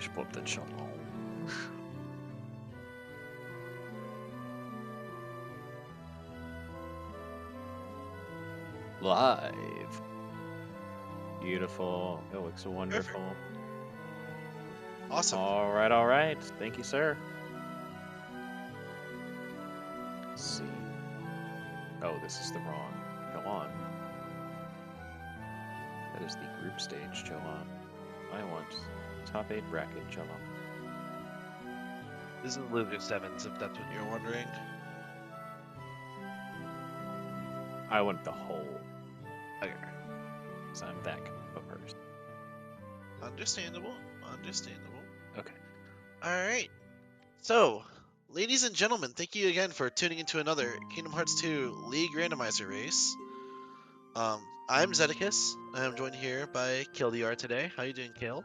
should pull up the challenge. Live. Beautiful. It looks wonderful. Perfect. Awesome. All right, all right. Thank you, sir. Let's see. Oh, this is the wrong. Go on. That is the group stage, Jaylawn. I want top 8 bracket, Jaylawn. This is loser sevens, if that's what you're wondering. I want the whole. Okay. Because I'm that kind of a person. Understandable. Understandable. Okay. Alright. So, ladies and gentlemen, thank you again for tuning into another Kingdom Hearts 2 League Randomizer race. I'm Zedicus. I'm joined here by KH2Rando today. How you doing, Kale?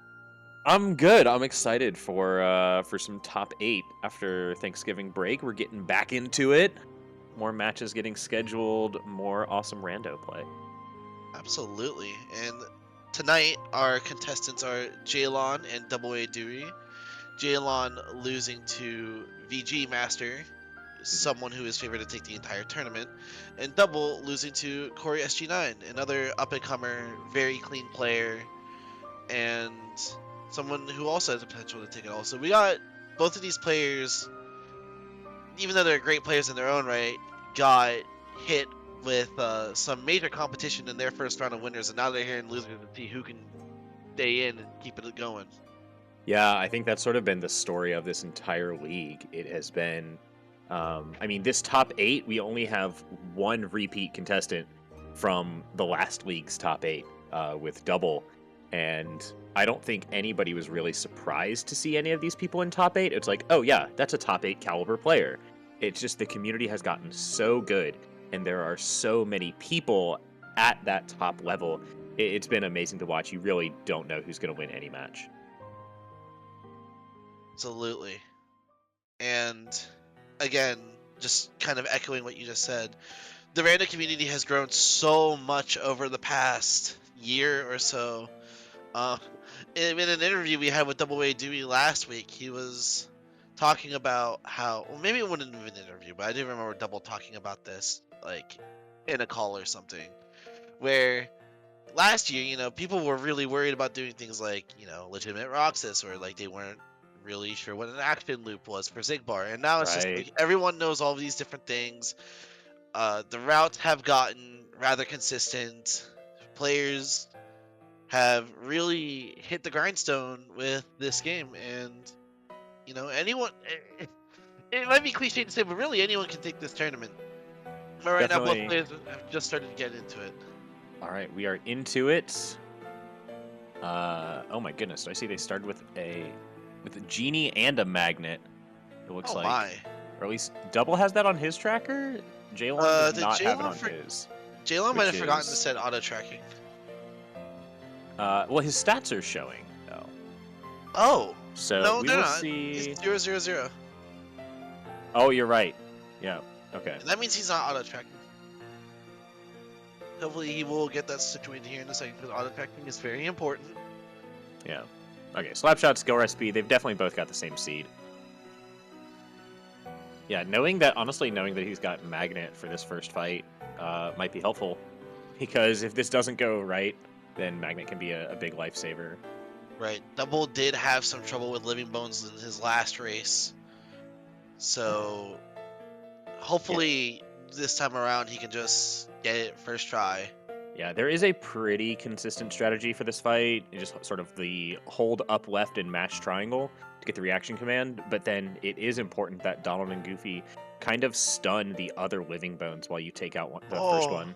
I'm good. I'm excited for some top 8 after Thanksgiving break. We're getting back into it. More matches getting scheduled. More awesome rando play. Absolutely. And tonight, our contestants are Jaylawn and DoubleADewi. Jaylawn losing to VG Master, someone who is favored to take the entire tournament, and Double losing to Corey SG9, another up-and-comer, very clean player, and someone who also has the potential to take it all. So we got both of these players, even though they're great players in their own right, got hit with some major competition in their first round of winners, and now they're here in losers to see who can stay in and keep it going. Yeah, I think that's sort of been the story of this entire league. It has been, I mean, this top 8, we only have one repeat contestant from the last league's top 8 with Double. And I don't think anybody was really surprised to see any of these people in top 8. It's like, oh yeah, that's a top 8 caliber player. It's just the community has gotten so good, and there are so many people at that top level. It's been amazing to watch. You really don't know who's going to win any match. Absolutely. And again, just kind of echoing what you just said, the random community has grown so much over the past year or so. In an interview we had with DoubleADewi last week, he was talking about how, well, maybe it wasn't even an interview, but I do remember Double talking about this, like, in a call or something, where last year, you know, people were really worried about doing things like, you know, legitimate Roxas, or like they weren't really sure what an action loop was for Zigbar, and now it's just like everyone knows all these different things. The routes have gotten rather consistent. Players have really hit the grindstone with this game, and you know, anyone. It might be cliche to say, but really anyone can take this tournament. But right now, both players have just started to get into it. All right, we are into it. Oh my goodness! I see they started with a genie and a magnet. It looks like. My. Or at least Double has that on his tracker. Jaylawn does not have it on his. Jaylawn might have forgotten to set auto tracking. Well, his stats are showing though. Oh. So no, we they're will not. see. It's 0, 0, 0. Oh, you're right. Yeah. Okay. And that means he's not auto tracking. Hopefully, he will get that situated here in a second, because auto tracking is very important. Yeah. Okay. Slapshot, skill recipe. They've definitely both got the same seed. Yeah, honestly knowing that he's got Magnet for this first fight might be helpful, because if this doesn't go right, then Magnet can be a big lifesaver. Right. Double did have some trouble with Living Bones in his last race, so hopefully this time around he can just get it first try. Yeah, there is a pretty consistent strategy for this fight. It's just sort of the hold up left and mash triangle to get the reaction command, but then it is important that Donald and Goofy kind of stun the other Living Bones while you take out the first one.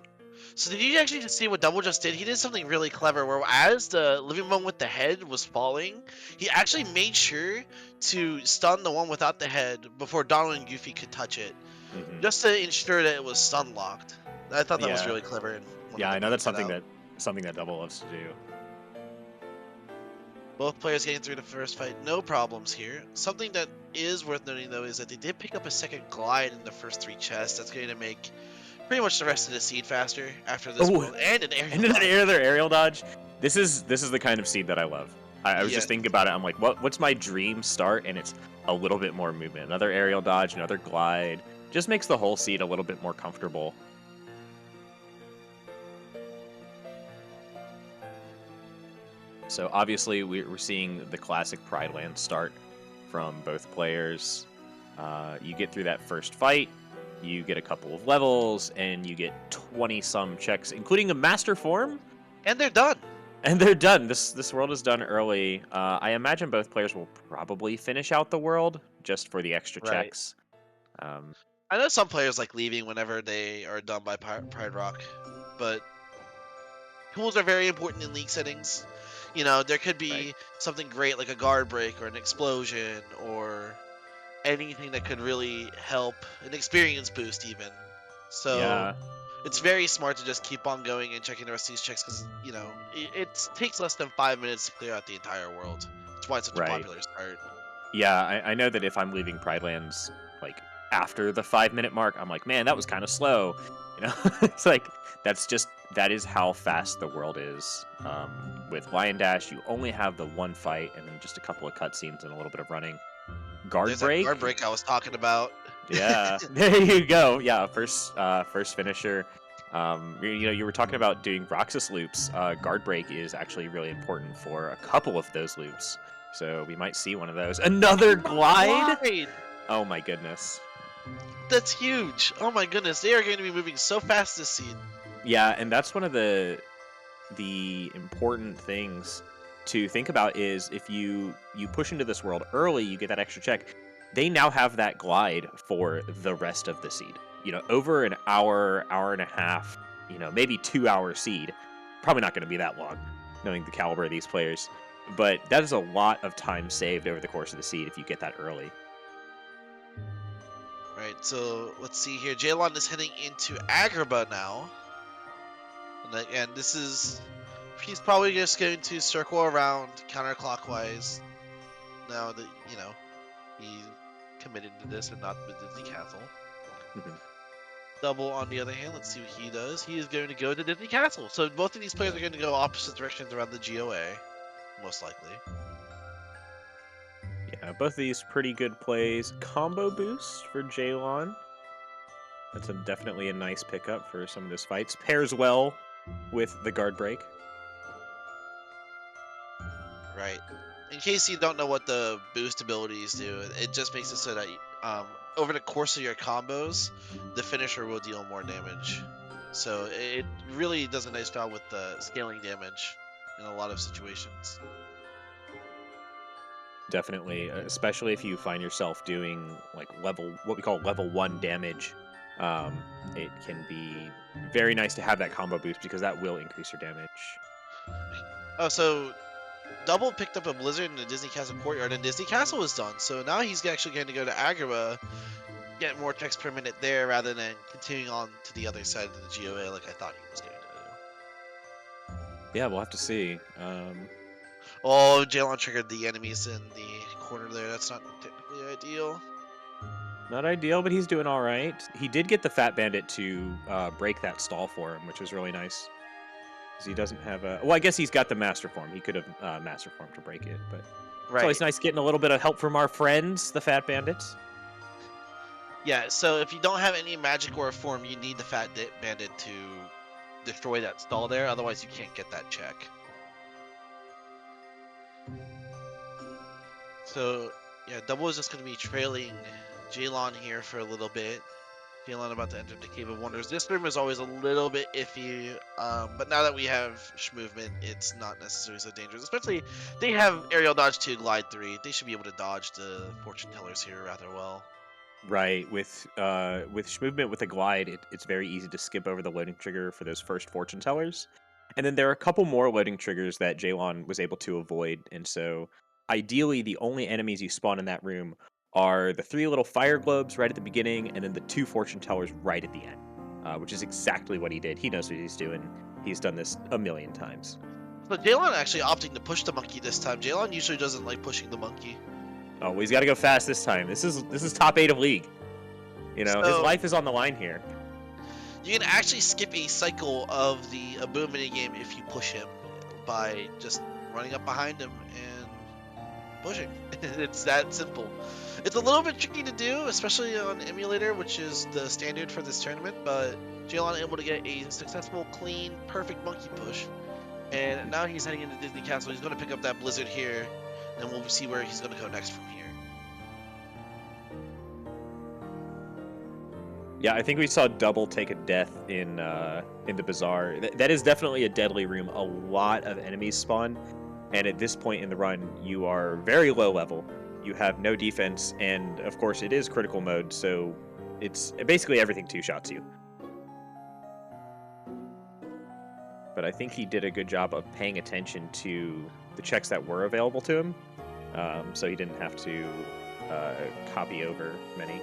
So did you actually just see what Double just did? He did something really clever, where as the Living Bone with the head was falling, he actually made sure to stun the one without the head before Donald and Goofy could touch it, just to ensure that it was stun locked. I thought that was really clever. And yeah, I know that's something that Double loves to do. Both players getting through the first fight, no problems here. Something that is worth noting, though, is that they did pick up a second glide in the first 3 chests. That's going to make pretty much the rest of the seed faster after this world, and an aerial dodge. Another aerial dodge. This is the kind of seed that I love. I was Yeah, just thinking about it. I'm like, what's my dream start? And it's a little bit more movement, another aerial dodge, another glide. Just makes the whole seat a little bit more comfortable. So obviously we're seeing the classic Pride Land start from both players. You get through that first fight, you get a couple of levels, and you get 20-some checks, including a master form, and they're done. and they're done. This world is done early. I imagine both players will probably finish out the world just for the extra Right. checks. Um, I know some players like leaving whenever they are done by Pride Rock, but tools are very important in league settings. You know, there could right. be something great like a guard break or an explosion or anything that could really help, an experience boost even. So Yeah. it's very smart to just keep on going and checking the rest of these checks because, you know, it takes less than 5 minutes to clear out the entire world. That's why it's such a Right. popular start. Yeah, I know that if I'm leaving Pride Lands like after the 5 minute mark, I'm like, man, that was kind of slow. You know, it's like that is how fast the world is. With Lion Dash, you only have the one fight and then just a couple of cutscenes and a little bit of running. Guard There's that break, guard break I was talking about. yeah, there you go. Yeah, first finisher. You were talking about doing Roxas loops. Guard break is actually really important for a couple of those loops. So we might see one of those. Another glide? Glide! Oh my goodness. That's huge. Oh my goodness, they are going to be moving so fast this seed. Yeah, and that's one of the important things to think about is if you push into this world early, you get that extra check. They now have that glide for the rest of the seed. Over an hour, hour and a half, maybe 2 hour seed. Probably not going to be that long, knowing the caliber of these players. But that is a lot of time saved over the course of the seed if you get that early. Right, so let's see here. Jaylawn is heading into Agrabah now. And this is... He's probably just going to circle around counterclockwise now that, he committed to this and not the Disney Castle. Double, on the other hand, let's see what he does. He is going to go to Disney Castle. So both of these players are going to go opposite directions around the GOA, most likely. Yeah, both of these pretty good plays. Combo boost for Jaylawn. That's definitely a nice pickup for some of those fights. Pairs well with the guard break. Right. In case you don't know what the boost abilities do, it just makes it so that over the course of your combos, the finisher will deal more damage. So it really does a nice job with the scaling damage in a lot of situations. Definitely, especially if you find yourself doing like what we call level 1 damage. It can be very nice to have that combo boost because that will increase your damage. Oh, so Double picked up a Blizzard in the Disney Castle courtyard, and Disney Castle is done. So now he's actually going to go to Agrabah, get more checks per minute there, rather than continuing on to the other side of the GOA like I thought he was going to do. Yeah, we'll have to see. Oh, Jaylawn triggered the enemies in the corner there. That's not technically ideal. Not ideal, but he's doing all right. He did get the Fat Bandit to break that stall for him, which was really nice. Because he doesn't have a... Well, I guess he's got the Master Form. He could have Master Form to break it, but... It's always nice getting a little bit of help from our friends, the Fat Bandits. Yeah, so if you don't have any magic or a form, you need the Fat Bandit to destroy that stall there. Otherwise, you can't get that check. So, yeah, Double is just going to be trailing Jaylawn here for a little bit. Jaylawn about to enter the Cave of Wonders. This room is always a little bit iffy, but now that we have movement, it's not necessarily so dangerous. Especially, they have Aerial Dodge 2, Glide 3. They should be able to dodge the Fortune Tellers here rather well. Right, with movement with a glide, it's very easy to skip over the loading trigger for those first Fortune Tellers. And then there are a couple more loading triggers that Jaylawn was able to avoid, and so ideally the only enemies you spawn in that room are the 3 little fire globes right at the beginning, and then the 2 Fortune Tellers right at the end, which is exactly what he did. He knows what he's doing. He's done this a million times. So Jaylawn actually opting to push the monkey this time. Jaylawn usually doesn't like pushing the monkey. Oh, well, he's got to go fast this time. This is top 8 of League. His life is on the line here. You can actually skip a cycle of the Boom minigame if you push him by just running up behind him and pushing. It's that simple. It's a little bit tricky to do, especially on emulator, which is the standard for this tournament, but Jaylawn able to get a successful, clean, perfect monkey push. And now he's heading into Disney Castle. He's going to pick up that blizzard here, and we'll see where he's going to go next from here. Yeah, I think we saw Double take a death in the bazaar. That is definitely a deadly room. A lot of enemies spawn, and at this point in the run, you are very low level. You have no defense, and of course, it is critical mode, so it's basically everything two-shots you. But I think he did a good job of paying attention to the checks that were available to him, so he didn't have to copy over many.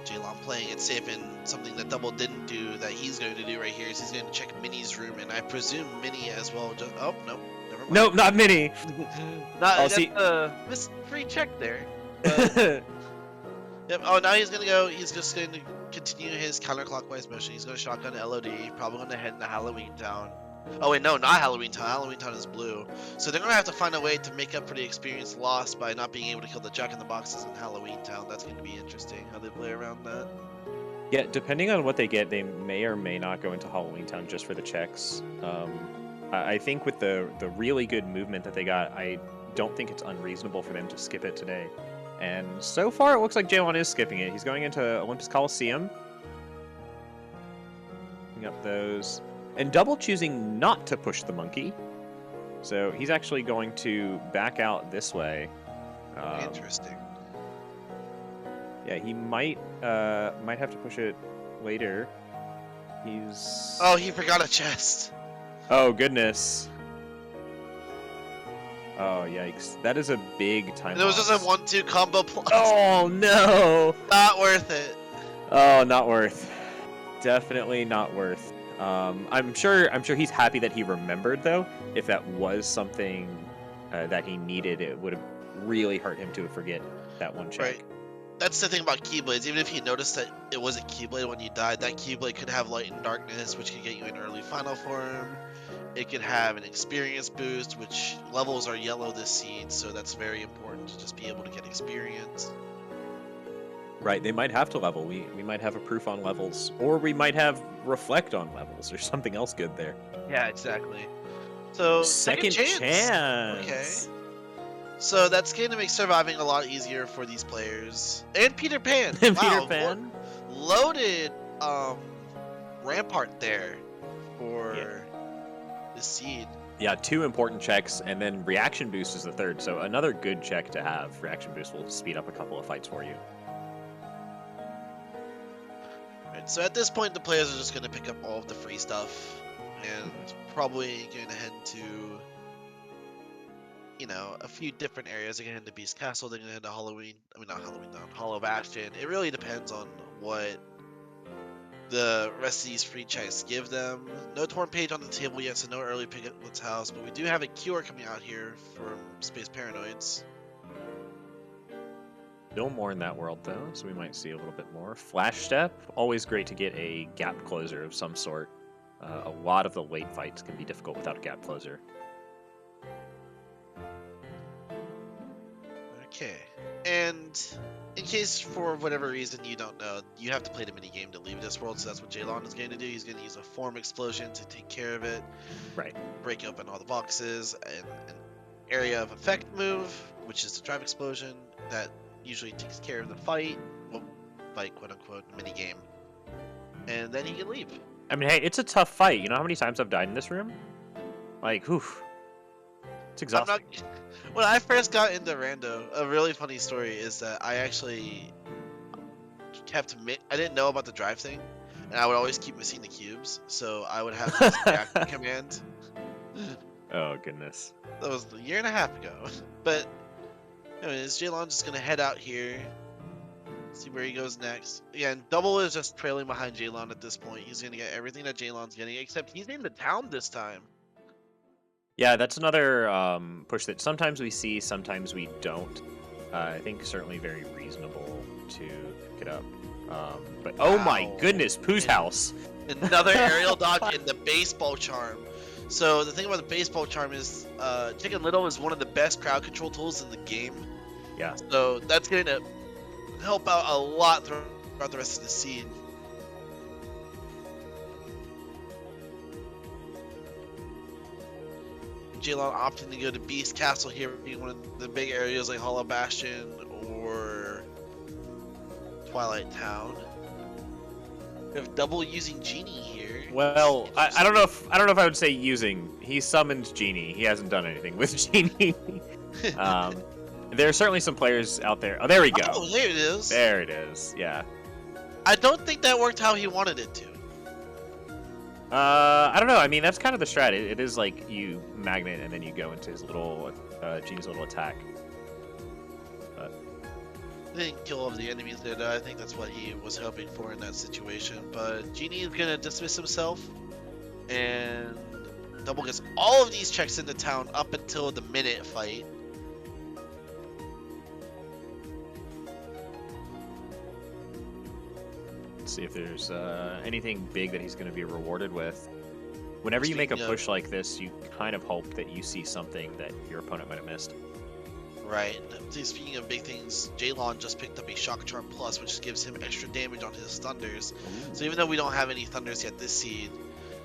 Jaylawn playing it safe, and something that Double didn't do that he's going to do right here is he's going to check Minnie's room, and I presume Minnie as well. Just, oh, no, never mind. Nope, not Minnie. Not this free check there. But, yep. Oh, now he's going to go. He's just going to continue his counterclockwise motion. He's going to shotgun LOD. Probably going to head into Halloween Town. Oh wait, no, not Halloween Town. Halloween Town is blue. So they're going to have to find a way to make up for the experience lost by not being able to kill the Jack-in-the-Boxes in Halloween Town. That's going to be interesting, how they play around that. Yeah, depending on what they get, they may or may not go into Halloween Town just for the checks. I think with the really good movement that they got, I don't think it's unreasonable for them to skip it today. And so far, it looks like Jaylawn is skipping it. He's going into Olympus Coliseum. Picking up those. And Double choosing not to push the monkey. So he's actually going to back out this way. Interesting. Yeah, he might have to push it later. He's... Oh, he forgot a chest. Oh, goodness. Oh, yikes. That is a big time It was loss. just a 1-2 combo plus. Oh, no! Not worth it. Oh, not worth. Definitely not worth. I'm sure he's happy that he remembered, though. If that was something that he needed, it would have really hurt him to forget that one check. Right. That's the thing about Keyblades. Even if you noticed that it was a Keyblade when you died, that Keyblade could have Light and Darkness, which could get you an early final form. It could have an experience boost, which levels are yellow this seed, so that's very important to just be able to get experience. Right, they might have to level. We might have a proof on levels, or we might have reflect on levels, or something else good there. Yeah, exactly. So Second chance. Okay. So that's going to make surviving a lot easier for these players. And Peter Pan. Peter Wow, Pan. Loaded Rampart there for the seed. Yeah, 2 important checks, and then reaction boost is the third. So another good check to have. Reaction boost will speed up a couple of fights for you. Right, so at this point, the players are just going to pick up all of the free stuff, and probably going to head to, you know, a few different areas. They're going to head to Beast Castle. They're going to head to Hollow Bastion. It really depends on what the rest of these free checks give them. No torn page on the table yet, so no early pick at Let's House, but we do have a cure coming out here from Space Paranoids. No more in that world, though, so we might see a little bit more. Flash Step, always great to get a gap closer of some sort. A lot of the late fights can be difficult without a gap closer. Okay, and in case for whatever reason you don't know, you have to play the minigame to leave this world, so that's what Jaylawn is going to do. He's going to use a form explosion to take care of it. Right. Break open all the boxes, and an area of effect move, which is the drive explosion, that usually takes care of the fight, well, fight quote unquote, minigame. And then he can leave. I mean, hey, it's a tough fight. You know how many times I've died in this room? Like, whew. It's exhausting. When I first got into Rando, a really funny story is that I actually I didn't know about the drive thing, and I would always keep missing the cubes, so I would have to use the reaction command. Oh, goodness. That was a year and a half ago. But anyways, Jaylawn just gonna head out here, see where he goes next. Yeah, and Double is just trailing behind Jaylawn at this point. He's gonna get everything that Jaylawn's getting, except he's in the town this time. Yeah, that's another push that sometimes we see, sometimes we don't. I think certainly very reasonable to pick it up. But oh my goodness, Pooh's house! Another aerial dodge in the baseball charm. So the thing about the baseball charm is, Chicken Little is one of the best crowd control tools in the game. Yeah. So that's going to help out a lot throughout the rest of the seed. Jaylawn opting to go to Beast Castle here, being one of the big areas like Hollow Bastion or Twilight Town. We have Double using Genie here. Well, I don't know if I would say using. He summoned Genie. He hasn't done anything with Genie. There are certainly some players out there. Oh, there we go. Oh, there it is. There it is. Yeah. I don't think that worked how he wanted it to. I don't know. I mean, that's kind of the strat. It is like you magnet and then you go into his little Genie's little attack. But I didn't kill all of the enemies there, though. I think that's what he was hoping for in that situation. But Genie is gonna dismiss himself, and Double gets all of these checks into town up until the minute fight. see if there's anything big that he's going to be rewarded with. Whenever you make a push like this, you kind of hope that you see something that your opponent might have missed. Right. Speaking of big things, Jaylawn just picked up a Shock Charm Plus, which gives him extra damage on his Thunders. Ooh. So even though we don't have any Thunders yet this seed,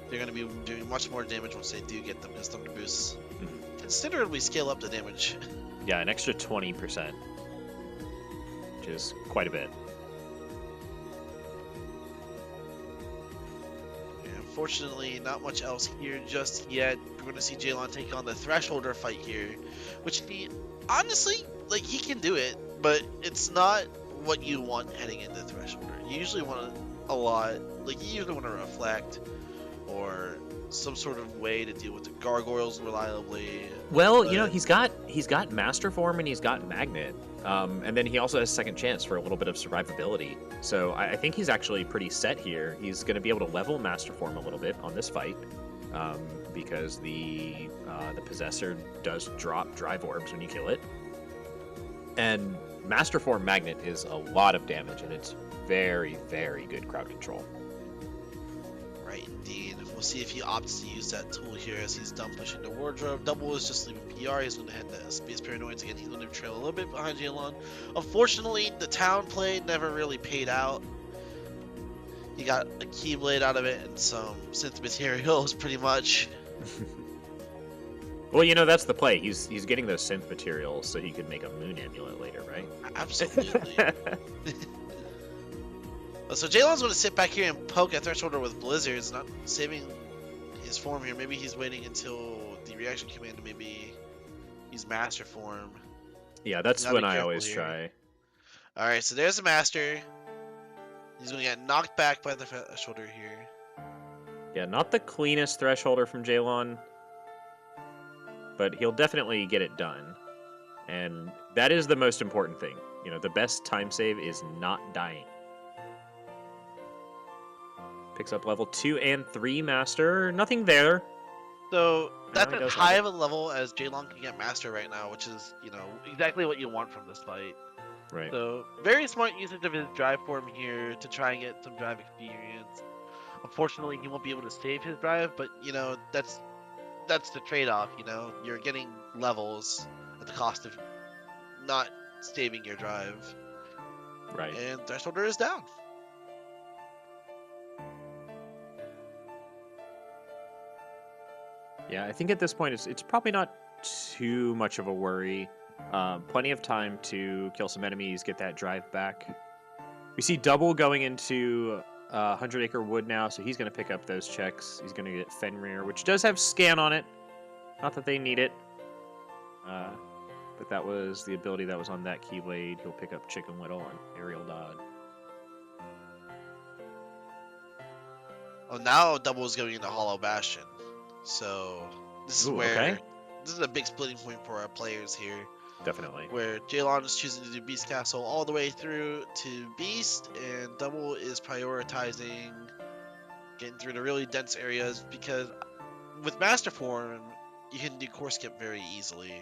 they're going to be doing much more damage once they do get them as Thunder Boosts. Considerably scale up the damage. Yeah, an extra 20%, which is quite a bit. Unfortunately, not much else here just yet. We're going to see Jaylawn take on the Thresholder fight here, which honestly, like, he can do it, but it's not what you want heading into Thresholder. You usually want a lot, like, you usually want to reflect or some sort of way to deal with the gargoyles reliably. Well, you know, he's got Master Form and he's got Magnet, and then he also has Second Chance for a little bit of survivability. So I think he's actually pretty set here. He's going to be able to level Master Form a little bit on this fight, because the Possessor does drop Drive Orbs when you kill it, and Master Form Magnet is a lot of damage, and it's very, very good crowd control. Right, indeed. We'll see if he opts to use that tool here as he's done pushing the wardrobe. Double is just leaving PR. He's going to head to Space Paranoids again. He's going to trail a little bit behind Jaylawn. Unfortunately, the town play never really paid out. He got a Keyblade out of it and some synth materials, pretty much. Well, you know, that's the play. He's getting those synth materials so he could make a Moon Amulet later, right? Absolutely. So Jaylawn's going to sit back here and poke at Thresholder with Blizzards, not saving his form here. Maybe he's waiting until the reaction command to maybe use Master Form. Yeah, that's when I always try. Alright, so there's the Master. He's going to get knocked back by the Thresholder here. Yeah, not the cleanest Thresholder from Jaylawn, but he'll definitely get it done. And that is the most important thing. You know, the best time save is not dying. Picks up level 2 and 3 Master. Nothing there. So that's as high have of a level as Jaylawn can get Master right now, which is, you know, exactly what you want from this fight. Right. So very smart usage of his drive form here to try and get some drive experience. Unfortunately, he won't be able to save his drive, but, you know, that's the trade-off, you know? You're getting levels at the cost of not saving your drive. Right. And Thresholder is down. Yeah, I think at this point it's probably not too much of a worry. Plenty of time to kill some enemies, get that drive back. We see Double going into 100 Acre Wood now, so he's going to pick up those checks. He's going to get Fenrir, which does have Scan on it. Not that they need it. But that was the ability that was on that Keyblade. He'll pick up Chicken Little and Aerial Dodge. Oh, now Double is going into Hollow Bastion. So this is this is a big splitting point for our players here. Definitely. Where Jaylawn is choosing to do Beast Castle all the way through to Beast, and Double is prioritizing getting through the really dense areas, because with Master Form, you can do core skip very easily.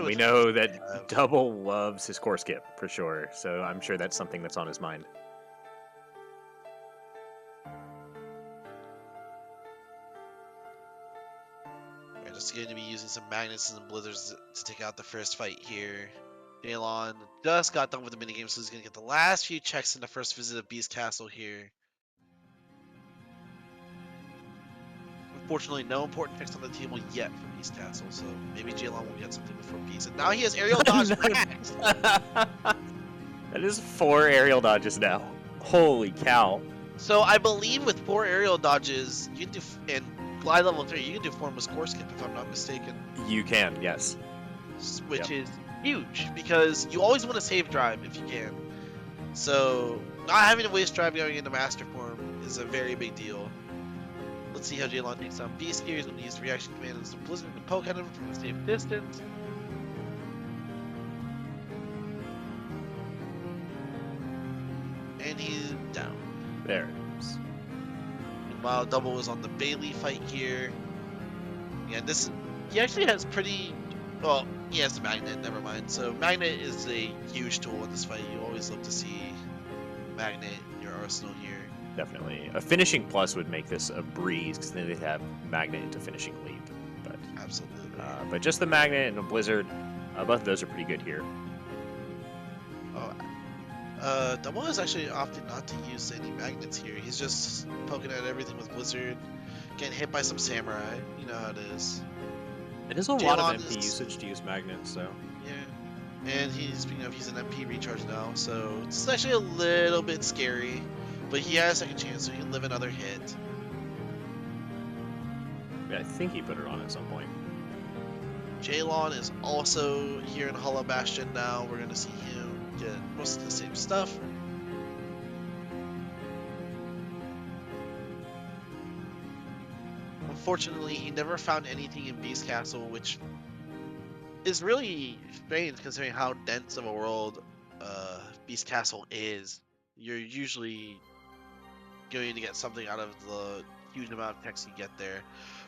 We know that Double loves his core skip, for sure, so I'm sure that's something that's on his mind. just going to be using some magnets and blizzards to take out the first fight here. Jaylawn just got done with the minigame, so he's going to get the last few checks in the first visit of Beast Castle here. Unfortunately, no important checks on the table yet for Beast Castle, so maybe Jaylawn will get something before Beast. And now he has aerial dodge max! That is 4 aerial dodges now. Holy cow. So I believe with 4 aerial dodges, you can do, and glide level 3, you can do Formless Core Skip if I'm not mistaken. You can, yes. Which is huge, because you always want to save drive if you can. So not having to waste drive going into Master Form is a very big deal. Let's see how Jaylawn takes on Beast here. He's going to use the reaction command and some Blizzard to poke at him from a safe distance. And he's down. There it is. Meanwhile, Double is on the Bailey fight here. Yeah, he actually has pretty, well, he has the Magnet, never mind. So Magnet is a huge tool in this fight. You always love to see Magnet in your arsenal here. Definitely. A finishing plus would make this a breeze, because then they'd have Magnet into finishing leap. But Absolutely. But just the Magnet and a Blizzard, both of those are pretty good here. Double has actually opted not to use any magnets here. He's just poking at everything with Blizzard, getting hit by some Samurai. You know how it is. It is a lot of Jaylawn MP usage to use Magnets, so... Yeah. And speaking of, he's an MP recharge now, so it's actually a little bit scary. But he has a second chance, so he can live another hit. Yeah, I think he put it on at some point. Jaylawn is also here in Hollow Bastion now. We're going to see him get most of the same stuff. Unfortunately, he never found anything in Beast Castle, which is really strange considering how dense of a world Beast Castle is. You're usually going to get something out of the huge amount of text you get there.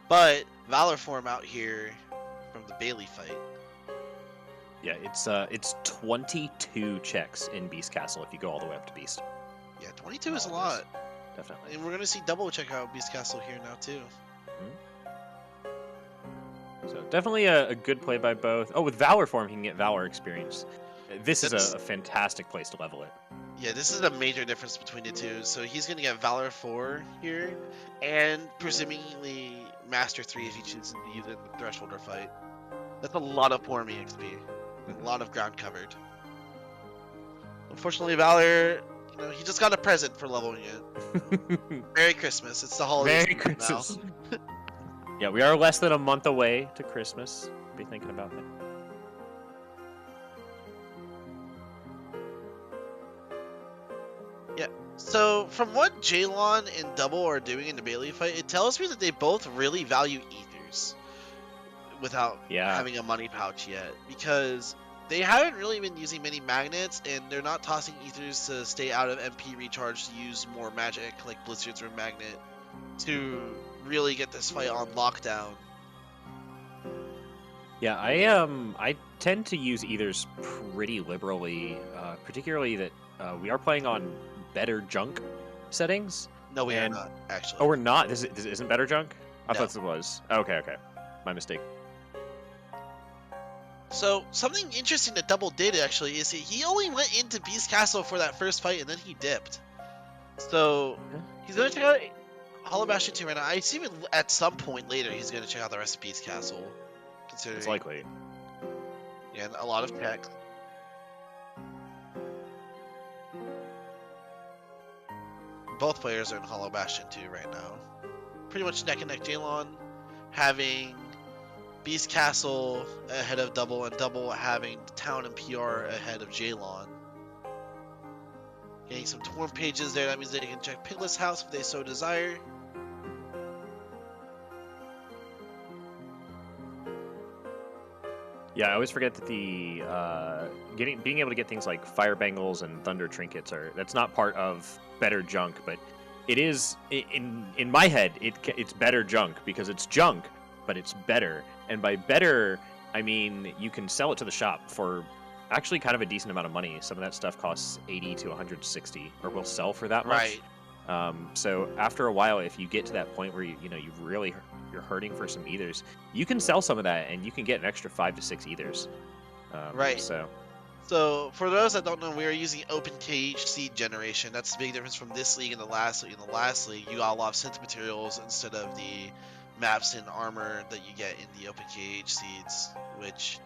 But Valor Form out here from the Bailey fight. Yeah, it's 22 checks in Beast Castle if you go all the way up to Beast. Yeah, 22 is a lot. Definitely. And we're going to see Double check out Beast Castle here now too. So definitely a good play by both. Oh, with Valor Form, he can get Valor experience. This is a fantastic place to level it. Yeah, this is a major difference between the two. So he's going to get Valor 4 here, and presumably Master 3 if he chooses to use it in the Thresholder fight. That's a lot of poor me XP. A lot of ground covered. Unfortunately, Valor, he just got a present for leveling it. Merry Christmas. It's the holidays. Merry Christmas. Yeah, we are less than a month away to Christmas. Be thinking about that. Yeah. So from what Jaylawn and Double are doing in the Bailey fight, it tells me that they both really value ethers without having a money pouch yet, because they haven't really been using many magnets, and they're not tossing ethers to stay out of MP recharge to use more magic like Blizzards or Magnet to really get this fight on lockdown. Yeah, I tend to use ethers pretty liberally, particularly that we are playing on better junk settings. No, we are not, actually. Oh, we're not? This isn't better junk? I No. thought it was. Okay. My mistake. So, something interesting that Double did, actually, is he only went into Beast Castle for that first fight, and then he dipped. So, he's going to check out Hollow Bastion 2 right now. I assume at some point later he's going to check out the rest of Beast Castle. Considering, It's likely. Yeah, a lot of tech. Both players are in Hollow Bastion 2 right now. Pretty much neck and neck. Jaylawn having Beast Castle ahead of Double, and Double having Town and PR ahead of Jaylawn. Getting some torn pages there. That means they can check Pigless House if they so desire. Yeah, I always forget that the being able to get things like fire bangles and thunder trinkets that's not part of better junk, but it is in my head it's better junk because it's junk, but it's better. And by better, I mean you can sell it to the shop for actually kind of a decent amount of money. Some of that stuff costs 80 to 160, or will sell for that much. Right. So after a while, if you get to that point where you're hurting for some ethers, you can sell some of that and you can get an extra 5 to 6 ethers. Right. So So for those that don't know, we are using open KH generation. That's the big difference from this league and the last league. In the last league, you got a lot of synth materials instead of the maps and armor that you get in the open KH seeds, which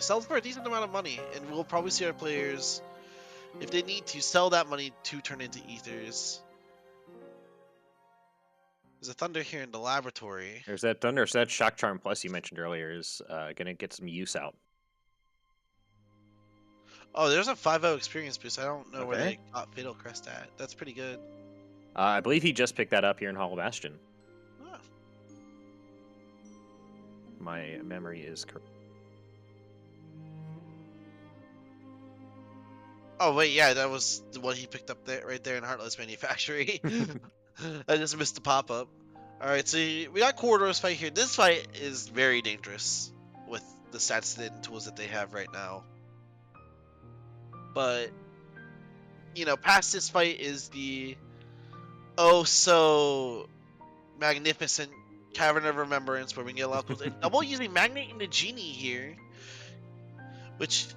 sells for a decent amount of money. And we'll probably see our players, if they need to, sell that money to turn into ethers. There's a thunder here in the laboratory. there's that Thunder. So that Shock Charm Plus you mentioned earlier is gonna get some use out. Oh, there's a 5-0 experience boost. I don't know where Okay. they got Fatal Crest at. That's pretty good. I believe he just picked that up here in Hollow Bastion. Oh. My memory is correct. Oh wait, yeah, that was what he picked up there, right there in Heartless Manufactory. I just missed the pop up. All right, so we got Corridor's fight here. This fight is very dangerous with the stats and tools that they have right now. But past this fight is the oh so magnificent Cavern of Remembrance, where we can get a lot of tools. And double using Magnet into Genie here, which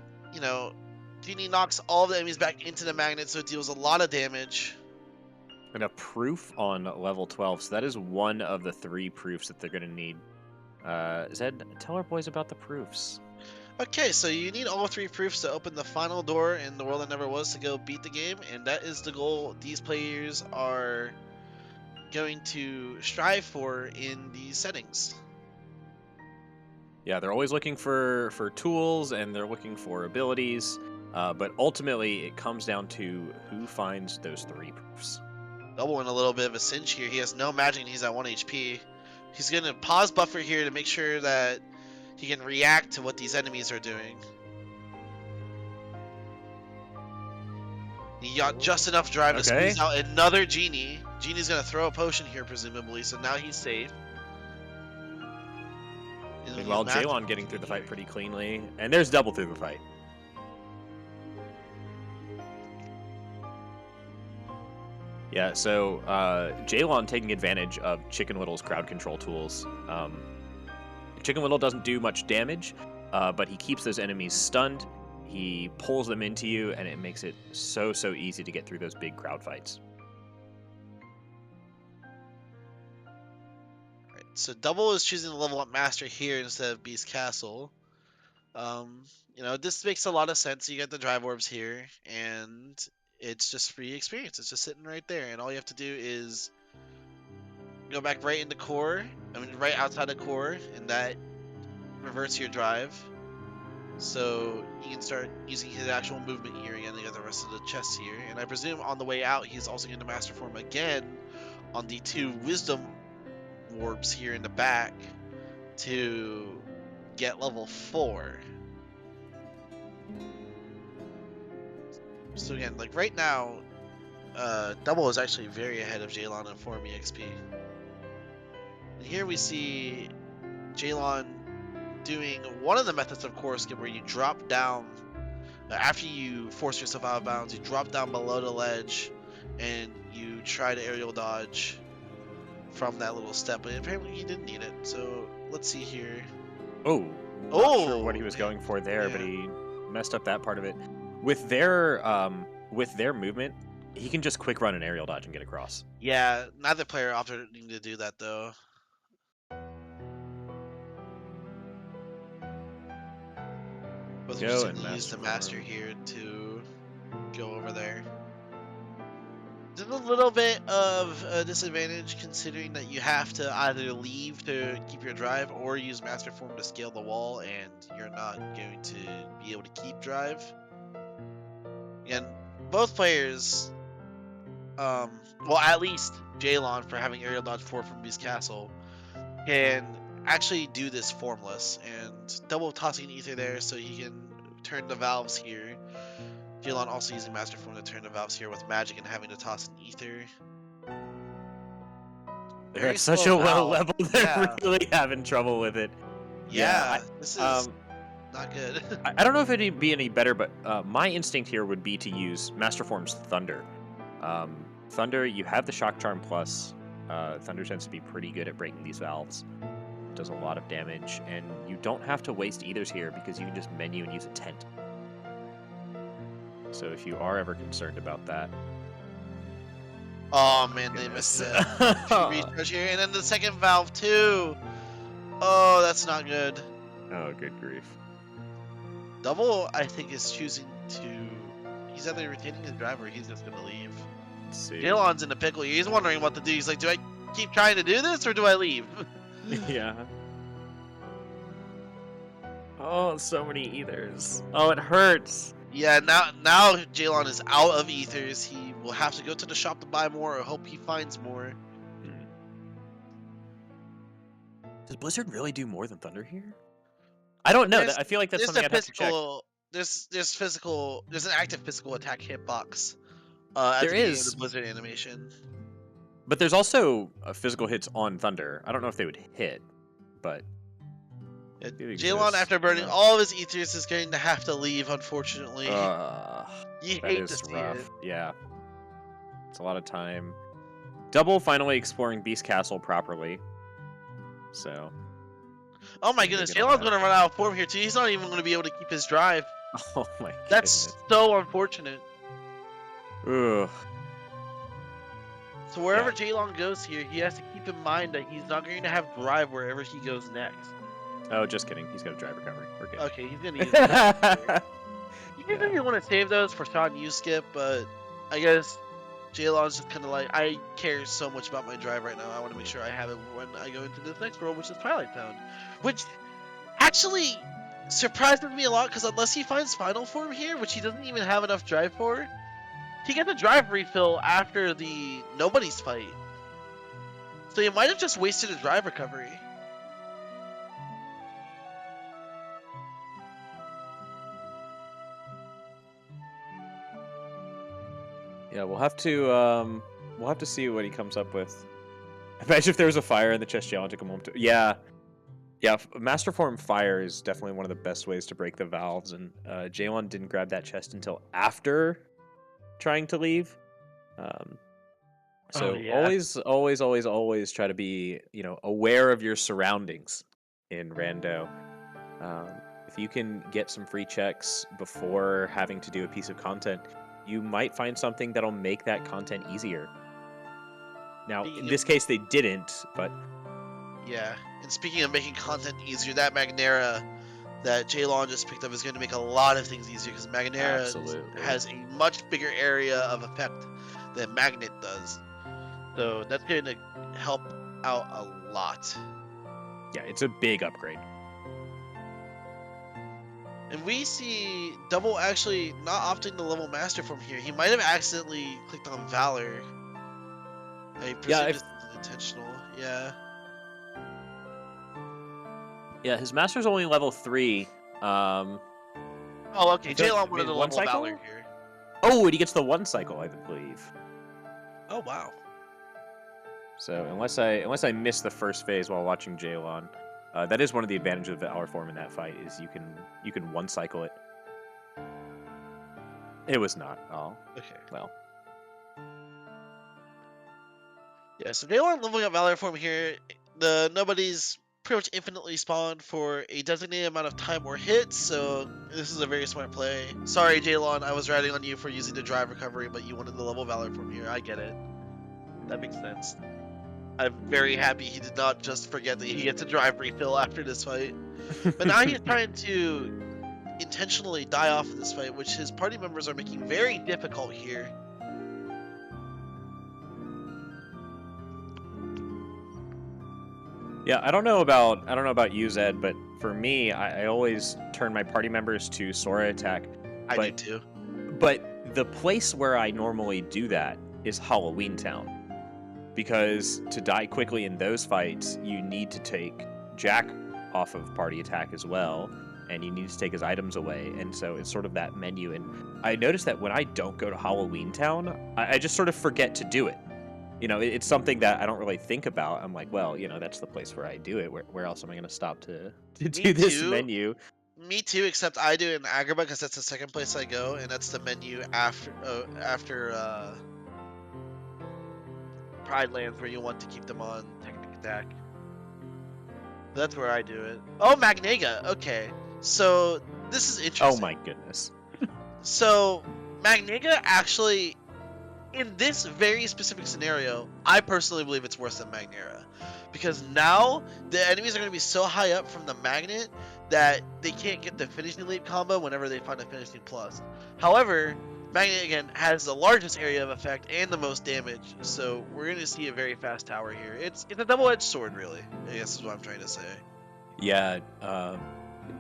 Genie knocks all the enemies back into the magnet, so it deals a lot of damage. And a proof on level 12. So that is one of the 3 proofs that they're going to need. Zed, tell our boys about the proofs. Okay, so you need all 3 proofs to open the final door in the world that never was to go beat the game, and that is the goal these players are going to strive for in these settings. Yeah, they're always looking for tools and they're looking for abilities, but ultimately it comes down to who finds those 3 proofs. Double in a little bit of a cinch here. He has no magic and he's at 1 HP. He's going to pause buffer here to make sure that he can react to what these enemies are doing. He got just enough drive to squeeze out another Genie. Genie's going to throw a potion here, presumably, so now he's safe. Meanwhile, Jaylawn getting through the fight pretty cleanly, and there's double through the fight. Yeah, so Jaylawn taking advantage of Chicken Little's crowd control tools. Chicken Little doesn't do much damage, but he keeps those enemies stunned. He pulls them into you, and it makes it so easy to get through those big crowd fights. Right, so Double is choosing to level up Master here instead of Beast Castle. This makes a lot of sense. You get the Drive Orbs here, and it's just free experience. It's just sitting right there, and all you have to do is go back right into core. Right outside of core, and that reverts your drive. So you can start using his actual movement here again. You got the rest of the chests here, and I presume on the way out he's also going to Master Form again on the 2 Wisdom Orbs here in the back to get level 4. So again, like right now, Double is actually very ahead of Jaylawn in Form EXP. And here we see Jaylawn doing one of the methods of Core Skip, where you drop down after you force yourself out of bounds. You drop down below the ledge and you try to aerial dodge from that little step, but apparently he didn't need it. So let's see here. Not sure what he was going for there, but he messed up that part of it. With their movement, he can just quick run an aerial dodge and get across. Yeah, neither player opting to do that though. Both are just going to use the Master here to go over there. There's a little bit of a disadvantage considering that you have to either leave to keep your drive or use Master Form to scale the wall, and you're not going to be able to keep drive. And both players, well, at least Jaylawn, for having aerial dodge 4 from Beast Castle, can actually do this formless, and Double tossing Ether there so he can turn the valves here. Jaylawn also using Master Form to turn the valves here with magic and having to toss an Ether. They're at such a low level, they're really having trouble with it. Yeah, this is not good. I don't know if it'd be any better, but my instinct here would be to use Master Form's Thunder. Thunder, you have the Shock Charm Plus. Thunder tends to be pretty good at breaking these valves. Does a lot of damage, and you don't have to waste ethers here because you can just menu and use a tent. So if you are ever concerned about that. Oh man, they Goodness. missed it. Recharge here, and then the second valve too. Oh, that's not good. Oh, good grief. Double, I think, is choosing to. He's either retaining his drive or he's just gonna leave. Let's see. Jaylawn's in a pickle. He's wondering what to do. He's like, do I keep trying to do this or do I leave? Yeah. Oh, so many ethers. Oh, it hurts. Yeah, now Jaylawn is out of ethers. He will have to go to the shop to buy more or hope he finds more. Does Blizzard really do more than Thunder here? I don't know. I feel like that's something I'd have to check. There's an active physical attack hitbox. At There the beginning is. of the Blizzard animation. But there's also physical hits on Thunder. I don't know if they would hit, but Jaylawn, after burning all of his ethers, is going to have to leave, unfortunately. You hate to see it. Yeah. It's a lot of time. Double finally exploring Beast Castle properly. So. Oh my goodness, Jaylawn's going to run out of form here too. He's not even going to be able to keep his drive. Oh my goodness. That's so unfortunate. Ugh. So wherever Jaylawn goes here, he has to keep in mind that he's not going to have drive wherever he goes next. Oh, just kidding. He's got a drive recovery. We're good. Okay, he's going to use that. You can maybe want to save those for Sean you skip, but I guess Jaylawn's just kind of like, I care so much about my drive right now. I want to make sure I have it when I go into this next world, which is Twilight Town. Which actually surprised me a lot, because unless he finds Final Form here, which he doesn't even have enough drive for, he gets a drive refill after the Nobody's fight. So he might have just wasted a drive recovery. Yeah, we'll have to see what he comes up with. Imagine if there was a fire in the chest. Jaylawn took a moment to. Yeah, Master Form Fire is definitely one of the best ways to break the valves, and Jaylawn didn't grab that chest until after trying to leave. So always try to be, aware of your surroundings in Rando. If you can get some free checks before having to do a piece of content, you might find something that'll make that content easier. Now, in this case, they didn't, but... Yeah, and speaking of making content easier, that Magnera that Jaylawn just picked up is going to make a lot of things easier, because Magnera has a much bigger area of effect than Magnet does. So that's going to help out a lot. Yeah, it's a big upgrade. And we see Double actually not opting to level Master Form here. He might have accidentally clicked on Valor. I presume it's intentional. Yeah. Yeah, his Master's only level 3. Oh, okay. Jaylawn wanted to level Valor here. Oh, and he gets the 1 cycle, I believe. Oh, wow. So unless I miss the first phase while watching Jaylawn, that is one of the advantages of Valor Form in that fight, is you can 1 cycle it. It was not. Oh. Okay. Well. Yeah, so Jaylawn leveling up Valor Form here. The Nobody's pretty much infinitely spawned for a designated amount of time or hits, so this is a very smart play. Sorry, Jaylawn, I was ratting on you for using the drive recovery, but you wanted the level Valor Form here. I get it. That makes sense. I'm very happy he did not just forget that he gets a drive refill after this fight. But now he's trying to intentionally die off of this fight, which his party members are making very difficult here. Yeah, I don't know about you, Zed, but for me, I always turn my party members to Sora attack. I do too. But the place where I normally do that is Halloween Town. Because to die quickly in those fights, you need to take Jack off of party attack as well, and you need to take his items away, and so it's sort of that menu. And I noticed that when I don't go to Halloween Town, I just sort of forget to do it. It's something that I don't really think about. I'm like, well, that's the place where I do it. Where else am I going to stop to do this menu? Me too, except I do it in Agrabah because that's the second place I go, and that's the menu after Pride lands where you want to keep them on Technic Attack. That's where I do it. Oh, Magnega. Okay, so this is interesting. Oh my goodness. So Magnega actually, in this very specific scenario, I personally believe it's worse than Magnera. Because now the enemies are going to be so high up from the magnet that they can't get the finishing leap combo whenever they find a finishing plus. However, Magnet again has the largest area of effect and the most damage, so we're going to see a very fast tower here. It's a double-edged sword, really, I guess is what I'm trying to say. Yeah,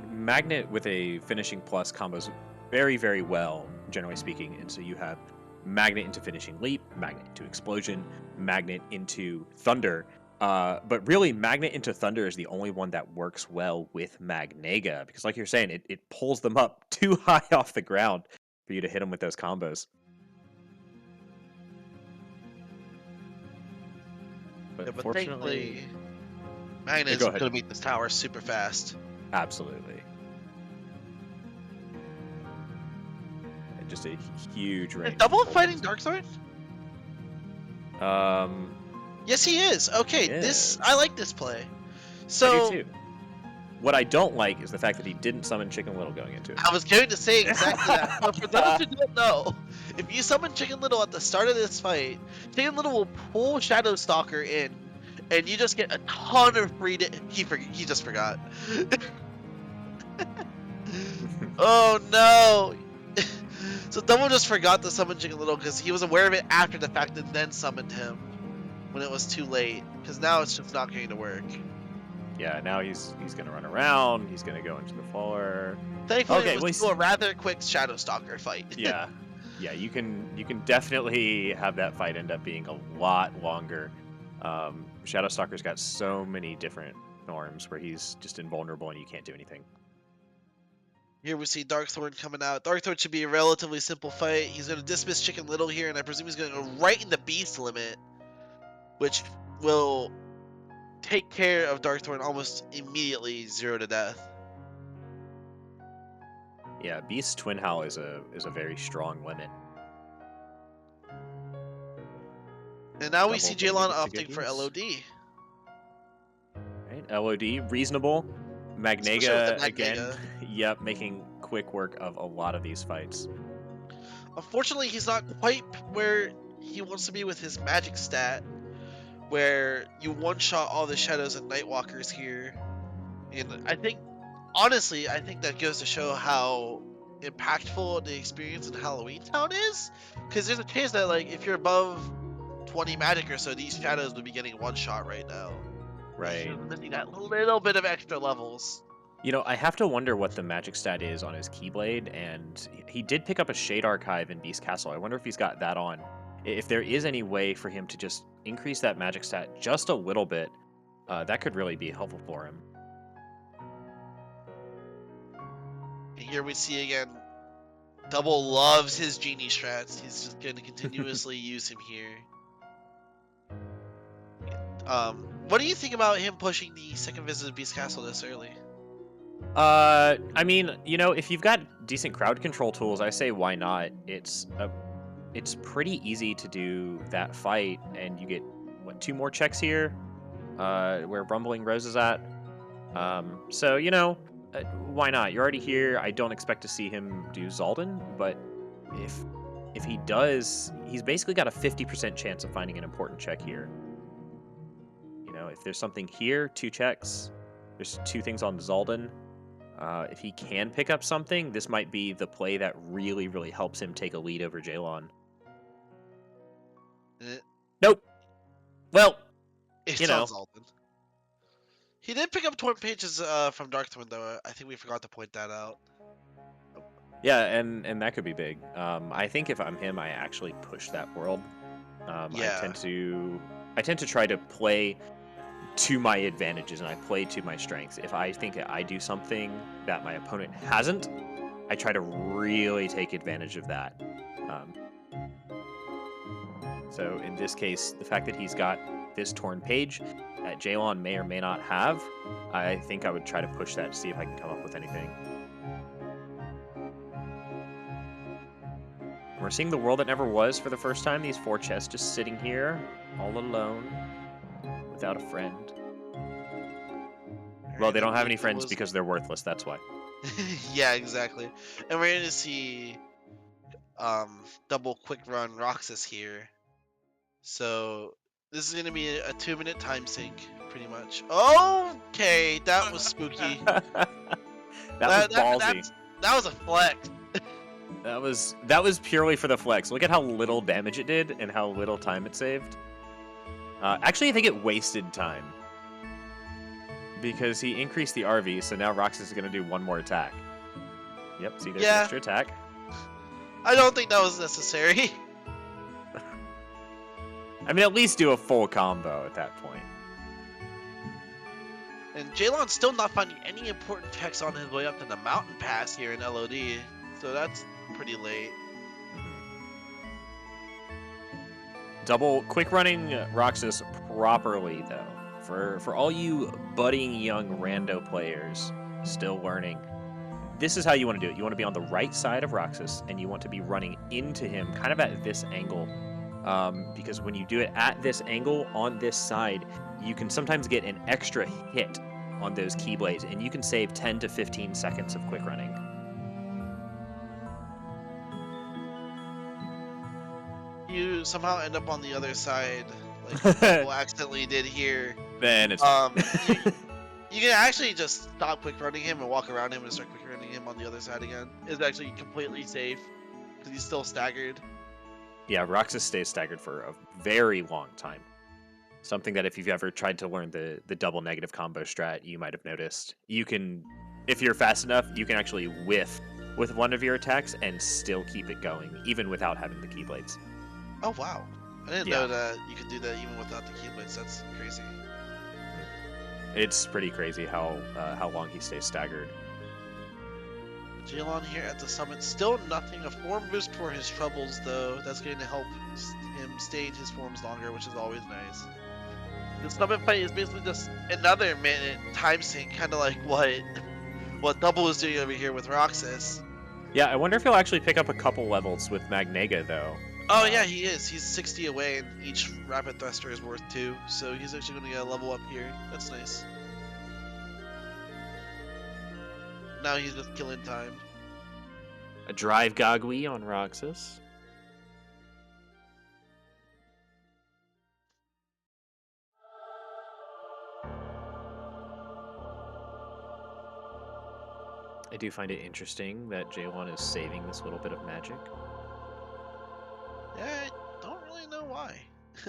Magnet with a finishing plus combos very, very well, generally speaking. And so you have Magnet into finishing leap, Magnet into explosion, Magnet into thunder. But really, Magnet into thunder is the only one that works well with Magnega, because like you're saying, it pulls them up too high off the ground for you to hit them with those combos. But Yeah, but unfortunately, thankfully, Magnet is go going ahead. to beat this tower super fast. Absolutely. And just a huge Is range. Double fighting Darkthorn? Um, Yes, he is. Okay, Yes. I like this play. I do So too. What I don't like is the fact that he didn't summon Chicken Little going into it. I was going to say exactly that. So for those who don't know, if you summon Chicken Little at the start of this fight, Chicken Little will pull Shadow Stalker in, and you just get a ton of free. He just forgot. Oh no! So Double just forgot to summon Chicken Little because he was aware of it after the fact and then summoned him when it was too late. Because now it's just not going to work. Yeah, now he's gonna run around. He's gonna go into the floor. Thankfully, Okay, it was well, still a rather quick Shadow Stalker fight. yeah, you can definitely have that fight end up being a lot longer. Shadowstalker's got so many different norms where he's just invulnerable and you can't do anything. Here we see Darkthorn coming out. Darkthorn should be a relatively simple fight. He's going to dismiss Chicken Little here, and I presume he's going to go right in the Beast limit, which will take care of Darkthorn almost immediately, 0 to death. Yeah, Beast Twin Howl is a very strong limit. And now we see Double Jaylawn digits opting for cookies. LOD. Right, LOD, reasonable. Especially with Magnega, the again, Magnega. yep, making quick work of a lot of these fights. Unfortunately, he's not quite where he wants to be with his magic stat, where you one-shot all the Shadows and Nightwalkers here. And I think, honestly, I think that goes to show how impactful the experience in Halloween Town is. Because there's a chance that, like, if you're above 20 magic or so, these Shadows would be getting one-shot right now. Right. He's missing that little bit of extra levels. You know, I have to wonder what the magic stat is on his Keyblade, and he did pick up a Shade Archive in Beast Castle. I wonder if he's got that on. If there is any way for him to just increase that magic stat just a little bit, that could really be helpful for him. And here we see again, Double loves his Genie strats. He's just going to continuously use him here. What do you think about him pushing the second visit to Beast Castle this early? I mean, you know, if you've got decent crowd control tools, I say why not? It's pretty easy to do that fight, and you get what, 2 more checks here, where Rumbling Rose is at. So you know, why not? You're already here. I don't expect to see him do Zaldin, but if he does, he's basically got a 50% chance of finding an important check here. You know, if there's something here, 2 checks. There's 2 things on Zaldin. If he can pick up something, this might be the play that really, really helps him take a lead over Jaylawn. Nope. Well, It's you know. on Zaldin. He did pick up Torn Pages from Darkthorn, though. I think we forgot to point that out. Yeah, and that could be big. I think if I'm him, I actually push that world. Yeah. I tend to try to play to my advantages, and I play to my strengths. If I think that I do something that my opponent hasn't, I try to really take advantage of that. So in this case, the fact that he's got this Torn Page that Jaylawn may or may not have, I think I would try to push that to see if I can come up with anything. We're seeing the world that never was for the first time. These 4 chests just sitting here, all alone, without a friend. Well, they don't have any friends because they're worthless, that's why. Yeah, exactly. And we're gonna see double quick run Roxas here. So this is gonna be a 2-minute time sink, pretty much. Okay, that was spooky. That was ballsy. That was a flex. That was purely for the flex. Look at how little damage it did and how little time it saved. Actually, I think it wasted time. Because he increased the RV, so now Roxas is going to do 1 more attack. Yep, see, there's an extra attack. I don't think that was necessary. I mean, at least do a full combo at that point. And Jaylawn's still not finding any important techs on his way up to the mountain pass here in LOD, so that's pretty late. Double quick running Roxas properly, though. For all you budding young rando players still learning, this is how you want to do it. You want to be on the right side of Roxas, and you want to be running into him kind of at this angle. Because when you do it at this angle on this side, you can sometimes get an extra hit on those keyblades, and you can save 10 to 15 seconds of quick running. You somehow end up on the other side, like people accidentally did here. Then it's you can actually just stop quick running him and walk around him and start quick running him on the other side again. It's actually completely safe because he's still staggered. Yeah, Roxas stays staggered for a very long time. Something that if you've ever tried to learn the double negative combo strat, you might have noticed. You can, if you're fast enough, you can actually whiff with one of your attacks and still keep it going, even without having the keyblades. Oh wow, I didn't know that you could do that even without the keyblades. That's crazy. It's pretty crazy how long he stays staggered. Jaylawn here at the summit, still nothing. A form boost for his troubles, though. That's going to help him stay in his forms longer, which is always nice. The summit fight is basically just another minute time sink, kind of like what Double is doing over here with Roxas. Yeah, I wonder if he'll actually pick up a couple levels with Magnega, though. Oh yeah, he is. He's 60 away, and each rapid thruster is worth 2, so he's actually going to get a level up here. That's nice. Now he's just killing time. A drive Gagui on Roxas. I do find it interesting that Jaylawn is saving this little bit of magic. Yeah, I don't really know why.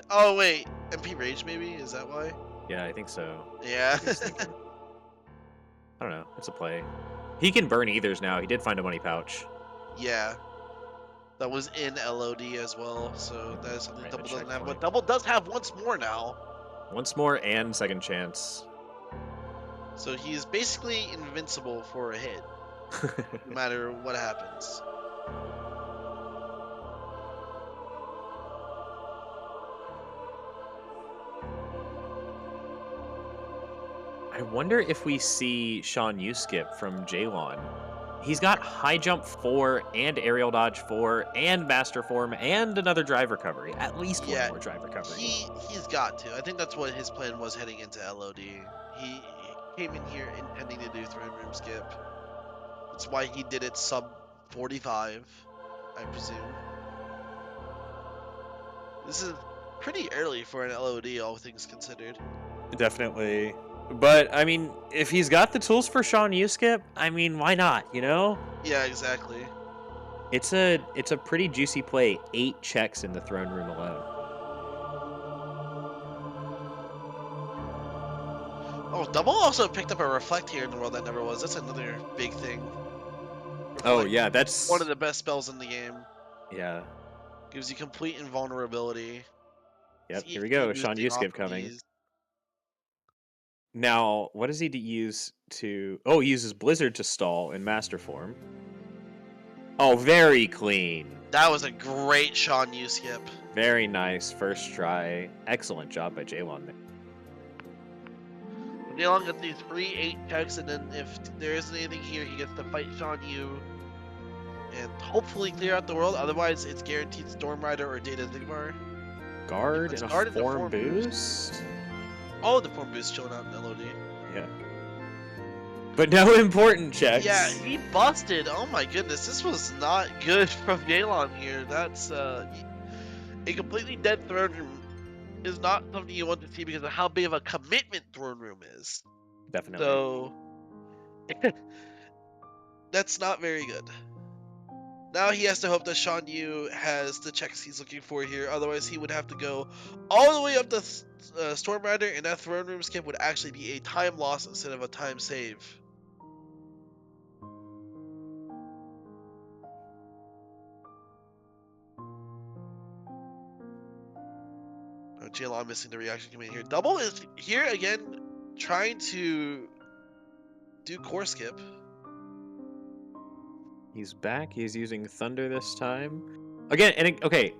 Oh wait, MP Rage maybe? Is that why? Yeah, I think so. Yeah. I don't know. It's a play. He can burn ethers now. He did find a money pouch. Yeah. That was in LOD as well, so that is something Right, Double the doesn't have. checkpoint. But Double does have once more now. Once more and second chance. So he's basically invincible for a hit, no matter what happens. I wonder if we see Sean Skip from Jaylawn. He's got high jump 4 and aerial dodge 4 and master form and another drive recovery. At least one more drive recovery. He's got to. I think that's what his plan was heading into LOD. He came in here intending to do throne room skip. That's why he did it sub 45, I presume. This is pretty early for an LOD, all things considered. Definitely. But, I mean, if he's got the tools for Sean Skip, I mean, why not, you know? Yeah, exactly. It's a pretty juicy play. 8 checks in the throne room alone. Oh, Double also picked up a Reflect here in the world that never was. That's another big thing. Reflect, oh, yeah, that's one of the best spells in the game. Yeah. Gives you complete invulnerability. Yep, here we go. Sean Skip coming. These. Now, what does he use to... Oh, he uses Blizzard to stall in Master Form. Oh, very clean. That was a great Sean skip. Very nice. First try. Excellent job by Jaylawn there. Jaylawn gets these free 8 checks, and then if there isn't anything here, he gets to fight Sean Yu. and hopefully clear out the world. Otherwise, it's guaranteed Storm Rider or Data Zigbar. Guard It's and a guard and the form form boost. boost? Oh, the form boost showing out in LOD. Yeah. But no important checks. Yeah, he busted. Oh my goodness, this was not good from Jaylawn here. That's a completely dead throne room is not something you want to see because of how big of a commitment throne room is. Definitely. So that's not very good. Now he has to hope that Sean Yu has the checks he's looking for here. Otherwise, he would have to go all the way up to Storm Rider, and that throne room skip would actually be a time loss instead of a time save. Oh, Jaylawn missing the reaction command here. Double is here again, trying to do core skip. He's back. He's using Thunder this time. Again,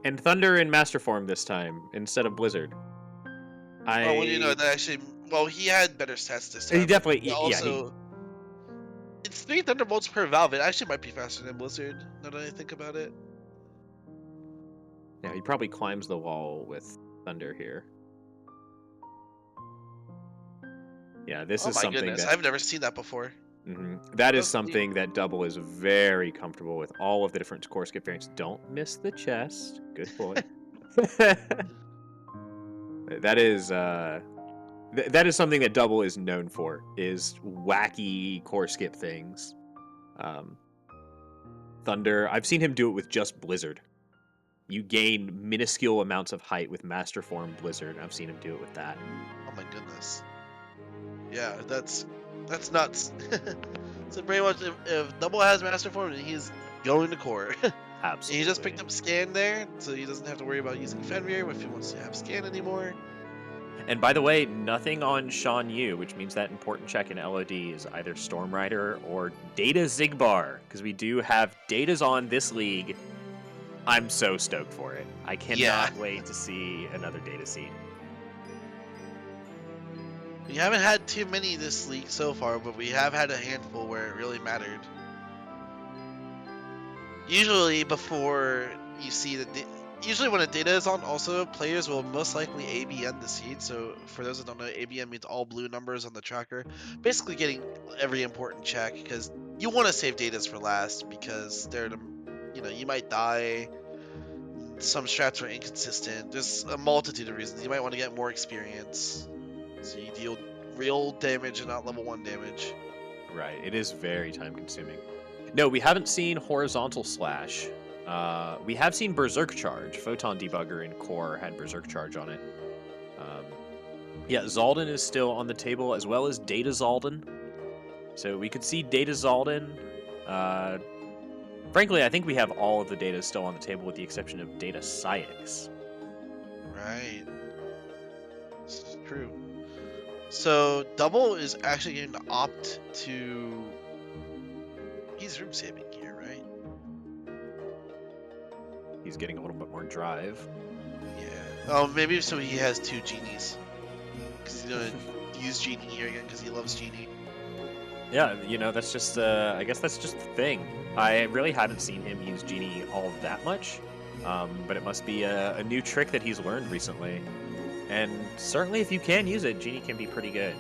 and Thunder in Master Form this time instead of Blizzard. Oh, well, you know, that actually, well, he had better stats this time. He definitely, But also, it's 3 Thunderbolts per valve. It actually might be faster than Blizzard, now that I think about it. Yeah, he probably climbs the wall with Thunder here. Yeah, this is something Goodness, that I've never seen that before. that is something that Double is very comfortable with. All of the different core skip variants. Don't miss the chest. Good boy. That is that is something that Double is known for, is wacky core skip things. Thunder, I've seen him do it with just Blizzard. You gain minuscule amounts of height with Master Form Blizzard. I've seen him do it with that. Oh my goodness. Yeah, that's nuts. So pretty much, if Double has Master Form, then he's going to core. Absolutely. He just picked up Scan there, so he doesn't have to worry about using Fenrir if he wants to have Scan anymore. And by the way, nothing on Sean Yu, which means that important check in LOD is either Storm Rider or Data Zigbar, because we do have Datas on this league. I'm so stoked for it. I cannot wait to see another Data seed. We haven't had too many this league so far, but we have had a handful where it really mattered. Usually before you see the... Usually when a data is on, also, players will most likely ABN the seed. So for those that don't know, ABN means all blue numbers on the tracker. Basically getting every important check, because you want to save datas for last, because they're the... You know, you might die. Some strats are inconsistent. There's a multitude of reasons. You might want to get more experience. So you deal real damage and not level 1 damage. Right, it is very time consuming. No, we haven't seen Horizontal Slash. We have seen Berserk Charge. Photon Debugger in Core had Berserk Charge on it. Yeah, Zaldin is still on the table, as well as Data Zaldin. So we could see Data Zaldin. Frankly, I think we have all of the data still on the table, with the exception of Data Syx. Right. This is true. So Double is actually going to opt to... He's room saving here, right? He's getting a little bit more drive. Yeah. Oh, maybe so he has 2 genies. Because he's going to use Genie here again because he loves Genie. Yeah, you know, that's just, I guess that's just the thing. I really haven't seen him use Genie all that much, but it must be a new trick that he's learned recently. And certainly if you can use it, Genie can be pretty good.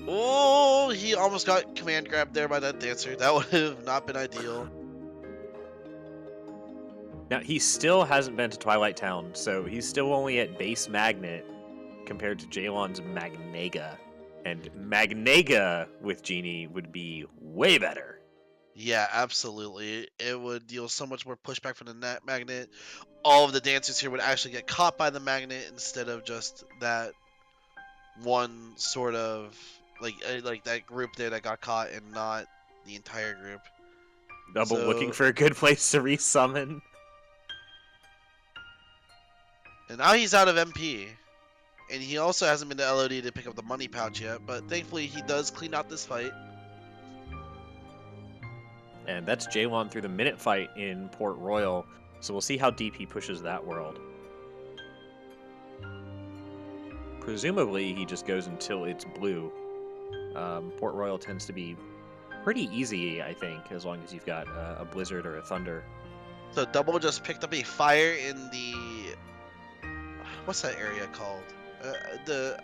Oh, he almost got command grabbed there by that dancer. That would have not been ideal. Now, he still hasn't been to Twilight Town, so he's still only at base Magnet compared to Jaylawn's Magnega. And Magnega with Genie would be way better. Yeah, absolutely. It would deal so much more pushback from the magnet. All of the dancers here would actually get caught by the magnet instead of just that one sort of like that group there that got caught and not the entire group. Double looking for a good place to resummon. And now he's out of MP. And he also hasn't been to LOD to pick up the money pouch yet, but thankfully he does clean out this fight. And that's Jaylawn through the minute fight in Port Royal, so we'll see how deep he pushes that world. Presumably he just goes until it's blue. Port Royal tends to be pretty easy, I think, as long as you've got a blizzard or a thunder. So Double just picked up a fire in the what's that area called?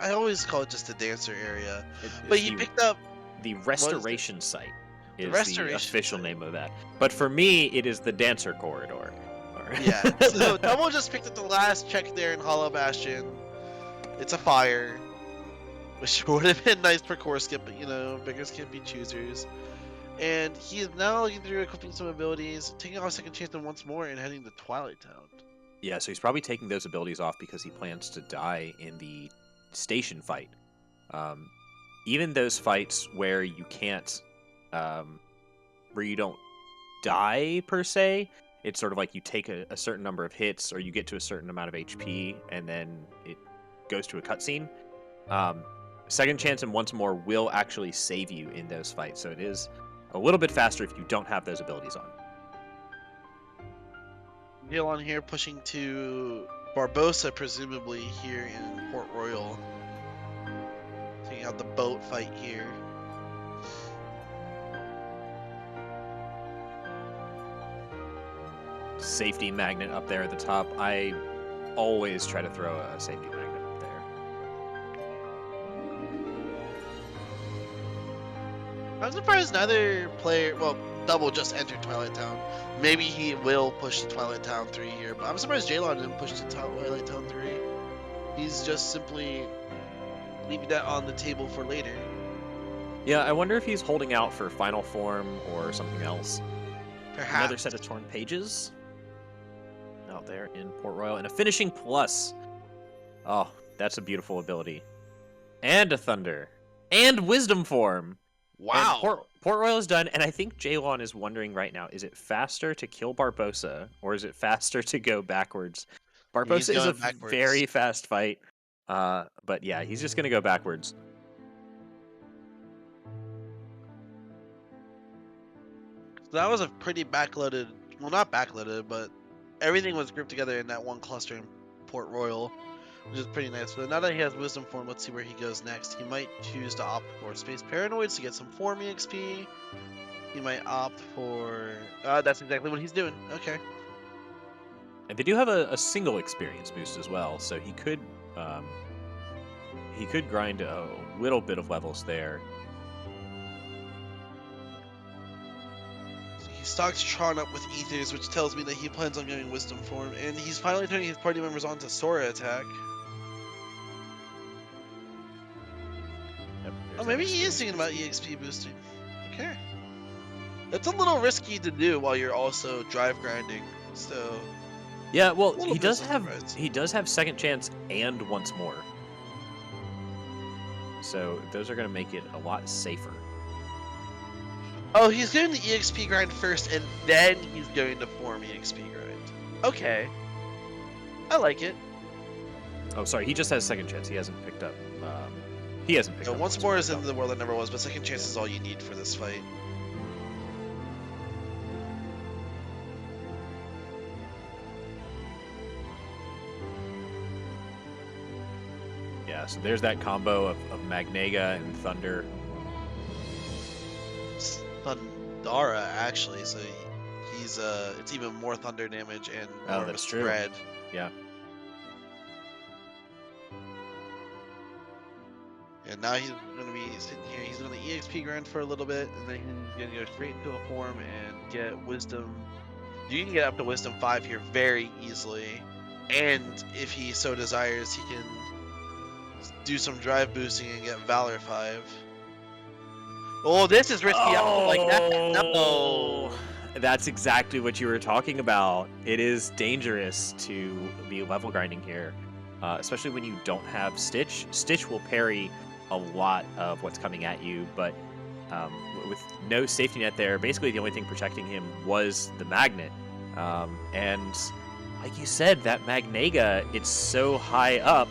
I always call it just the dancer area, but It's he picked up the what is it? restoration site The is the restoration official site. name of that. But for me, it is the dancer corridor. Yeah. So Double just picked up the last check there in Hollow Bastion. It's a fire, which would have been nice for core skip, but you know, beggars can't be choosers. And he is now looking through equipping some abilities, taking off second chance once more, and heading to Twilight Town. Yeah, so he's probably taking those abilities off because he plans to die in the station fight. Even those fights where you can't, where you don't die per se, it's sort of like you take a certain number of hits or you get to a certain amount of HP and then it goes to a cutscene. Second chance and once more will actually save you in those fights, so it is a little bit faster if you don't have those abilities on. Jaylawn here pushing to Barbosa, presumably here in Port Royal. Taking out the boat fight here. Safety magnet up there at the top. I always try to throw a safety magnet up there. I'm surprised neither player, well, Double just entered Twilight Town. Maybe he will push to Twilight Town 3 here, but I'm surprised Jaylawn didn't push to Twilight Town 3. He's just simply leaving that on the table for later. Yeah, I wonder if he's holding out for final form or something else. Perhaps. Another set of torn pages out there in Port Royal, and a finishing plus. Oh, that's a beautiful ability. And a thunder. And wisdom form. Wow. And Port Royal is done, and I think Jaylawn is wondering right now, is it faster to kill Barbosa, or is it faster to go backwards? Barbosa is a very fast fight, but yeah, he's just going to go backwards. So that was a pretty backloaded, well, not backloaded, but everything was grouped together in that one cluster in Port Royal, which is pretty nice. But now that he has Wisdom Form, let's see where he goes next. He might choose to opt for Space Paranoids to get some Form EXP. He might opt for... that's exactly what he's doing. Okay. And they do have a single experience boost as well, so he could grind a little bit of levels there. He stocks Tron up with Ethers, which tells me that he plans on getting Wisdom Form, and he's finally turning his party members on to Sora attack. Yep, Oh, maybe he is thinking about EXP boosting. Okay. That's a little risky to do while you're also drive grinding, so... Yeah, well, he does have second chance and once more. So those are going to make it a lot safer. Oh, he's doing the EXP grind first, and then he's going to Form EXP grind. Okay. I like it. Oh, sorry, he just has second chance. He hasn't picked up. He hasn't picked up. Once more is in the world that never was, but second chance is all you need for this fight. Yeah, so there's that combo of Magnega and Thunder. Thundara, actually, so he's it's even more thunder damage and more of a spread. Yeah. And now he's going to be sitting here. He's going to EXP grind for a little bit, and then he's going to go straight into a form and get Wisdom. You can get up to Wisdom 5 here very easily. And if he so desires, he can do some drive boosting and get Valor 5. Oh, this is risky. I don't like that. No. That's exactly what you were talking about. It is dangerous to be level grinding here, especially when you don't have Stitch. Stitch will parry a lot of what's coming at you, but with no safety net there, basically the only thing protecting him was the magnet. And like you said, that Magnega, it's so high up.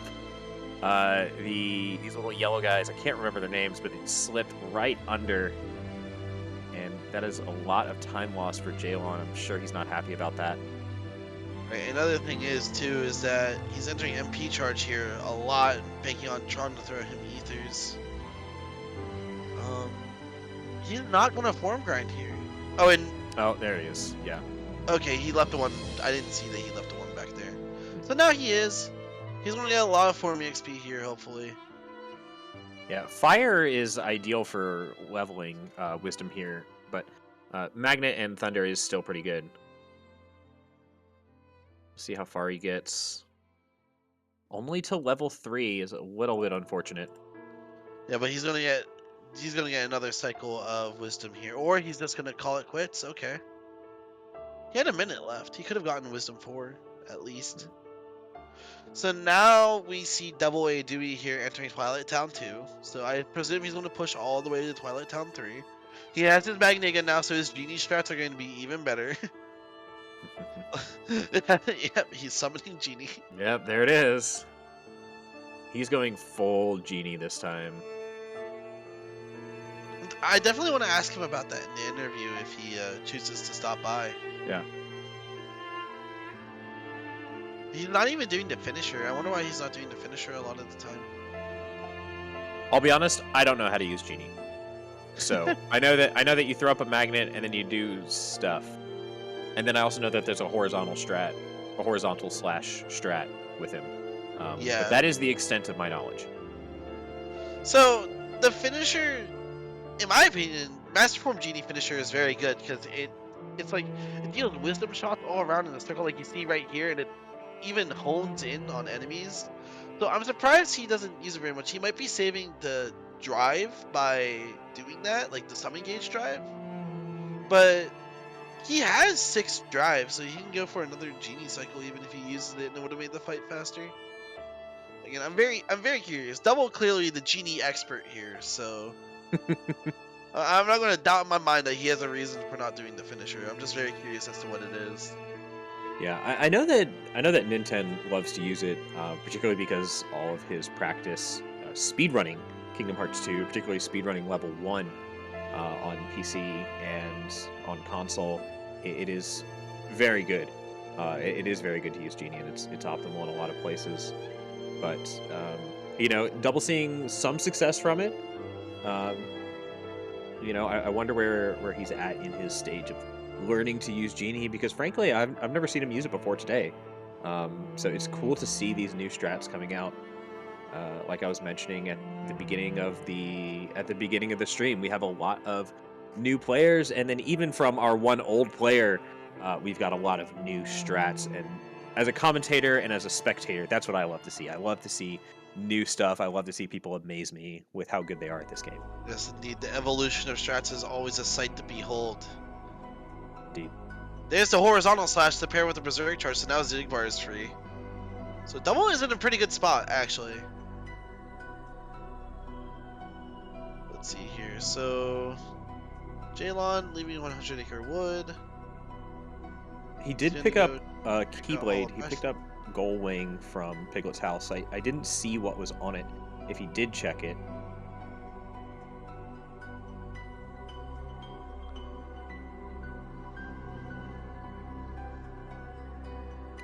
These little yellow guys, I can't remember their names, but it slipped right under, and that is a lot of time lost for Jaylawn. I'm sure he's not happy about that. Right, another thing is that he's entering MP charge here a lot, banking on Tron to throw him Ethers. He's not going to form grind here. Oh, and Oh, there he is. Yeah. okay, he left the one. I didn't see that he left the one back there. So now he is. He's going to get a lot of form XP here, hopefully. Yeah, fire is ideal for leveling wisdom here, but magnet and thunder is still pretty good. See how far he gets. Only to level 3 is a little bit unfortunate. Yeah, but he's gonna get another cycle of wisdom here, or he's just gonna call it quits. Okay. He had a minute left. He could have gotten wisdom 4 at least. So now we see DoubleADewi here entering Twilight Town 2. So I presume he's going to push all the way to Twilight Town 3. He has his Magniga now, so his genie strats are going to be even better. Yep, he's summoning genie. Yep, there it is. He's going full genie this time. I definitely want to ask him about that in the interview if he chooses to stop by. Yeah. He's not even doing the finisher. I wonder why he's not doing the finisher a lot of the time. I'll be honest, I don't know how to use genie. So I know that you throw up a magnet and then you do stuff. And then I also know that there's a horizontal slash strat with him. Yeah. But that is the extent of my knowledge. So the finisher, in my opinion, Master Form Genie finisher is very good because it's like it deals wisdom shots all around in a circle like you see right here, and it even hones in on enemies. So I'm surprised he doesn't use it very much. He might be saving the drive by doing that, like the summon gauge drive. But he has 6 drives, so he can go for another genie cycle even if he uses it, and it would have made the fight faster. Again, I'm very curious. Double clearly the genie expert here, so I'm not going to doubt in my mind that he has a reason for not doing the finisher. I'm just very curious as to what it is. Yeah, I know that Nintendo loves to use it, particularly because all of his practice speedrunning Kingdom Hearts 2, particularly speedrunning level 1 on PC and on console. It is very good. It is very good to use Genie, and it's optimal in a lot of places. But double seeing some success from it. I wonder where he's at in his stage of learning to use Genie, because frankly, I've never seen him use it before today. So it's cool to see these new strats coming out. Like I was mentioning at the beginning of the stream, we have a lot of new players, and then even from our one old player, we've got a lot of new strats. And as a commentator and as a spectator, that's what I love to see. I love to see new stuff. I love to see people amaze me with how good they are at this game. Yes, indeed. The evolution of strats is always a sight to behold. Indeed. There's the horizontal slash to pair with the berserk charge, so now Zigbar is free. So double is in a pretty good spot, actually. Let's see here. So Jaylawn leaving 100 Acre Wood. He did pick up Keyblade. He picked up Gold Wing from Piglet's house. I didn't see what was on it. If he did check it.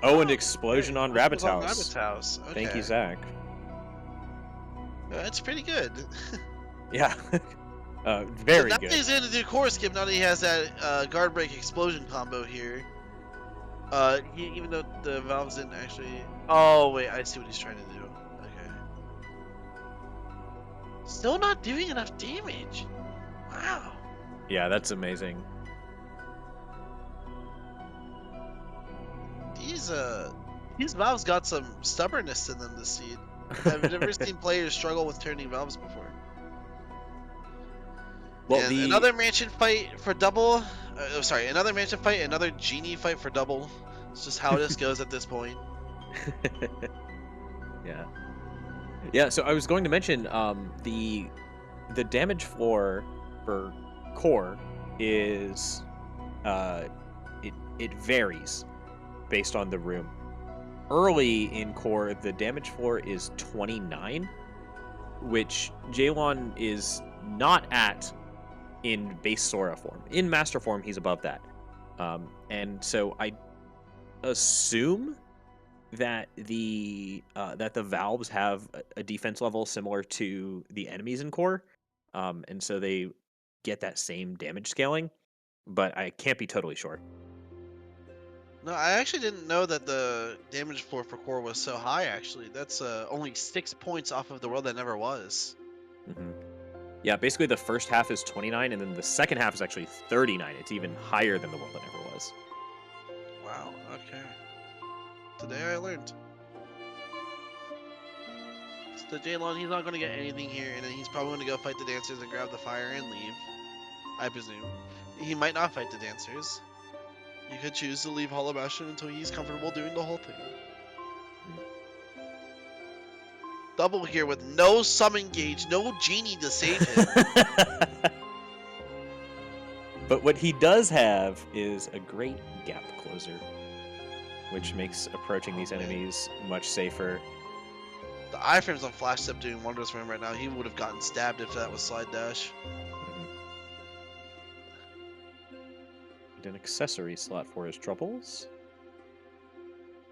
Oh, and explosion on Rabbit's house. Rabbit's house. Okay. Thank you, Zach. That's pretty good. Yeah. Very so now good. he's in to do core skip now that he has that guard break explosion combo here. Even though the valves didn't actually. Oh wait, I see what he's trying to do. Okay. Still not doing enough damage. Wow. Yeah, that's amazing. These valves got some stubbornness in them this seed. I've never seen players struggle with turning valves before. Well, and another mansion fight for double. Another mansion fight, another genie fight for double. It's just how this goes at this point. Yeah. Yeah. So I was going to mention the damage floor for core is it varies based on the room. Early in core, the damage floor is 29, which Jaylawn is not at in base Sora form. In master form, he's above that. And so I assume that the valves have a defense level similar to the enemies in core. And so they get that same damage scaling, but I can't be totally sure. No, I actually didn't know that the damage floor for core was so high. Actually, that's only 6 points off of the world that never was. Hmm. Yeah, basically the first half is 29, and then the second half is actually 39. It's even higher than the world that never was. Wow. Okay. Today I learned. So Jaylawn, he's not going to get anything here, and then he's probably going to go fight the dancers and grab the fire and leave. I presume. He might not fight the dancers. You could choose to leave Hollow Bastion until he's comfortable doing the whole thing. Double here with no summon gauge, no genie to save him. But what he does have is a great gap closer, which makes approaching these enemies much safer. The iframes on Flash Step doing wonders for him right now. He would have gotten stabbed if that was Slide Dash. An accessory slot for his troubles,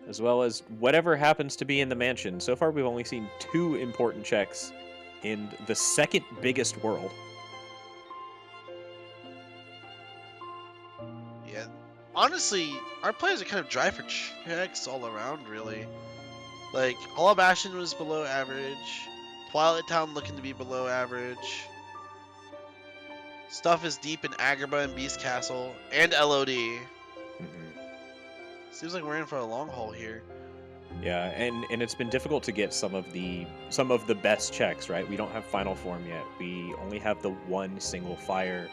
as well as whatever happens to be in the mansion. So far, we've only seen 2 important checks in the second biggest world. Yeah, honestly, our players are kind of dry for checks all around, really. Like, Hollow Bastion was below average. Twilight Town looking to be below average. Stuff is deep in Agrabah and Beast Castle and LOD. Seems like we're in for a long haul here. Yeah, and it's been difficult to get some of the best checks, right? We don't have Final Form yet. We only have the one single fire.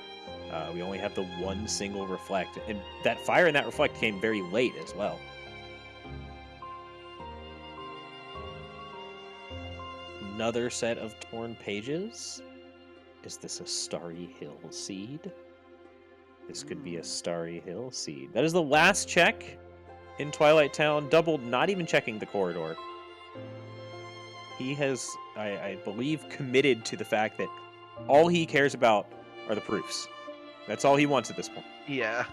We only have the one single reflect, and that fire and that reflect came very late as well. Another set of torn pages. Is this a Starry Hill seed? This could be a Starry Hill seed. That is the last check in Twilight Town. Double, not even checking the corridor. He has, I believe, committed to the fact that all he cares about are the proofs. That's all he wants at this point. Yeah.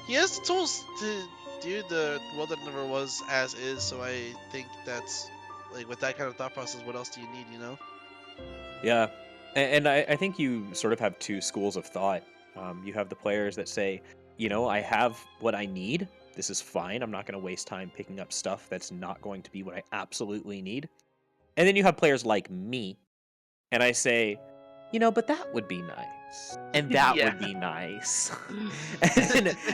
He has the tools to do the world that never was as is, so I think that's, like, with that kind of thought process, what else do you need, you know? Yeah, and I think you sort of have 2 schools of thought. You have the players that say, you know, I have what I need. This is fine. I'm not going to waste time picking up stuff that's not going to be what I absolutely need. And then you have players like me, and I say, you know, but that would be nice, and that Yeah. would be nice,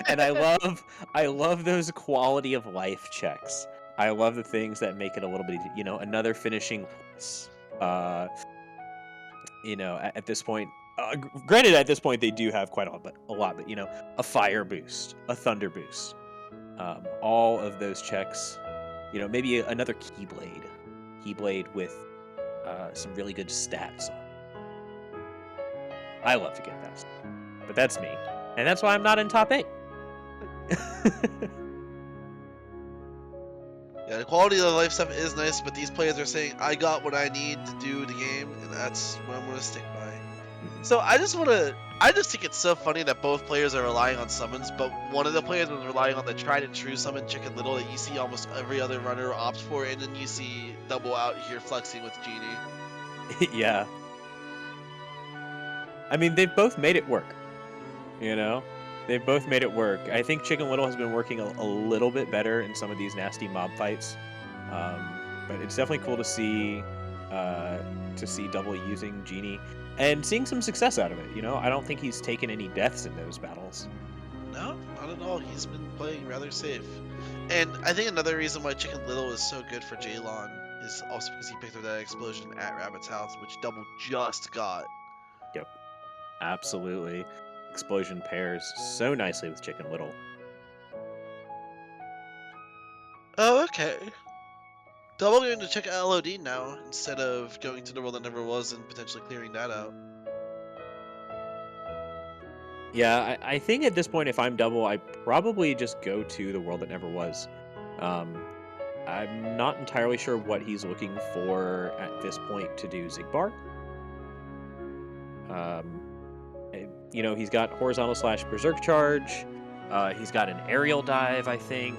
and I love those quality of life checks. I love the things that make it a little bit, you know, another finishing place. You know, at this point, granted, at this point they do have quite a lot, but you know, a fire boost, a thunder boost, all of those checks. You know, maybe another keyblade with some really good stats. I love to get that, but that's me, and that's why I'm not in top 8. Yeah, the quality of life stuff is nice, but these players are saying, I got what I need to do the game, and that's what I'm going to stick by. So I just think it's so funny that both players are relying on summons, but one of the players was relying on the tried and true summon Chicken Little that you see almost every other runner opt for, and then you see Double out here flexing with Genie. Yeah, I mean, they've both made it work. You know, they've both made it work. I think Chicken Little has been working a little bit better in some of these nasty mob fights, but it's definitely cool to see Double using Genie and seeing some success out of it. You know, I don't think he's taken any deaths in those battles. No, not at all. He's been playing rather safe. And I think another reason why Chicken Little is so good for Jaylawn is also because he picked up that explosion at Rabbit's house, which Double just got. Yep, absolutely. Explosion pairs so nicely with Chicken Little. Oh, okay. Double going to check LOD now instead of going to the world that never was and potentially clearing that out. Yeah, I think at this point, if I'm Double, I probably just go to the world that never was. I'm not entirely sure what he's looking for at this point to do Zigbar. You know, he's got horizontal / berserk charge. He's got an aerial dive, I think.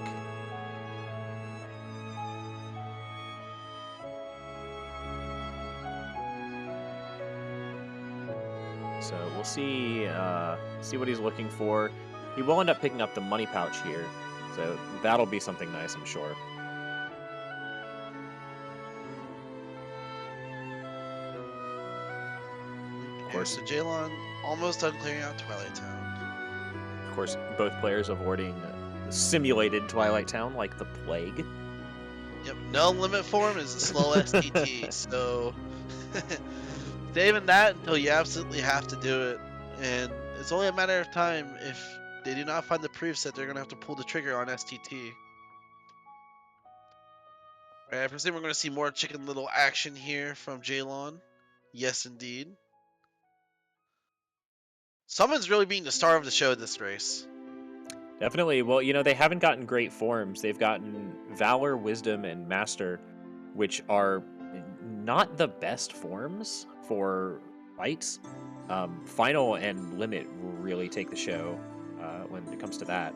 So we'll see what he's looking for. He will end up picking up the money pouch here, so that'll be something nice, I'm sure. Of course, so Jaylawn almost done clearing out Twilight Town. Of course, both players avoiding simulated Twilight Town like the plague. Yep, no limit form is a slow STT, so saving that until you absolutely have to do it. And it's only a matter of time if they do not find the proofs that they're going to have to pull the trigger on STT. Alright, I presume we're going to see more Chicken Little action here from Jaylawn. Yes, indeed. Someone's really being the star of the show this race. Definitely. Well, you know, they haven't gotten great forms. They've gotten Valor, Wisdom, and Master, which are not the best forms for fights. Final and Limit really take the show when it comes to that.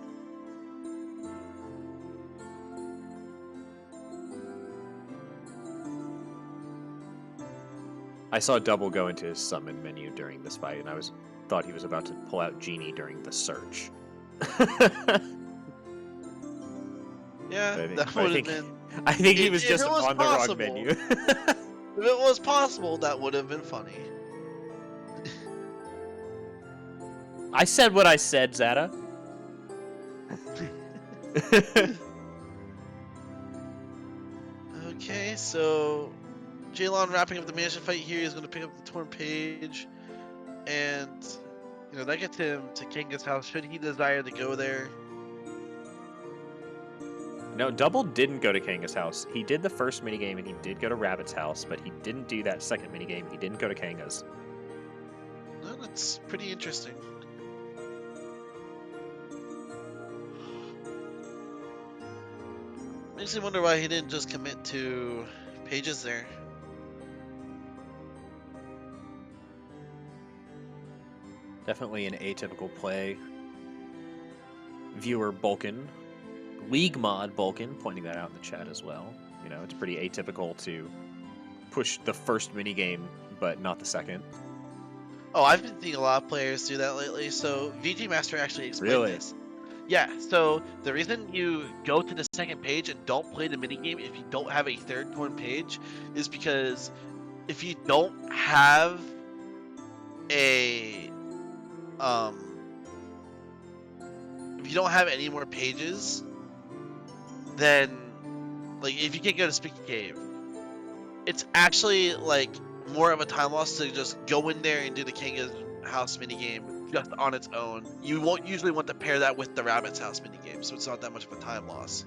I saw Double go into his summon menu during this fight, and I thought he was about to pull out Genie during the search. Yeah, that would have been. I think he was just on the wrong menu. If it was possible, that would have been funny. I said what I said, Zada. Okay, so Jaylawn wrapping up the mansion fight here. He's going to pick up the torn page, and you know that gets him to Kanga's house. Should he desire to go there? No, Double didn't go to Kanga's house. He did the first minigame, and he did go to Rabbit's house, but he didn't do that second minigame. He didn't go to Kanga's. Well, that's pretty interesting. Makes me wonder why he didn't just commit to pages there. Definitely an atypical play. Viewer Bulkin, League Mod Bulkin, pointing that out in the chat as well. You know, it's pretty atypical to push the first minigame, but not the second. Oh, I've been seeing a lot of players do that lately. So VG Master actually explained this. Yeah, so the reason you go to the second page and don't play the minigame if you don't have a third torn page is because if you don't have a if you don't have any more pages, then like if you can't go to Spooky Cave, it's actually like more of a time loss to just go in there and do the Kanga's house minigame just on its own. You won't usually want to pair that with the Rabbit's house minigame, so it's not that much of a time loss.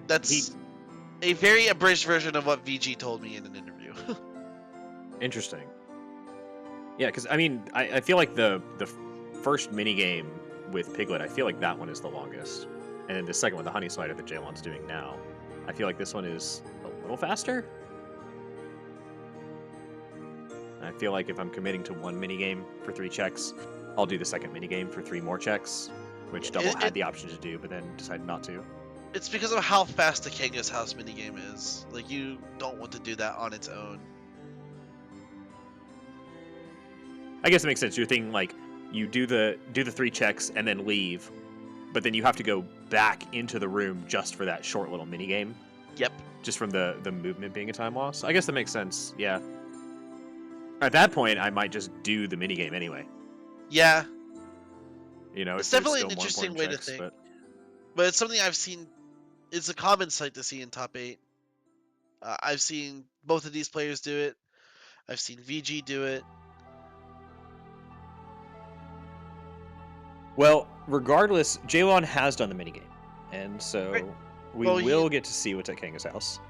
That's a very abridged version of what VG told me in an interview. Interesting. Yeah, because I mean, I feel like the first minigame with Piglet, I feel like that one is the longest. And then the second one, the Honey Slider that Jaylawn's doing now, I feel like this one is a little faster. I feel like if I'm committing to one minigame for 3 checks, I'll do the second minigame for 3 more checks, which Double had the option to do, but then decided not to. It's because of how fast the Kanga's house minigame is. Like, you don't want to do that on its own. I guess it makes sense. You're thinking like you do the 3 checks and then leave, but then you have to go back into the room just for that short little minigame. Yep. Just from the movement being a time loss. I guess that makes sense. Yeah. At that point, I might just do the minigame anyway. Yeah. You know, it's definitely an interesting way to think. But it's something I've seen. It's a common sight to see in top 8. I've seen both of these players do it. I've seen VG do it. Well, regardless, Jaylawn has done the minigame. And so we will get to see what's at Kanga's house.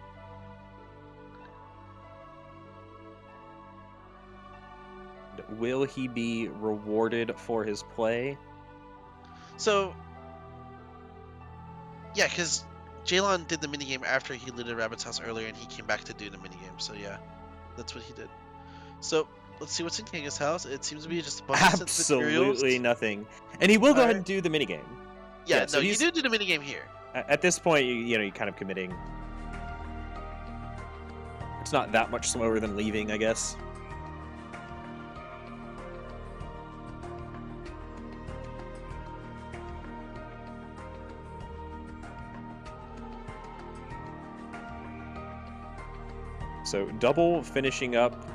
Will he be rewarded for his play? So, yeah, because Jaylawn did the minigame after he looted Rabbit's house earlier, and he came back to do the minigame. So, yeah, that's what he did. So, let's see what's in Kanga's house. It seems to be just a bunch of absolutely nothing. And he will go ahead and do the minigame. Yeah, so you do the minigame here. At this point, you're kind of committing. It's not that much slower than leaving, I guess. So Double finishing up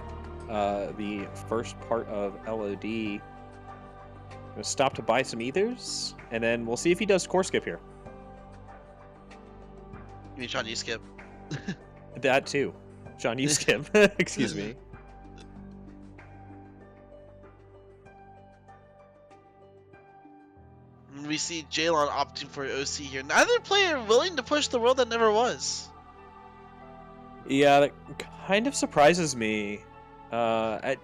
the first part of LOD. Gonna stop to buy some ethers, and then we'll see if he does core skip here. You mean Sean, you skip? That too. Sean, you skip. Excuse me. We see Jaylawn opting for OC here. Neither player willing to push the world that never was. Yeah, that kind of surprises me. When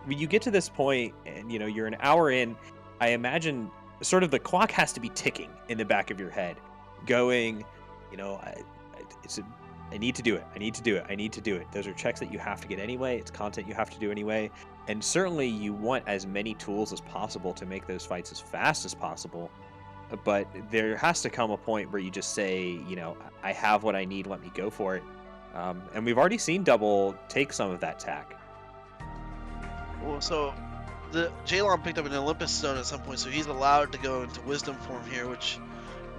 you get to this point, and you're an hour in, I imagine sort of the clock has to be ticking in the back of your head, going, I need to do it. I need to do it. I need to do it. Those are checks that you have to get anyway. It's content you have to do anyway. And certainly you want as many tools as possible to make those fights as fast as possible. But there has to come a point where you just say, I have what I need. Let me go for it. And we've already seen Double take some of that tack. Well, so the Jaylawn picked up an Olympus Stone at some point, so he's allowed to go into Wisdom form here, which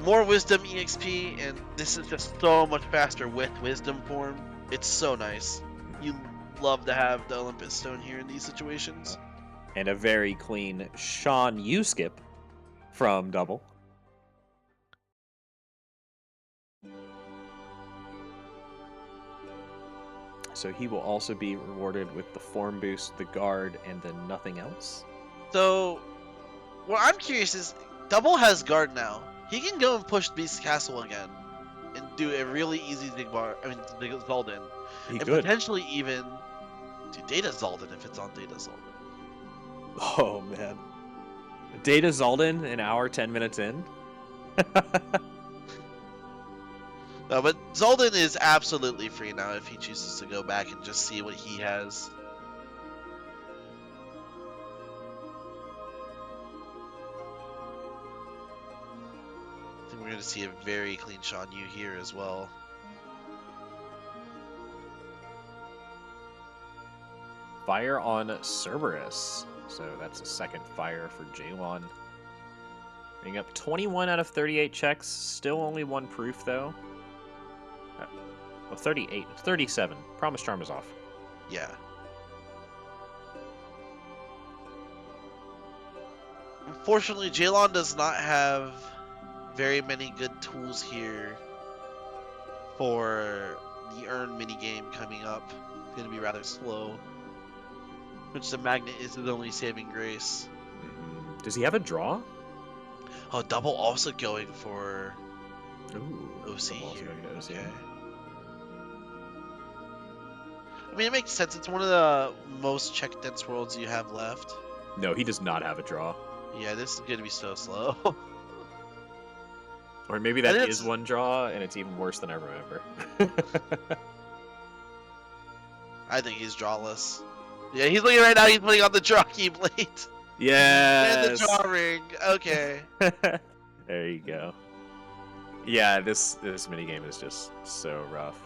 more Wisdom EXP, and this is just so much faster with Wisdom form. It's so nice. You love to have the Olympus Stone here in these situations. And a very clean Sean U skip from Double. So he will also be rewarded with the form boost, the guard, and then nothing else. So, what I'm curious is, Double has guard now. He can go and push Beast Castle again, and do a really easy Big Zaldin. He and could. Potentially even do Data Zaldin if it's on Data Zaldin. Oh man. Data Zaldin an hour, 10 minutes in? No, but Zaldin is absolutely free now if he chooses to go back and just see what he has. I think we're going to see a very clean Sean Yu here as well. Fire on Cerberus. So that's a second fire for Jaylawn. Bringing up 21 out of 38 checks. Still only one proof, though. Oh, 38. 37. Promise Charm is off. Yeah. Unfortunately, Jaylawn does not have very many good tools here for the earn minigame coming up. It's going to be rather slow. Which the magnet is his only saving grace. Does he have a draw? Oh, Double also going for OC here. Okay. I mean, it makes sense. It's one of the most check dense worlds you have left. No, he does not have a draw. Yeah, this is going to be so slow. Or maybe that is one draw, and it's even worse than I remember. I think he's drawless. Yeah, he's looking right now. He's putting on the draw keyblade. Yes. And the draw ring. Okay. There you go. Yeah, this minigame is just so rough.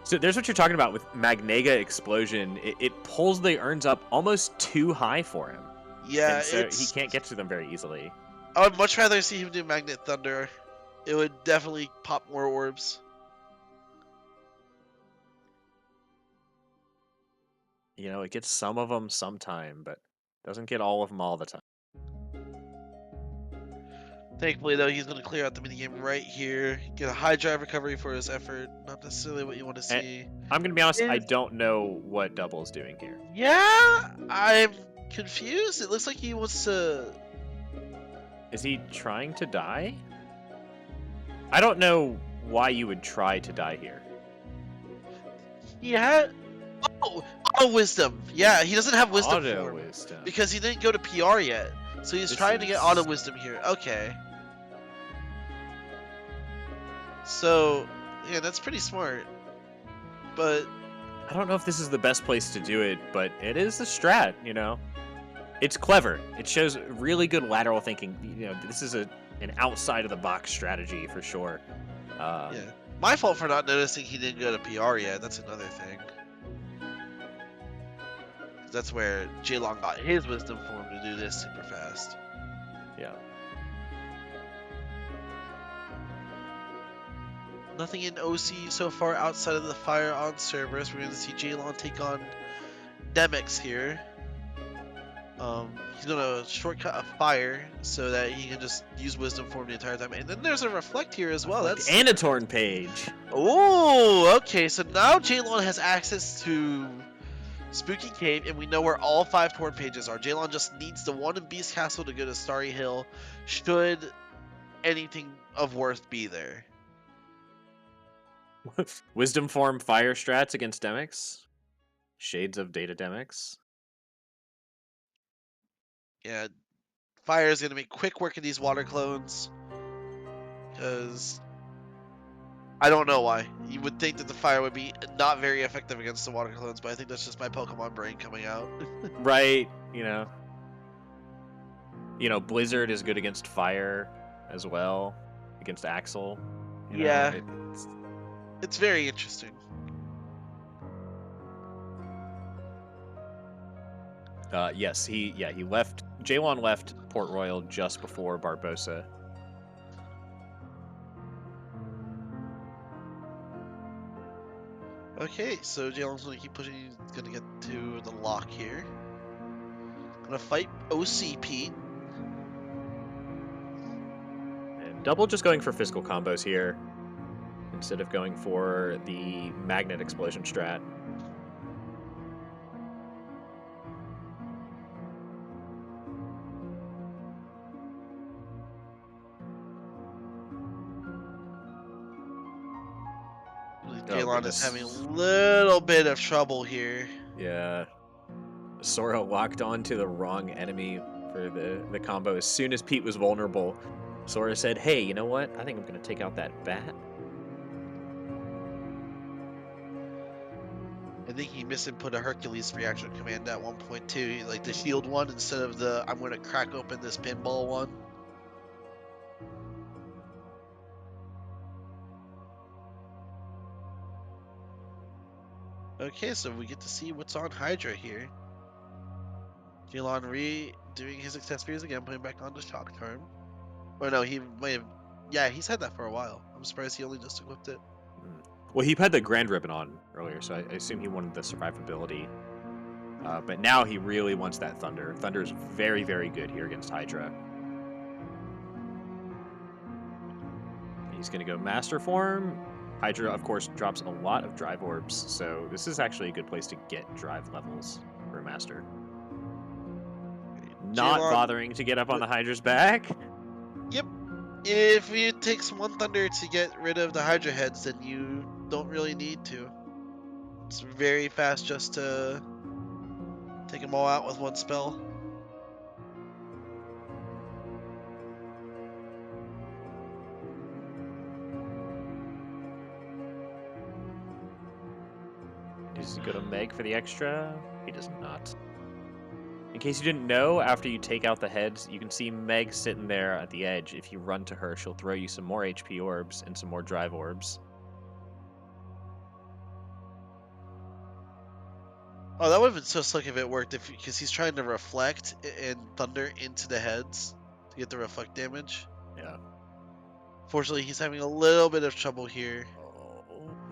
So there's what you're talking about with Magnega Explosion. It pulls the urns up almost too high for him. Yeah, and so he can't get to them very easily. I would much rather see him do Magnet Thunder. It would definitely pop more orbs. It gets some of them sometime, but doesn't get all of them all the time. Thankfully, though, he's going to clear out the minigame right here. Get a high drive recovery for his effort. Not necessarily what you want to see. And I'm going to be honest, I don't know what Double is doing here. Yeah, I'm confused. It looks like he wants to... Is he trying to die? I don't know why you would try to die here. Yeah. Oh, Auto Wisdom. Yeah, he doesn't have Wisdom Auto form Wisdom. because he didn't go to PR yet. So he's trying to get Auto Wisdom here. Okay. So, yeah, that's pretty smart. But I don't know if this is the best place to do it, but it is the strat, It's clever. It shows really good lateral thinking. This is an outside of the box strategy for sure. Yeah. My fault for not noticing he didn't go to PR yet. That's another thing. That's where Jaylawn got his Wisdom form to do this super fast. Yeah. Nothing in OC so far outside of the fire on Cerberus. We're going to see Jaylawn take on Demix here. He's gonna shortcut a fire so that he can just use Wisdom Form the entire time. And then there's a Reflect here as well. That's And a Torn Page. oh, okay. So now Jaylawn has access to Spooky Cave, and we know where all 5 Torn Pages are. Jaylawn just needs the one in Beast Castle to go to Starry Hill, should anything of worth be there. Wisdom Form Fire strats against Demix. Shades of Data Demix. Yeah, fire is gonna make quick work of these water clones, because I don't know why. You would think that the fire would be not very effective against the water clones, but I think that's just my Pokemon brain coming out. Right, you know, Blizzard is good against fire as well, against Axel. Yeah, it's very interesting. Yes, he left. Jaylawn left Port Royal just before Barbossa. Okay, so Jaylawn's gonna keep pushing. He's gonna get to the lock here. Gonna fight OC Pete. And Double just going for physical combos here instead of going for the Magnet Explosion strat. Jaylawn is having a little bit of trouble here. Yeah. Sora locked onto the wrong enemy for the combo. As soon as Pete was vulnerable, Sora said, hey, you know what? I think I'm going to take out that bat. I think he misinput a Hercules reaction command at one point too, like the shield one instead of the I'm gonna crack open this pinball one. Okay, so we get to see what's on Hydra here. Jaylawn redoing his accessories again, putting back on the shock charm. Or no, he may have. Yeah, he's had that for a while. I'm surprised he only just equipped it. Well, he had the Grand Ribbon on earlier, so I assume he wanted the survivability. But now he really wants that Thunder. Thunder is very, very good here against Hydra. He's going to go Master Form. Hydra, of course, drops a lot of Drive Orbs, so this is actually a good place to get Drive levels for a Master. Not Jaylawn, bothering to get up on the Hydra's back. Yep. If it takes one Thunder to get rid of the Hydra heads, then you don't really need to. It's very fast just to take them all out with one spell. Does he go to Meg for the extra? He does not. In case you didn't know, after you take out the heads, you can see Meg sitting there at the edge. If you run to her, she'll throw you some more HP orbs and some more Drive Orbs. Oh, that would have been so slick if it worked, because he's trying to reflect and thunder into the heads to get the reflect damage. Yeah. Fortunately, he's having a little bit of trouble here.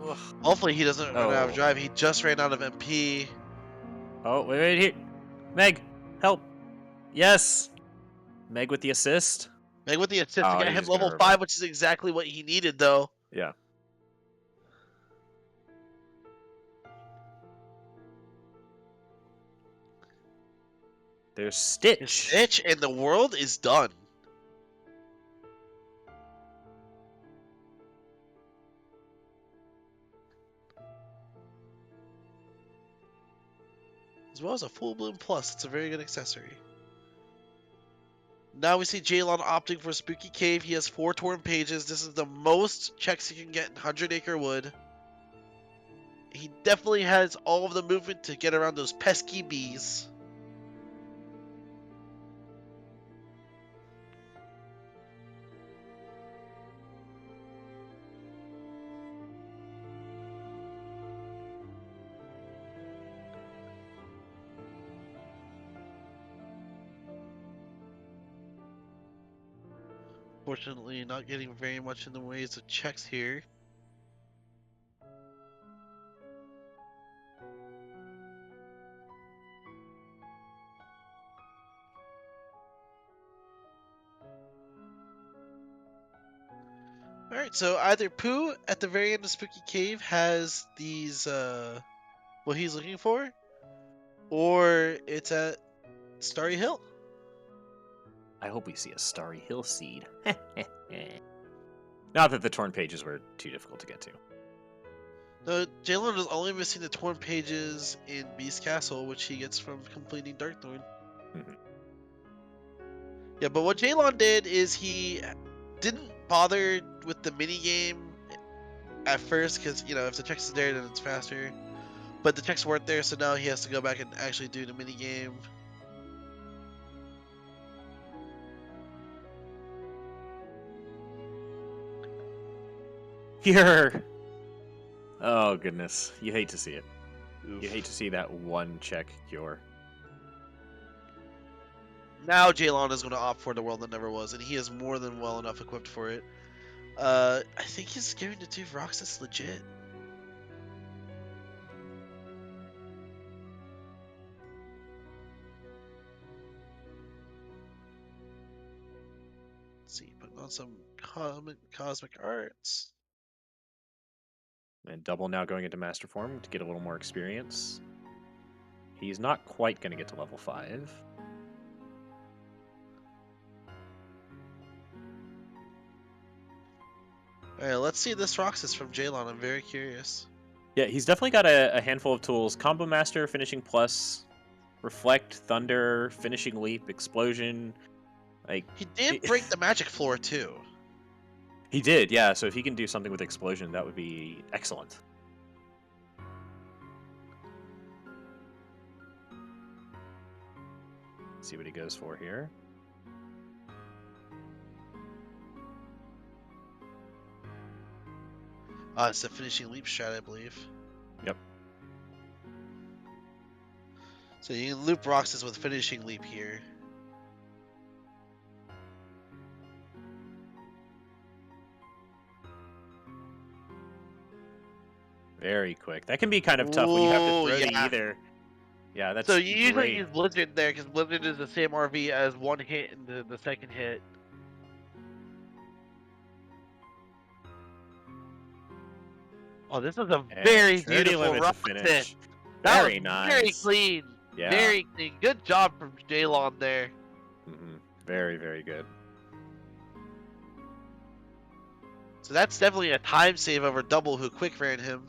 Oh. Hopefully, he doesn't run out of Oh. drive. He just ran out of MP. Oh, wait here. Meg, help. Yes. Meg with the assist. Meg with the assist to get he's him just gonna level 5, which is exactly what he needed, though. Yeah. There's Stitch. Stitch, and the world is done. As well as a Full Bloom Plus. It's a very good accessory. Now we see Jaylawn opting for Spooky Cave. He has 4 Torn Pages. This is the most checks he can get in 100 Acre Wood. He definitely has all of the movement to get around those pesky bees. Fortunately, not getting very much in the ways of checks here. Alright, so either Pooh at the very end of Spooky Cave has these, what he's looking for, or it's at Starry Hill. I hope we see a Starry Hill seed. Not that the torn pages were too difficult to get to. No, Jaylawn is only missing the torn pages in Beast Castle, which he gets from completing Darkthorn. Mhm. Yeah, but what Jaylawn did is he didn't bother with the mini game at first because, you know, if the text is there, then it's faster. But the texts weren't there, so now he has to go back and actually do the mini game. Here. Oh goodness, you hate to see it. Oof. You hate to see that one check cure. Now Jaylawn is going to opt for the world that never was, and he is more than well enough equipped for it. I think he's scaring the two rocks. That's legit. Let's see, putting on some cosmic arts. And Double now going into Master Form to get a little more experience. He's not quite going to get to level 5. Alright, let's see this Roxas from Jaylawn. I'm very curious. Yeah, he's definitely got a handful of tools. Combo Master, Finishing Plus, Reflect, Thunder, Finishing Leap, Explosion. Like He did break the magic floor too. He did, yeah. So if he can do something with Explosion, that would be excellent. Let's see what he goes for here. It's the finishing leap strat, I believe. Yep. So you can loop Roxas with finishing leap here. Very quick. That can be kind of tough when you have to Ooh, throw the yeah. either. Yeah, that's So you usually great. use Blizzard there because Blizzard is the same RV as one hit and the second hit. Oh, this is a And very Trinity beautiful Limit to Roxas. finish. That Very was nice. very clean. Yeah. Very clean. Good job from Jaylawn there. Very, very good. So that's definitely a time save over Double, who quick ran him.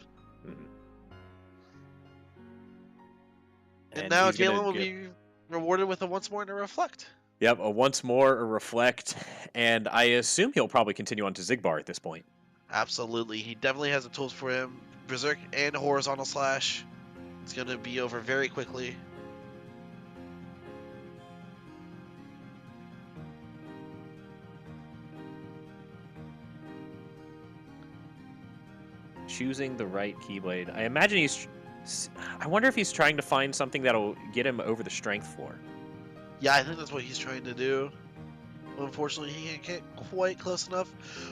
And now Jaylawn will be rewarded with a once more and a reflect. Yep, a once more, a reflect, and I assume he'll probably continue on to Zigbar at this point. Absolutely. He definitely has the tools for him. Berserk and Horizontal Slash. It's going to be over very quickly. Choosing the right Keyblade. I imagine I wonder if he's trying to find something that'll get him over the strength floor. Yeah, I think that's what he's trying to do. Unfortunately, he can't get quite close enough.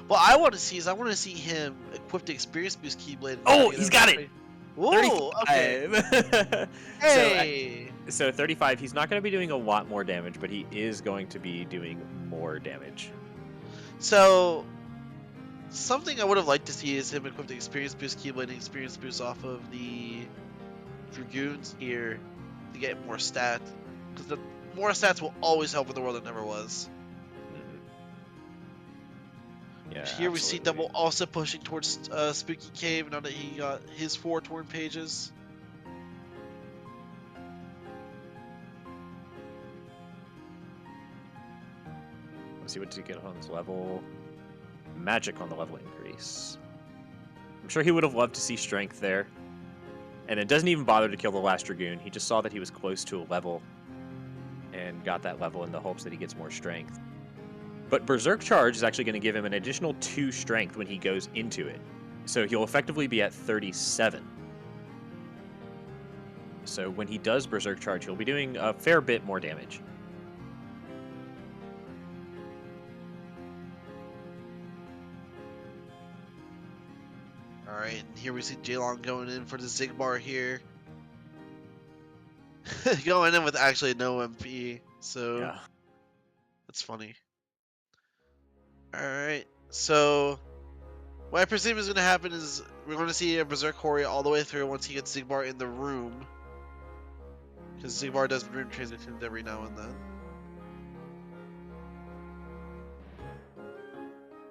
What I want to see is I want to see him equip the Experience Boost Keyblade. Oh, he's got it! Whoa, okay. Hey! So 35, he's not going to be doing a lot more damage, but he is going to be doing more damage. So, something I would have liked to see is him equip the Experience Boost Keyblade and Experience Boost off of the Dragoons here to get more stats. Because the more stats will always help with the world that never was. Yeah, here we see absolutely. Double also pushing towards Spooky Cave now that he got his 4 torn pages. Let's see what to get on his level. Magic on the level increase. I'm sure he would have loved to see strength there. And it doesn't even bother to kill the last Dragoon. He just saw that he was close to a level and got that level in the hopes that he gets more strength. But Berserk Charge is actually going to give him an additional 2 strength when he goes into it. So he'll effectively be at 37. So when he does Berserk Charge, he'll be doing a fair bit more damage. Alright, and here we see Jaylawn going in for the Zigbar here. Going in with actually no MP, so Yeah. that's funny. Alright, so What I presume is going to happen is we're going to see a Berserk Hori all the way through once he gets Zigbar in the room. Because Zigbar does room transitions every now and then.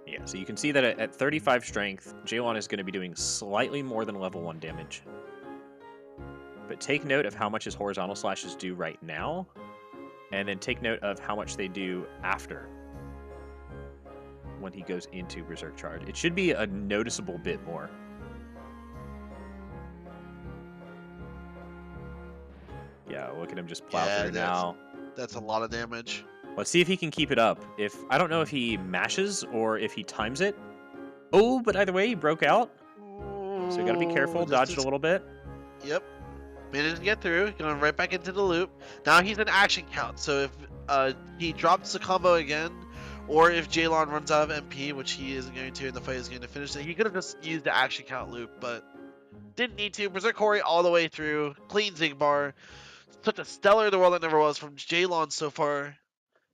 Yeah, so you can see that at 35 strength, Jaylawn is going to be doing slightly more than level 1 damage. But take note of how much his horizontal slashes do right now, and then take note of how much they do after when he goes into Berserk Charge. It should be a noticeable bit more. Yeah, look at him just plow through now. That's a lot of damage. Let's see if he can keep it up. I don't know if he mashes or if he times it. Oh, but either way, he broke out. So you got to be careful. Dodged a little bit. Yep. Managed to get through. Going right back into the loop. Now he's an action count. So if he drops the combo again, or if Jaylawn runs out of MP, which he isn't going to, and the fight is going to finish it, he could have just used the action count loop, but didn't need to. Berserk Hori all the way through. Clean Zigbar. Such a stellar The World That Never Was from Jaylawn so far.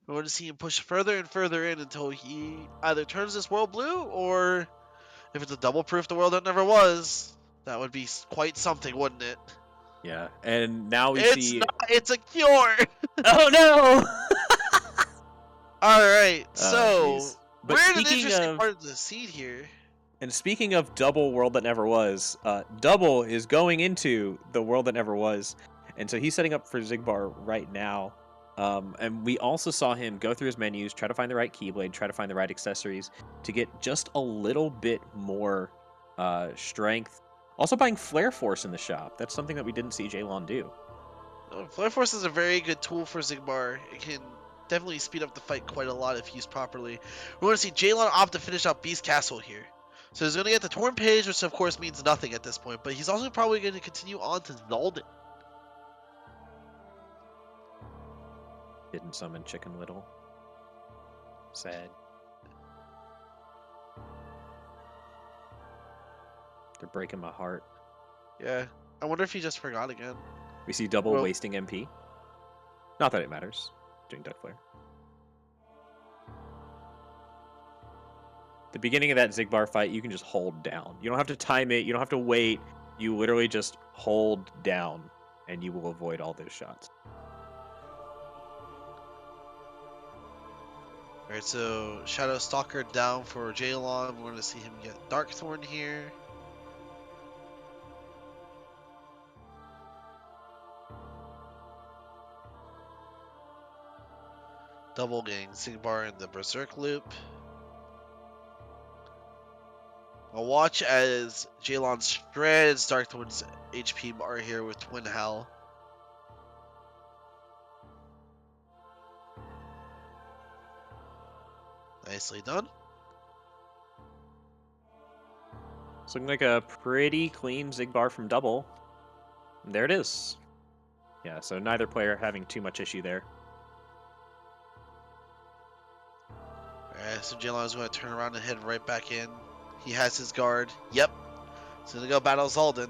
We're going to see him push further and further in until he either turns this world blue, or if it's a double proof The World That Never Was, that would be quite something, wouldn't it? Yeah, and now we It's see... not, it's a cure! Oh, no! Alright, so but we're in an interesting part of the seed here. And speaking of Double World That Never Was, Double is going into the World That Never Was, and so he's setting up for Zigbar right now. And we also saw him go through his menus, try to find the right Keyblade, try to find the right accessories to get just a little bit more strength. Also buying Flare Force in the shop. That's something that we didn't see Jaylawn do. Flare Force is a very good tool for Zigbar. It can definitely speed up the fight quite a lot if used properly. We're going to see Jaylawn opt to finish out Beast Castle here. So he's going to get the Torn Page, which of course means nothing at this point, but he's also probably going to continue on to Zaldin. Didn't summon Chicken Little. Sad. They're breaking my heart. Yeah. I wonder if he just forgot again. We see Double wasting MP. Not that it matters. Doing Duck Flare. The beginning of that Zigbar fight, you can just hold down. You don't have to time it. You don't have to wait. You literally just hold down, and you will avoid all those shots. Alright, so Shadow Stalker down for Jaylawn. We're going to see him get Darkthorn here. Double getting Zigbar in the Berserk loop. I'll watch as Jaylawn shreds Darkthorn's HP bar here with Twin Hell. Nicely done. It's looking like a pretty clean Zigbar from Double. And there it is. Yeah, so neither player having too much issue there. Alright, so Jaylawn is going to turn around and head right back in. He has his guard. Yep. He's going to go battle Zaldin.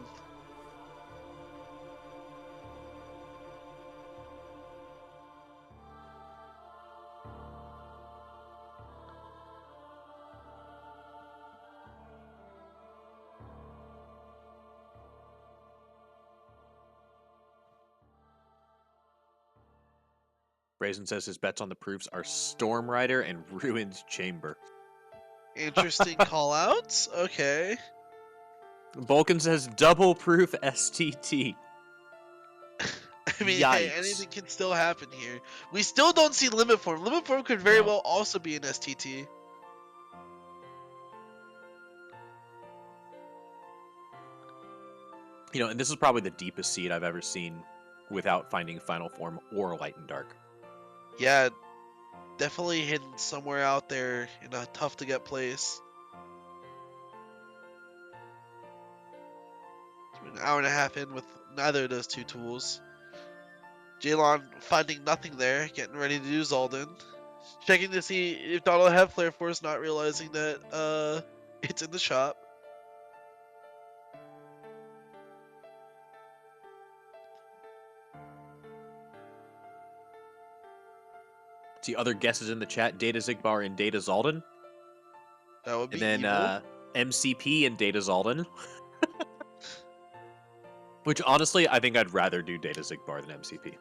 Brazen says his bets on the proofs are Storm Rider and Ruined Chamber. Interesting callouts. Okay. Vulcan says double proof STT. I mean, Yikes. hey, anything can still happen here. We still don't see Limit Form. Limit Form could very well also be an STT. You know, and this is probably the deepest seed I've ever seen without finding Final Form or Light and Dark. Yeah, definitely hidden somewhere out there in a tough to get place. It's been an hour and a half in with neither of those two tools. Jaylawn finding nothing there, getting ready to do Zaldin. Checking to see if Donald have Flare Force, not realizing that it's in the shop. See other guesses in the chat, Data Zigbar and Data Zaldin. That would be and then evil. MCP and Data Zaldin. Which, honestly, I think I'd rather do Data Zigbar than MCP.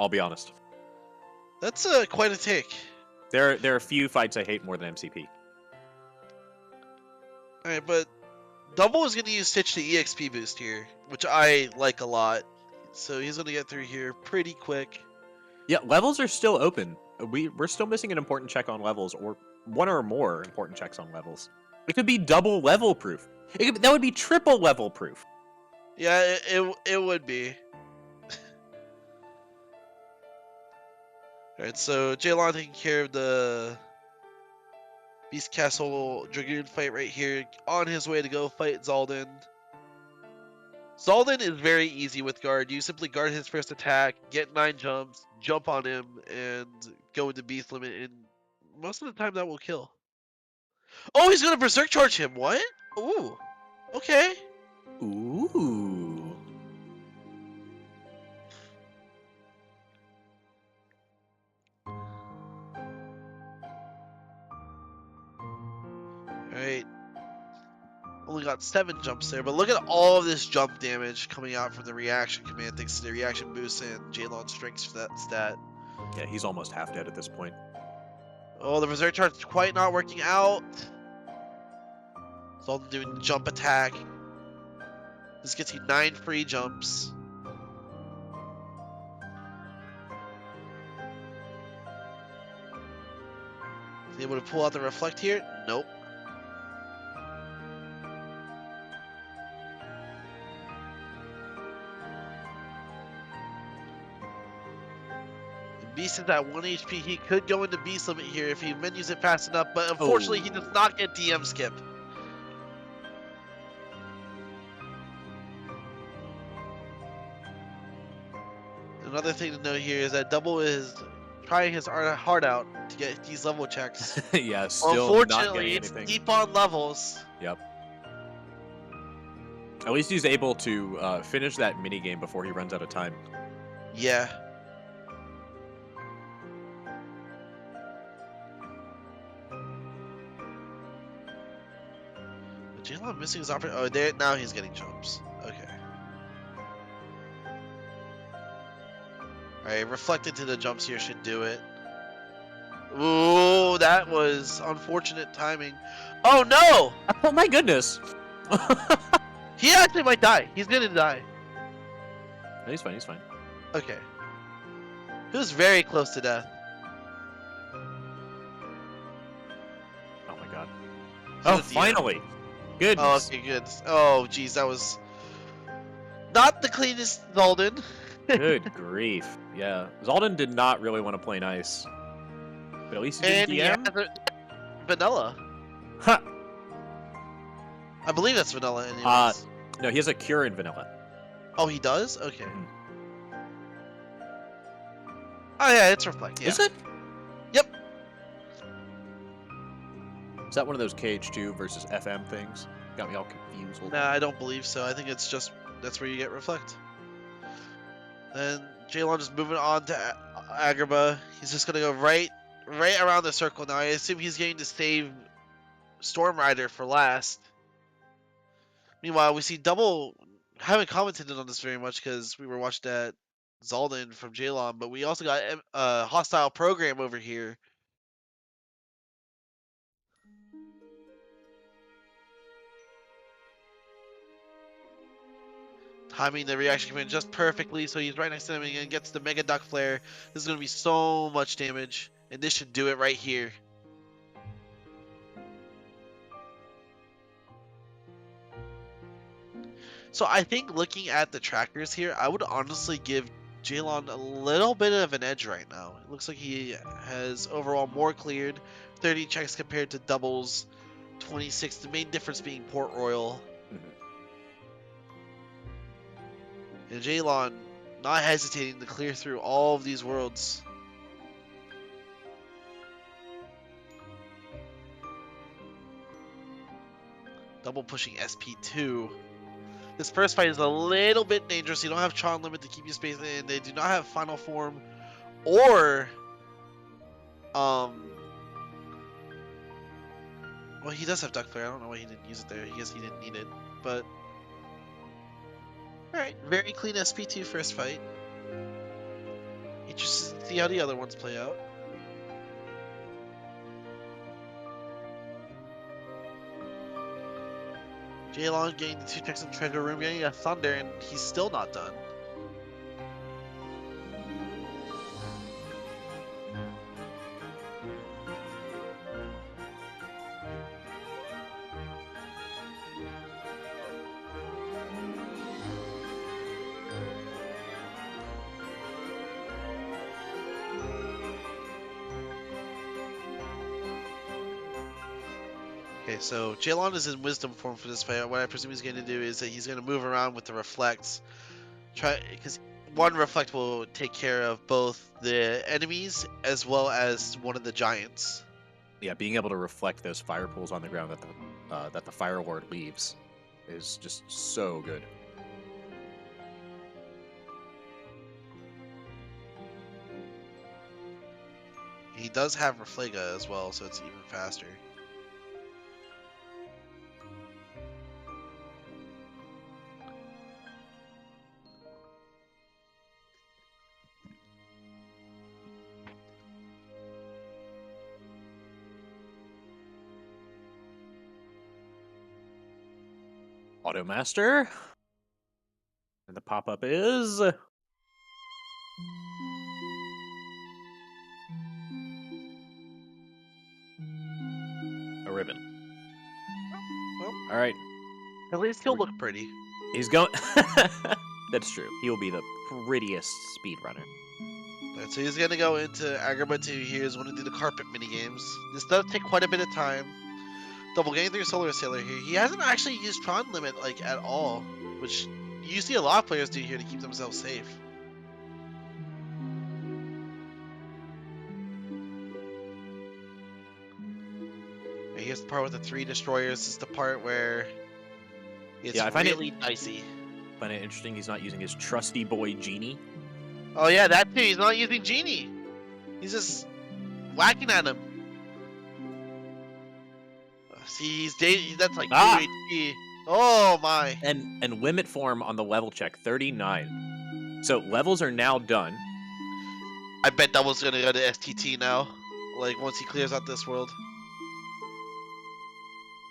I'll be honest. That's quite a take. There are a few fights I hate more than MCP. Alright, but Double is going to use Stitch to EXP boost here, which I like a lot. So he's going to get through here pretty quick. Yeah, levels are still open. We're still missing an important check on levels, or one or more important checks on levels. It could be double level proof. That would be triple level proof. Yeah, it would be. Alright, so Jaylawn taking care of the Beast Castle Dragoon fight right here, on his way to go fight Zaldin. Zaldin is very easy with guard. You simply guard his first attack, get 9 jumps, jump on him, and go into beast limit, and most of the time that will kill. Oh, he's gonna berserk charge him. What? Ooh. Okay. Ooh. Alright. Only got 7 jumps there, but look at all of this jump damage coming out from the reaction command thanks to the reaction boost and Jaylawn's strengths for that stat. Yeah, he's almost half dead at this point. Oh, the berserk charge is quite not working out. Zaldin doing jump attack. This gets you 9 free jumps. Is he able to pull out the reflect here? Nope. Beast is at 1 HP. He could go into Beast Limit here if he menus it fast enough, but unfortunately he does not get DM skip. Another thing to note here is that Double is trying his heart out to get these level checks. Yeah, still not Unfortunately, getting it's anything. deep on levels. Yep. At least he's able to finish that minigame before he runs out of time. Yeah. But Jaylawn missing his opportunity. Oh, there now he's getting jumps. Okay. Alright, reflected to the jumps here should do it. Ooh, that was unfortunate timing. Oh no! Oh my goodness! He actually might die. He's gonna die. No, he's fine, he's fine. Okay. He was very close to death. Oh my god. He's Oh, at the finally! Good. Oh, okay, good. Oh, geez, that was not the cleanest Zaldin. Good grief. Yeah. Zaldin did not really want to play nice. But at least he And didn't he DM. has vanilla. Ha! I believe that's vanilla anyways. No, he has a cure in vanilla. Oh, he does? Okay. Mhm. Oh, yeah, it's reflect. Yeah. Is it? Yep. Is that one of those KH2 versus FM things? Got me all confused. Nah, I don't believe so. I think it's just that's where you get reflect. Then Jaylawn just moving on to Agrabah. He's just gonna go right around the circle now. I assume he's going to save Storm Rider for last. Meanwhile, we see Double. Haven't commented on this very much because we were watching that Zaldin from Jaylawn, but we also got a hostile program over here. Timing the reaction command just perfectly, so he's right next to him and gets the Mega Duck Flare. This is going to be so much damage, and this should do it right here. So I think looking at the trackers here, I would honestly give Jaylawn a little bit of an edge right now. It looks like he has overall more cleared, 30 checks compared to Double's 26, the main difference being Port Royal. And Jaylawn not hesitating to clear through all of these worlds. Double pushing SP2. This first fight is a little bit dangerous. You don't have Charm Limit to keep you spaced in. They do not have Final Form or Well, he does have Duck Flare. I don't know why he didn't use it there. I guess he didn't need it. But alright, very clean SP2 first fight. Interested to see how the other ones play out. Jaylawn getting the 2 checks in treasure room, getting a thunder, and he's still not done. Okay, so Jaylawn is in Wisdom form for this fight. What I presume he's going to do is that he's going to move around with the Reflects. Because one Reflect will take care of both the enemies as well as one of the giants. Yeah, being able to reflect those fire pools on the ground that the Fire Lord leaves is just so good. He does have Reflega as well, so it's even faster. Automaster. And the pop-up is... a ribbon. Well, all right. at least he'll look pretty. He's going... That's true. He will be the prettiest speedrunner. Alright, so he's gonna go into Agrabah 2 here. He's going to do the carpet minigames. This does take quite a bit of time. Double getting through Solar Sailor here. He hasn't actually used Tron Limit like at all, which you see a lot of players do here to keep themselves safe. And here's the part with the 3 destroyers. This is the part where it's I find really dicey. I find it interesting he's not using his trusty boy Genie. Oh yeah, that too. He's not using Genie. He's just whacking at him. See, that's like 2 HP. Oh my. And limit form on the level check, 39. So levels are now done. I bet Double's gonna go to STT now. Like once he clears out this world.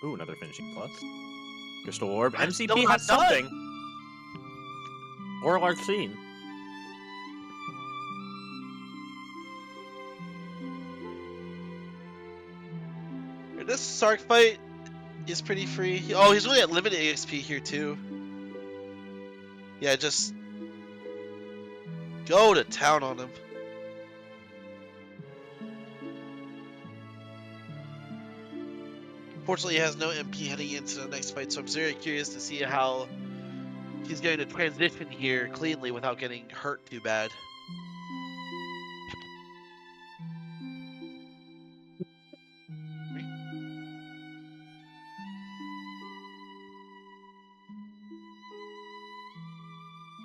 Ooh, another finishing plus. Crystal Orb. I'm MCP still not has something. Oral Arcane. This Sark fight is pretty free. Oh, he's only at limited AXP here too. Yeah, just go to town on him. Fortunately, he has no MP heading into the next fight, so I'm very curious to see how he's going to transition here cleanly without getting hurt too bad.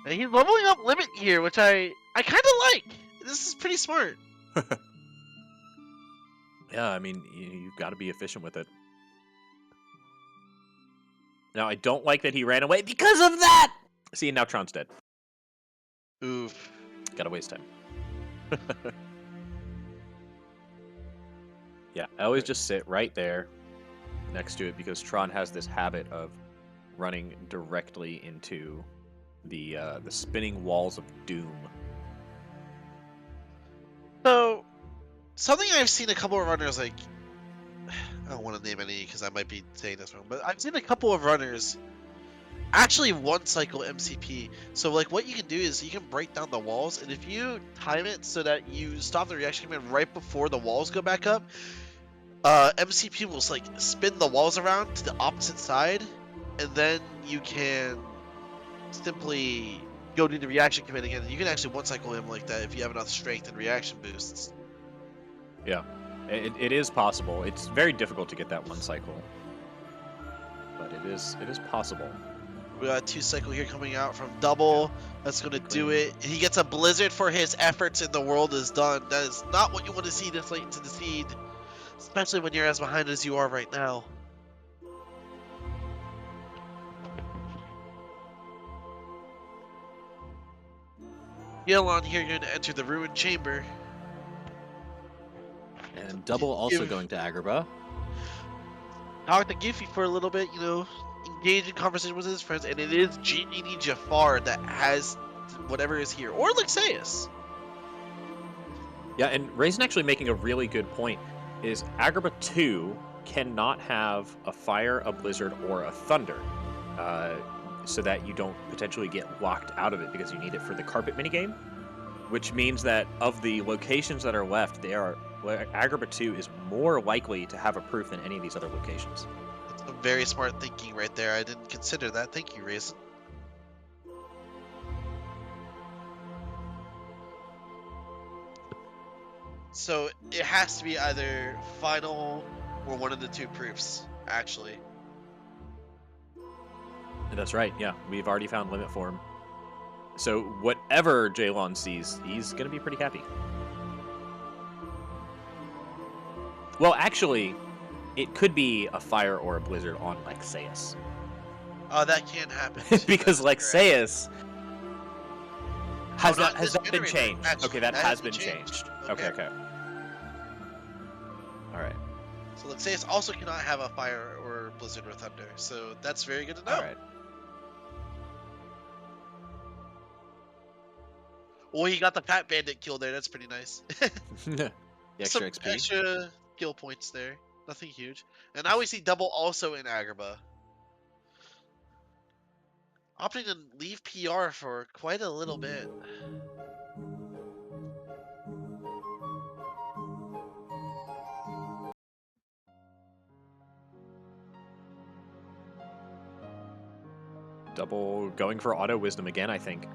And he's leveling up Limit here, which I kind of like. This is pretty smart. Yeah, I mean, you've got to be efficient with it. Now, I don't like that he ran away because of that! See, now Tron's dead. Oof. Gotta waste time. Yeah, I always just sit right there next to it because Tron has this habit of running directly into the spinning walls of doom. So, something I've seen a couple of runners like... I don't want to name any because I might be saying this wrong, but I've seen a couple of runners actually one cycle MCP. So like what you can do is you can break down the walls, and if you time it so that you stop the reaction command right before the walls go back up, MCP will like spin the walls around to the opposite side, and then you can simply go do the reaction command again. You can actually one cycle him like that if you have enough strength and reaction boosts. Yeah, it is possible. It's very difficult to get that one cycle, but it is possible. We got a 2 cycle here coming out from Double. That's going to do it. He gets a Blizzard for his efforts and the world is done. That is not what you want to see this late into the seed, especially when you're as behind as you are right now. Jaylawn here going to enter the ruined chamber. And Double also Give, going to Agrabah. talk to Giffy for a little bit, you know, engage in conversation with his friends, and it is Genie Jafar that has whatever is here, or Lexaeus. Yeah, and Raisin actually making a really good point is Agrabah 2 cannot have a fire, a blizzard, or a thunder, so that you don't potentially get locked out of it because you need it for the carpet minigame, which means that of the locations that are left, Agrabah 2 is more likely to have a proof than any of these other locations. That's some very smart thinking right there. I didn't consider that. Thank you, Raisin. So it has to be either final or one of the two proofs, actually. That's right, yeah. We've already found limit form. So whatever Jaylawn sees, he's going to be pretty happy. Well, actually, it could be a fire or a blizzard on Lexaeus. Oh, that can happen too. Because Lexaeus has not that this been generator, changed? actually. Okay, that That has been changed. Okay. All right. So Lexaeus also cannot have a fire or blizzard or thunder. So that's very good to know. All right. Well, he got the Fat Bandit kill there. That's pretty nice. The extra XP. Extra skill points there. Nothing huge. And now we see Double also in Agrabah. Opting to leave PR for quite a little bit. Double going for auto wisdom again, I think.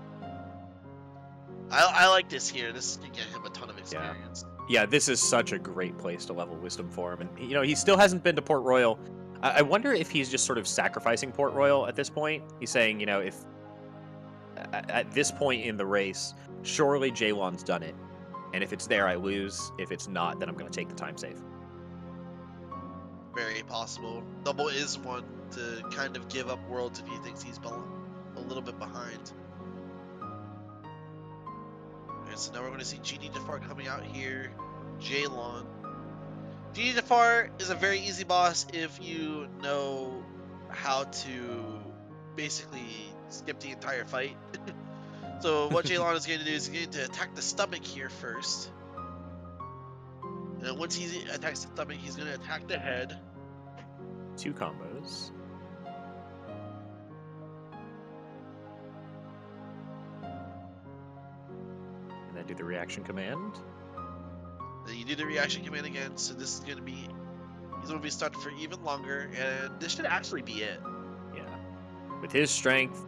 I like this here. This can get him a ton of experience. Yeah, this is such a great place to level wisdom for him. And, you know, he still hasn't been to Port Royal. I wonder if he's just sort of sacrificing Port Royal at this point. He's saying, you know, if at this point in the race, surely Jaylawn's done it. And if it's there, I lose. If it's not, then I'm going to take the time save. Very possible. Double is one to kind of give up worlds if he thinks he's a little bit behind. Alright, so now we're going to see Genie Jafar coming out here. Jaylawn. Genie Jafar is a very easy boss if you know how to basically skip the entire fight. So what Jaylawn is going to do is he's going to attack the stomach here first. And once he attacks the stomach, he's going to attack the head. 2 combos. And then do the reaction command. Then you do the reaction command again, so this is going to be... He's going to be stunned for even longer, and this should actually be it. Yeah. With his strength.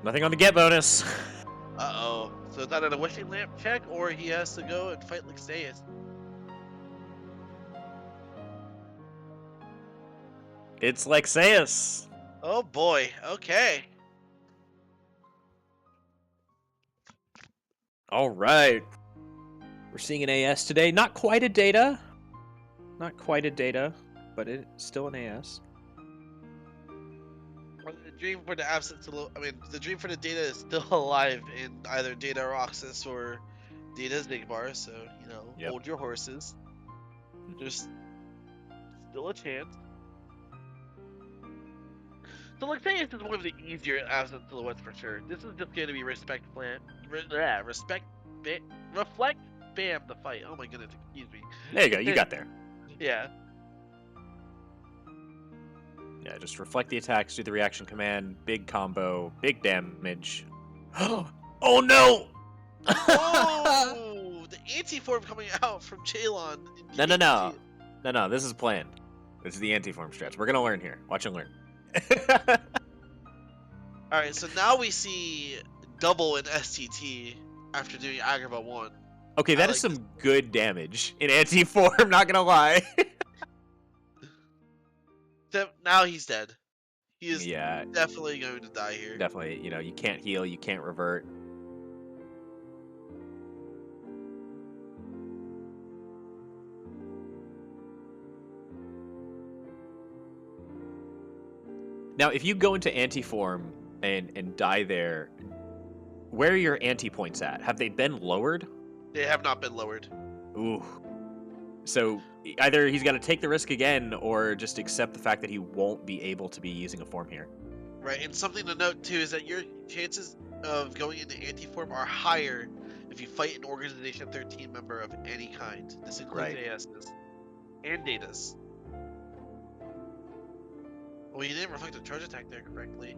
Nothing on the get bonus. Uh-oh. So it's either a wishing lamp check, or he has to go and fight Lexaeus. It's Lexaeus. Oh boy, okay. All right. We're seeing an AS today. Not quite a data. Not quite a data, but it's still an AS. The dream for the absence of... I mean, the dream for the data is still alive in either Data Roxas or Data Zigbar, so, you know, hold your horses. There's still a chance. So Lexaeus is one of the easier absent silhouettes for sure. This is just going to be reflect, bam, the fight. Oh my goodness, excuse me. There you go, you got there. Yeah. Yeah, just reflect the attacks, do the reaction command, big combo, big damage. Oh no! Oh, the anti-form coming out from Jaylawn. No, this is planned. This is the anti-form strats. We're gonna learn here. Watch and learn. Alright, so now we see Double in STT after doing Agrabah 1. Okay, that is some good damage in anti-form, not gonna lie. Now he's dead. He is Yeah, definitely going to die here. definitely. You know, you can't heal, you can't revert. Now, if you go into anti-form and die there, where are your anti-points at? Have they been lowered? They have not been lowered. Ooh. So either he's got to take the risk again, or just accept the fact that he won't be able to be using a form here. Right, and something to note too is that your chances of going into anti-form are higher if you fight an Organization 13 member of any kind. This includes Right. ASs and Datas. Well, you didn't reflect the charge attack there correctly.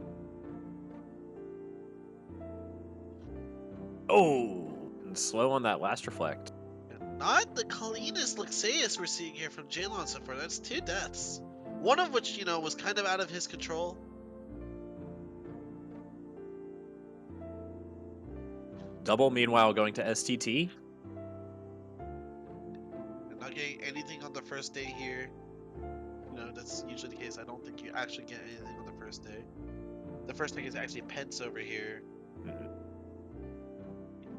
Oh, and slow on that last reflect. Not the cleanest Luxeus we're seeing here from Jaylawn so far. That's 2 deaths. One of which, you know, was kind of out of his control. Double, meanwhile, going to STT. And not getting anything on the first day here. You know, that's usually the case. I don't think you actually get anything on the first day. The first thing is actually Pence over here.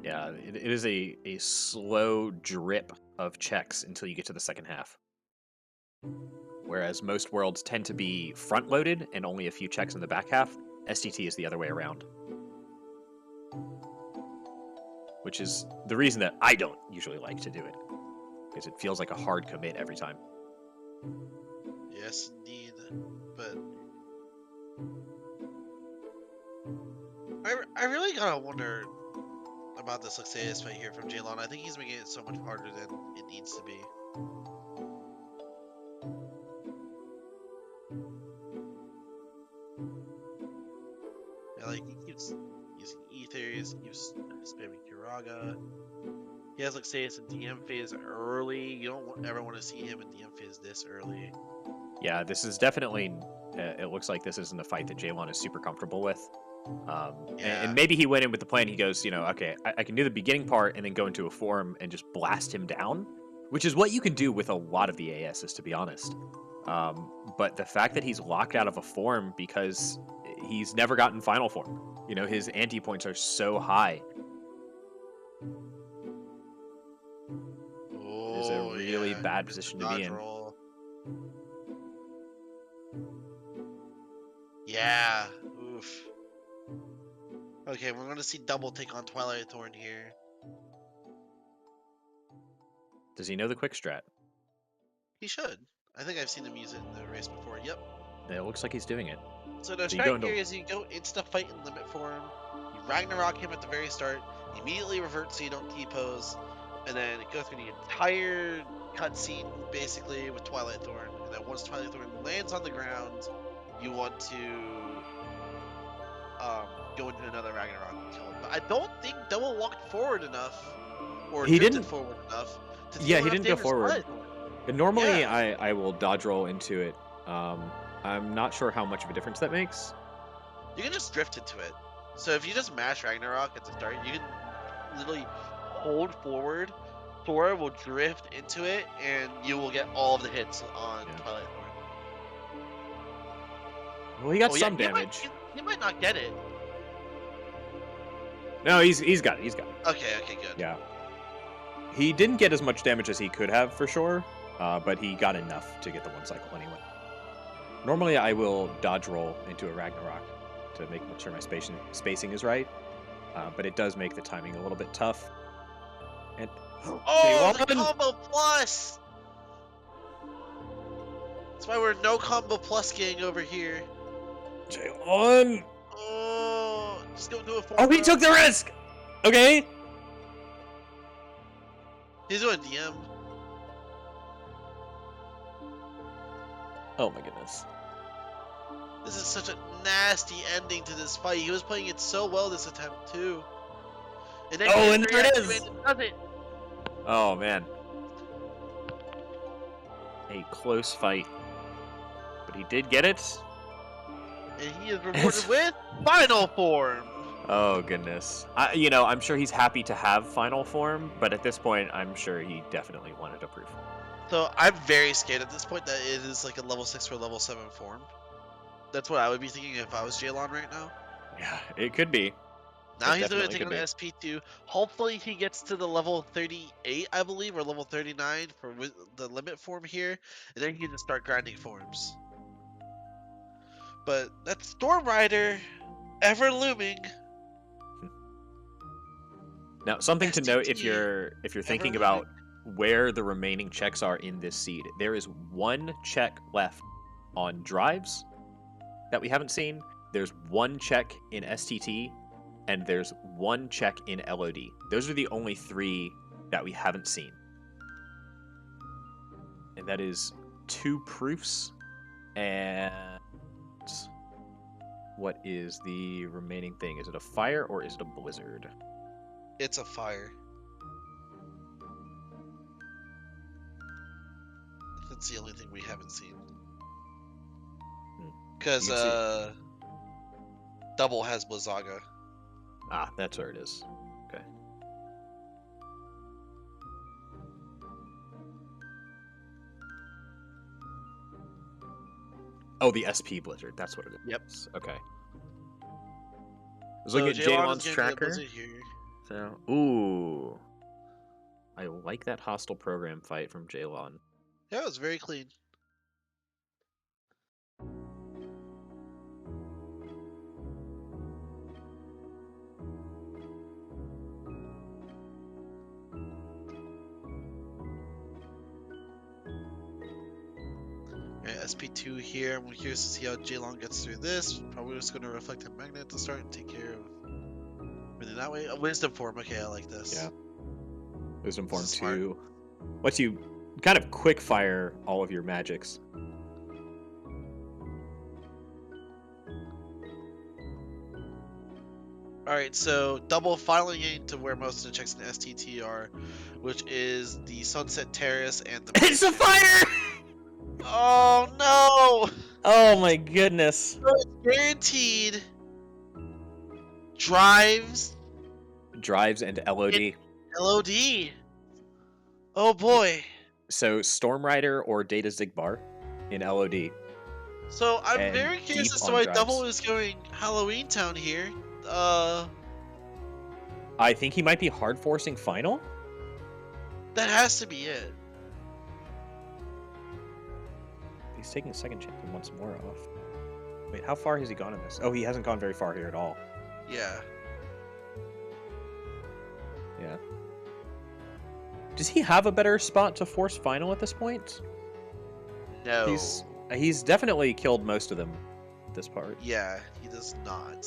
Yeah, it is a slow drip of checks until you get to the second half. Whereas most worlds tend to be front-loaded and only a few checks in the back half, STT is the other way around. Which is the reason that I don't usually like to do it. Because it feels like a hard commit every time. Yes, indeed. But I really gotta wonder about this Luxeus fight here from Jaylawn. I think he's making it so much harder than it needs to be. Yeah, like he keeps using ethers, he keeps spamming Kiraga. He has Luxeus in DM phase early. You don't ever want to see him in DM phase this early. Yeah, this is definitely. It looks like this isn't a fight that Jaylawn is super comfortable with. And maybe he went in with the plan. He goes, you know, okay, I can do the beginning part and then go into a form and just blast him down, which is what you can do with a lot of the ASs, to be honest. But the fact that he's locked out of a form because he's never gotten final form, you know, his anti points are so high. It is a really bad position to be in. Roll. Yeah. Oof. Okay, we're going to see double take on Twilight Thorn here. Does he know the quick strat? He should. I think I've seen him use it in the race before. Yep. It looks like he's doing it. So the So you go strat into- here is you go insta fight in limit form. You Ragnarok him at the very start. Immediately revert so you don't T-pose. And then go through the entire cutscene basically with Twilight Thorn. And then once Twilight Thorn lands on the ground, you want to go into another Ragnarok and kill him. But I don't think Double walked forward enough, or He drifted didn't- forward enough. To Yeah, deal he enough didn't go damage to forward. Twilight Thorn. And normally, Yeah. I will dodge roll into it. I'm not sure how much of a difference that makes. You can just drift into it. So if you just mash Ragnarok at the start, you can literally hold forward. Thor will drift into it, and you will get all of the hits on Twilight Thorn. Well, he got Oh, some yeah, damage. He might not get it. No, he's got it. He's got it. Okay, good. Yeah. He didn't get as much damage as he could have, for sure, but he got enough to get the one cycle anyway. Normally, I will dodge roll into a Ragnarok to make sure my spacing is right, but it does make the timing a little bit tough. And Oh, the combo plus! That's why we're no combo plus gang over here. Jaylawn! Oh, just go do a form. Oh, he took the risk! Okay. He's doing DM. Oh my goodness. This is such a nasty ending to this fight. He was playing it so well this attempt too. And then and there it is! Does it. Oh man. A close fight. But he did get it. And he is rewarded with final form. Oh goodness. I'm sure he's happy to have final form, but at this point, I'm sure he definitely wanted a proof. So I'm very scared at this point that it is like a level 6 or level 7 form. That's what I would be thinking if I was Jaylawn right now. Yeah, it could be. Now It he's going to definitely take on could be. SP2. Hopefully he gets to the level 38, I believe, or level 39 for the limit form here. And then he can just start grinding forms. But that's Storm Rider, ever looming. Now, something to note if STT, you're ever thinking looming. about where the remaining checks are in this seed, there is one check left on drives that we haven't seen. There's one check in STT, and there's one check in LOD. Those are the only 3 that we haven't seen. And that is 2 proofs. And what is the remaining thing? Is it a fire or is it a blizzard? It's a fire. That's the only thing we haven't seen. Because You can see- Double has Blizzaga. Ah, that's where it is. Okay. Oh, the SP Blizzard. That's what it is. Yep. Okay. I was So looking at Jaylawn is Jaylawn's gonna get a tracker. Blizzard here. So, ooh. I like that hostile program fight from Jaylawn. Yeah, it was very clean. Alright, SP2 here. I'm curious to see how Jaylawn gets through this. Probably just going to reflect a magnet to start and take care of. Really that way. A wisdom form. Okay, I like this. Yeah. Wisdom Form This is smart. 2 lets you kind of quick fire all of your magics. Alright, so double finally getting to where most of the checks in STT are, which is the Sunset Terrace and the. It's a fire! Oh no! Oh my goodness. So it's guaranteed drives Drives and LOD. LOD. Oh boy. So Storm Rider or Data Zigbar in LOD. So I'm And very curious deep as to on why drives. Double is going Halloween Town here. I think he might be hard forcing final. That has to be it. He's taking a second champion once more off. Wait, how far has he gone in this? Oh, he hasn't gone very far here at all. Yeah. Yeah. Does he have a better spot to force final at this point? No. He's definitely killed most of them this part. Yeah, he does not.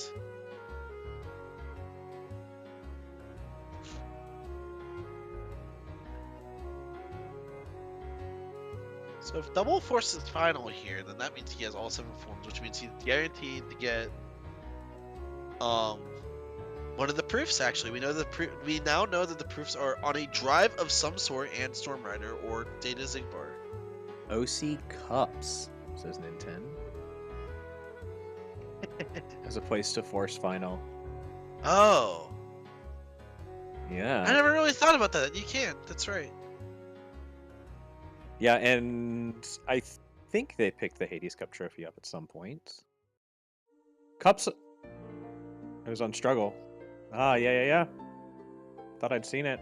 So if Double forces final here, then that means he has all 7 forms, which means he's guaranteed to get one of the proofs. Actually, we now know that the proofs are on a drive of some sort and Storm Rider or Data Zigbar. OC Cups, says Ninten. As a place to force final. Oh, Yeah. I never really thought about that. You can. That's right. Yeah, and I think they picked the Hades Cup trophy up at some point. Cups. It was on struggle. Ah, yeah. Thought I'd seen it.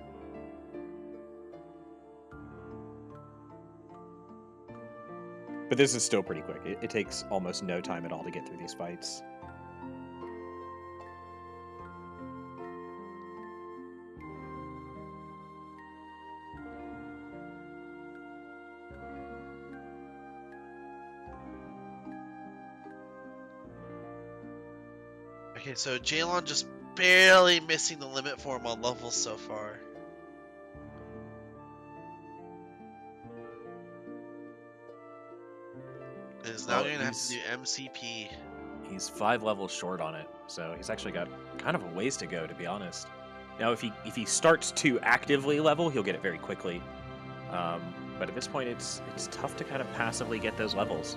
But this is still pretty quick. It takes almost no time at all to get through these fights. Okay, so Jaylawn just barely missing the limit for him on levels so far. And is now Well, going to have to do MCP. He's 5 levels short on it, so he's actually got kind of a ways to go, to be honest. Now, if he starts to actively level, he'll get it very quickly. But at this point, it's tough to kind of passively get those levels.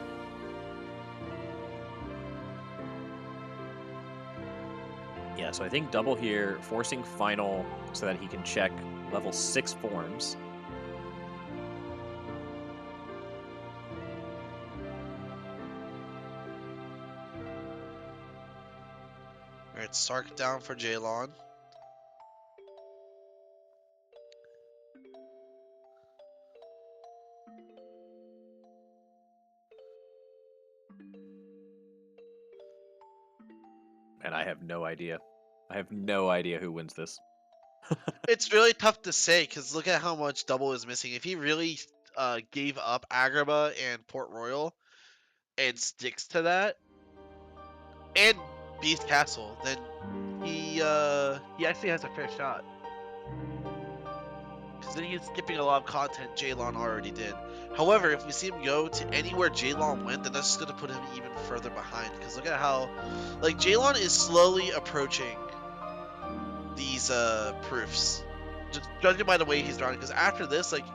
Yeah, so I think Double here, forcing final so that he can check level 6 forms. Alright, Sark down for Jaylawn. And I have no idea. I have no idea who wins this. It's really tough to say because look at how much Double is missing. If he really gave up Agrabah and Port Royal and sticks to that, and Beast Castle, then he actually has a fair shot. Because then he's skipping a lot of content Jaylawn already did. However, if we see him go to anywhere Jaylawn went, then that's just going to put him even further behind. Because look at how, like, Jaylawn is slowly approaching these proofs. Just judging by the way he's running. Because after this, like,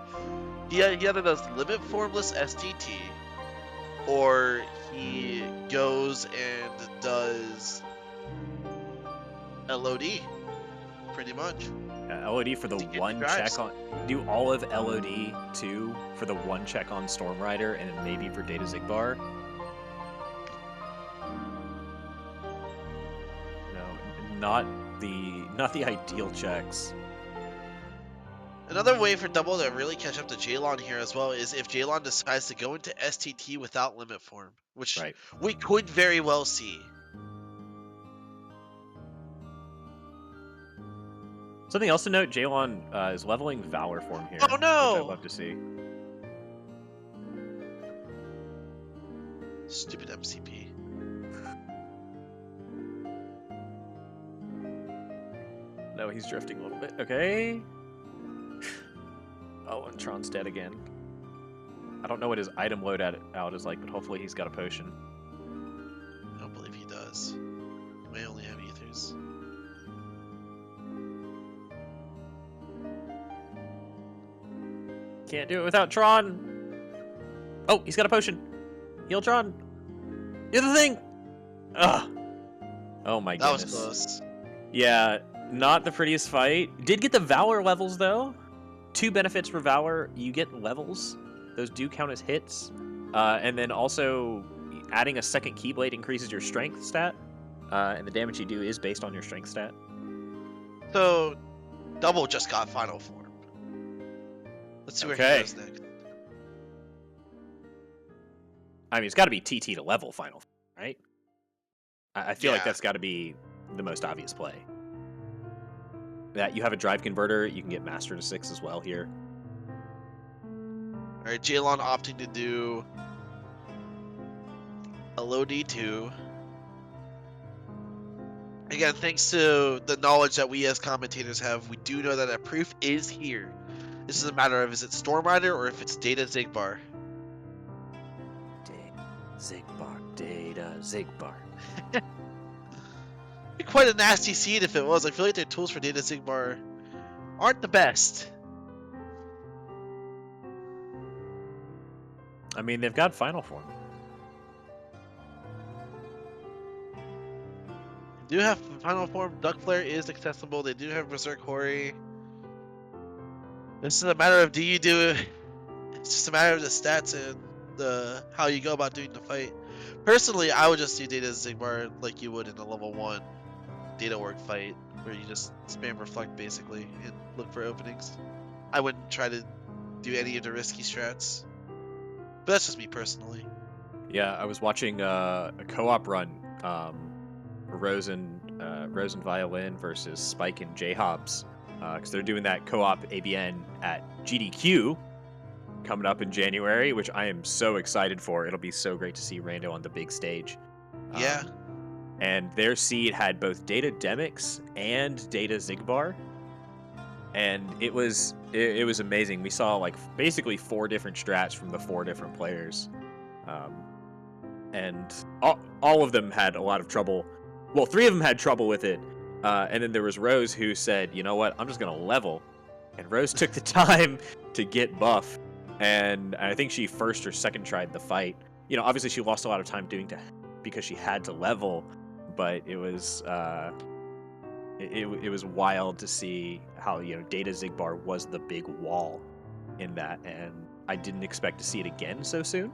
he either does limit formless STT, or he goes and does LOD, pretty much. LOD for the To get one drives. check on. Do all of LOD 2 for the one check on Storm Rider and then maybe for Data Zigbar. No, not the ideal checks. Another way for Double to really catch up to Jaylawn here as well is if Jaylawn decides to go into STT without limit form, which Right. we could very well see. Something else to note: Jaylawn is leveling Valor form here, Oh no! which I'd love to see. Stupid MCP. No, he's drifting a little bit. Okay. Oh, and Tron's dead again. I don't know what his item loadout is like, but hopefully he's got a potion. I don't believe he does. He may only have ethers. Can't do it without Tron. Oh, he's got a potion. Heal Tron. Do the thing. Ugh. Oh my That goodness. was close. Yeah, not the prettiest fight. Did get the Valor levels though. 2 benefits for Valor. You get levels. Those do count as hits. And then also adding a second Keyblade increases your strength stat. And the damage you do is based on your strength stat. So, Double just got final form. Let's see where he goes next. I mean, it's got to be TT to level final, right? I feel like Yeah. that's got to be the most obvious play. That you have a drive converter, you can get Master to 6 as well here. Alright, Jaylawn opting to do a low D2. Again, thanks to the knowledge that we as commentators have, we do know that a proof is here. This is a matter of is it Storm Rider or if it's Data Zigbar. Data Zigbar. Be quite a nasty seed if it was. I feel like their tools for Data Zigbar aren't the best. I mean, they've got final form. They do have final form. Duck Flare is accessible. They do have Berserk Hori. This is a matter of do you do it? It's just a matter of the stats and the how you go about doing the fight. Personally, I would just do Data Zigbar like you would in a level 1 Data Org fight, where you just spam Reflect basically and look for openings. I wouldn't try to do any of the risky strats. But that's just me personally. Yeah, I was watching a co-op run, Rose and Violin versus Spike and J-Hobbs, because they're doing that co-op ABN at GDQ coming up in January, which I am so excited for. It'll be so great to see Rando on the big stage. Yeah. And their seed had both Data Demix and Data Zigbar, and it was amazing. We saw like basically 4 different strats from the 4 different players, and all of them had a lot of trouble. Well, 3 of them had trouble with it, and then there was Rose who said, "You know what? I'm just gonna level," and Rose took the time to get buff, and I think she first or second tried the fight. You know, obviously she lost a lot of time because she had to level. But it was it was wild to see how, you know, Data Zigbar was the big wall in that, and I didn't expect to see it again so soon.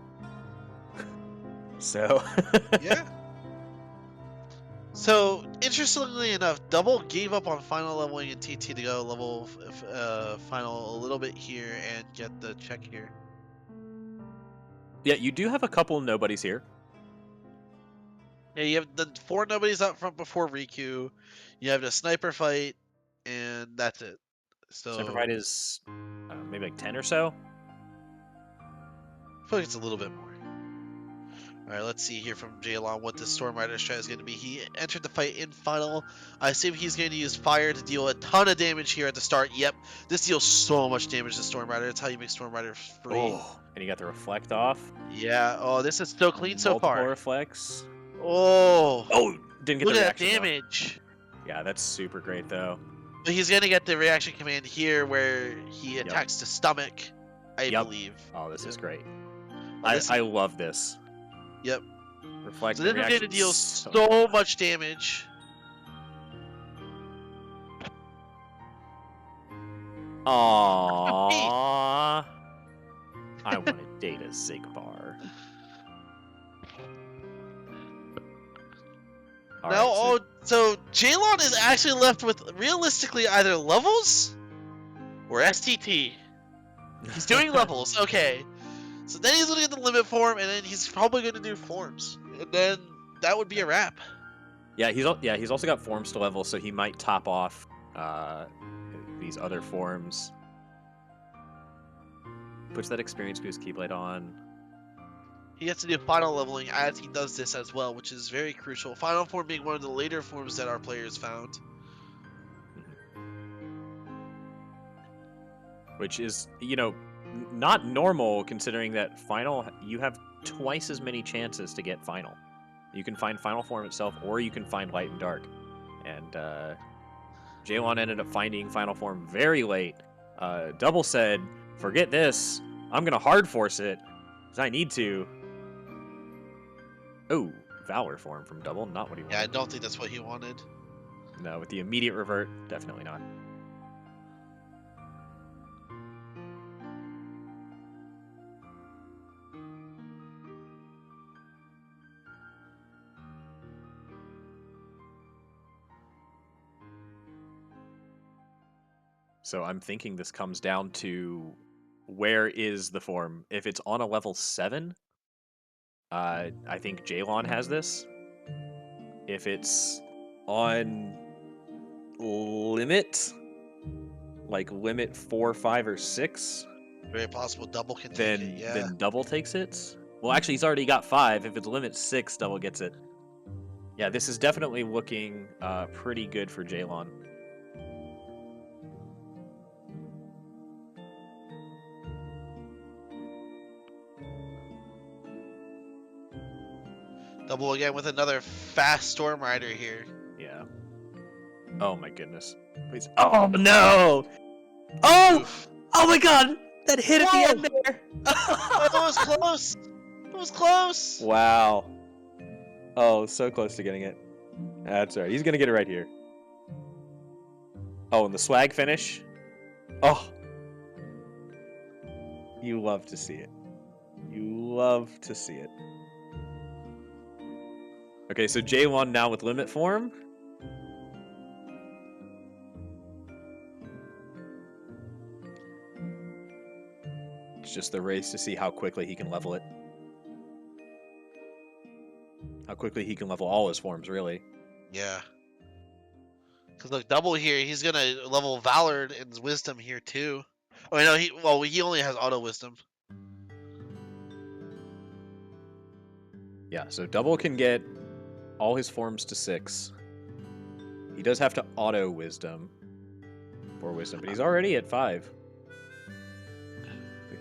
So Yeah. So interestingly enough, Double gave up on final leveling in TT to go level final a little bit here and get the check here. yeah, you do have a couple nobodies here. Yeah, you have the 4 nobodies out front before Riku. You have the sniper fight, and that's it. Sniper So fight is maybe like 10 or so. I feel like it's a little bit more. All right, let's see here from Jaylawn what the Storm Rider strat is going to be. He entered the fight in final. I assume he's going to use fire to deal a ton of damage here at the start. Yep, this deals so much damage to Storm Rider. That's how you make Storm Rider free. Oh, and you got the reflect off. Yeah. Oh, this is so clean so Multiple far. reflects. Oh. Oh, didn't get Look the at that reaction. damage. Though. Yeah, that's super great though. But he's going to get the reaction command here where he attacks the stomach, I believe. Oh, this is great. Oh, I love this. Yep. Reflect. So this is going to deal so much damage. Aww. I want to date a Zigbar. Now, so Jaylawn is actually left with realistically either levels or STT. He's doing levels, okay. So then he's going to get the limit form, and then he's probably going to do forms, and then that would be a wrap. Yeah, he's also got forms to level, so he might top off these other forms. Puts that experience boost Keyblade on. He gets to do final leveling as he does this as well, which is very crucial. Final form being one of the later forms that our players found. Which is, you know, not normal considering that final, you have twice as many chances to get final. You can find final form itself, or you can find light and dark. And Jaylawn ended up finding final form very late. Double said, forget this, I'm going to hard force it, because I need to. Oh, Valor form from Double, not what he wanted. Yeah, I don't think that's what he wanted. No, with the immediate revert, definitely not. So I'm thinking this comes down to where is the form. If it's on a level 7, I think Jaylawn has this. If it's on limit, like limit 4, 5, or 6, Very possible Double can take it, yeah. then Double takes it. Well, actually, he's already got 5. If it's limit 6, Double gets it. Yeah, this is definitely looking pretty good for Jaylawn. Double again with another fast Storm Rider here. Yeah. Oh my goodness. Please. Oh no! Oh! Oof. Oh my god! That hit at the end there! That was close! It was close! Wow. Oh, so close to getting it. That's alright. He's gonna get it right here. Oh, and the swag finish? Oh! You love to see it. You love to see it. Okay, so Jaylawn now with limit form. It's just the race to see how quickly he can level it. How quickly he can level all his forms, really. Yeah. Because look, Double here, he's gonna level Valor and Wisdom here too. Oh no, he only has Auto Wisdom. Yeah, so Double can get all his forms to 6. He does have to auto Wisdom for Wisdom, but he's already at 5.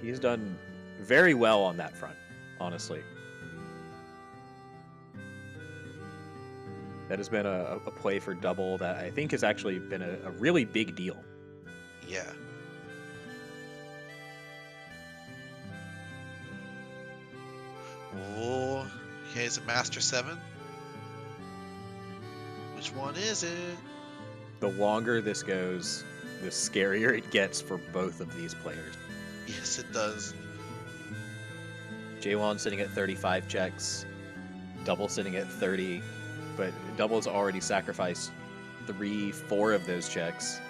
He's done very well on that front, honestly. That has been a play for Double that I think has actually been a really big deal. Yeah. Oh, okay, it's a Master 7. Which one is it? The longer this goes, the scarier it gets for both of these players. Yes, it does. Jaylawn sitting at 35 checks, Double sitting at 30, but Double's already sacrificed 3, 4 of those checks.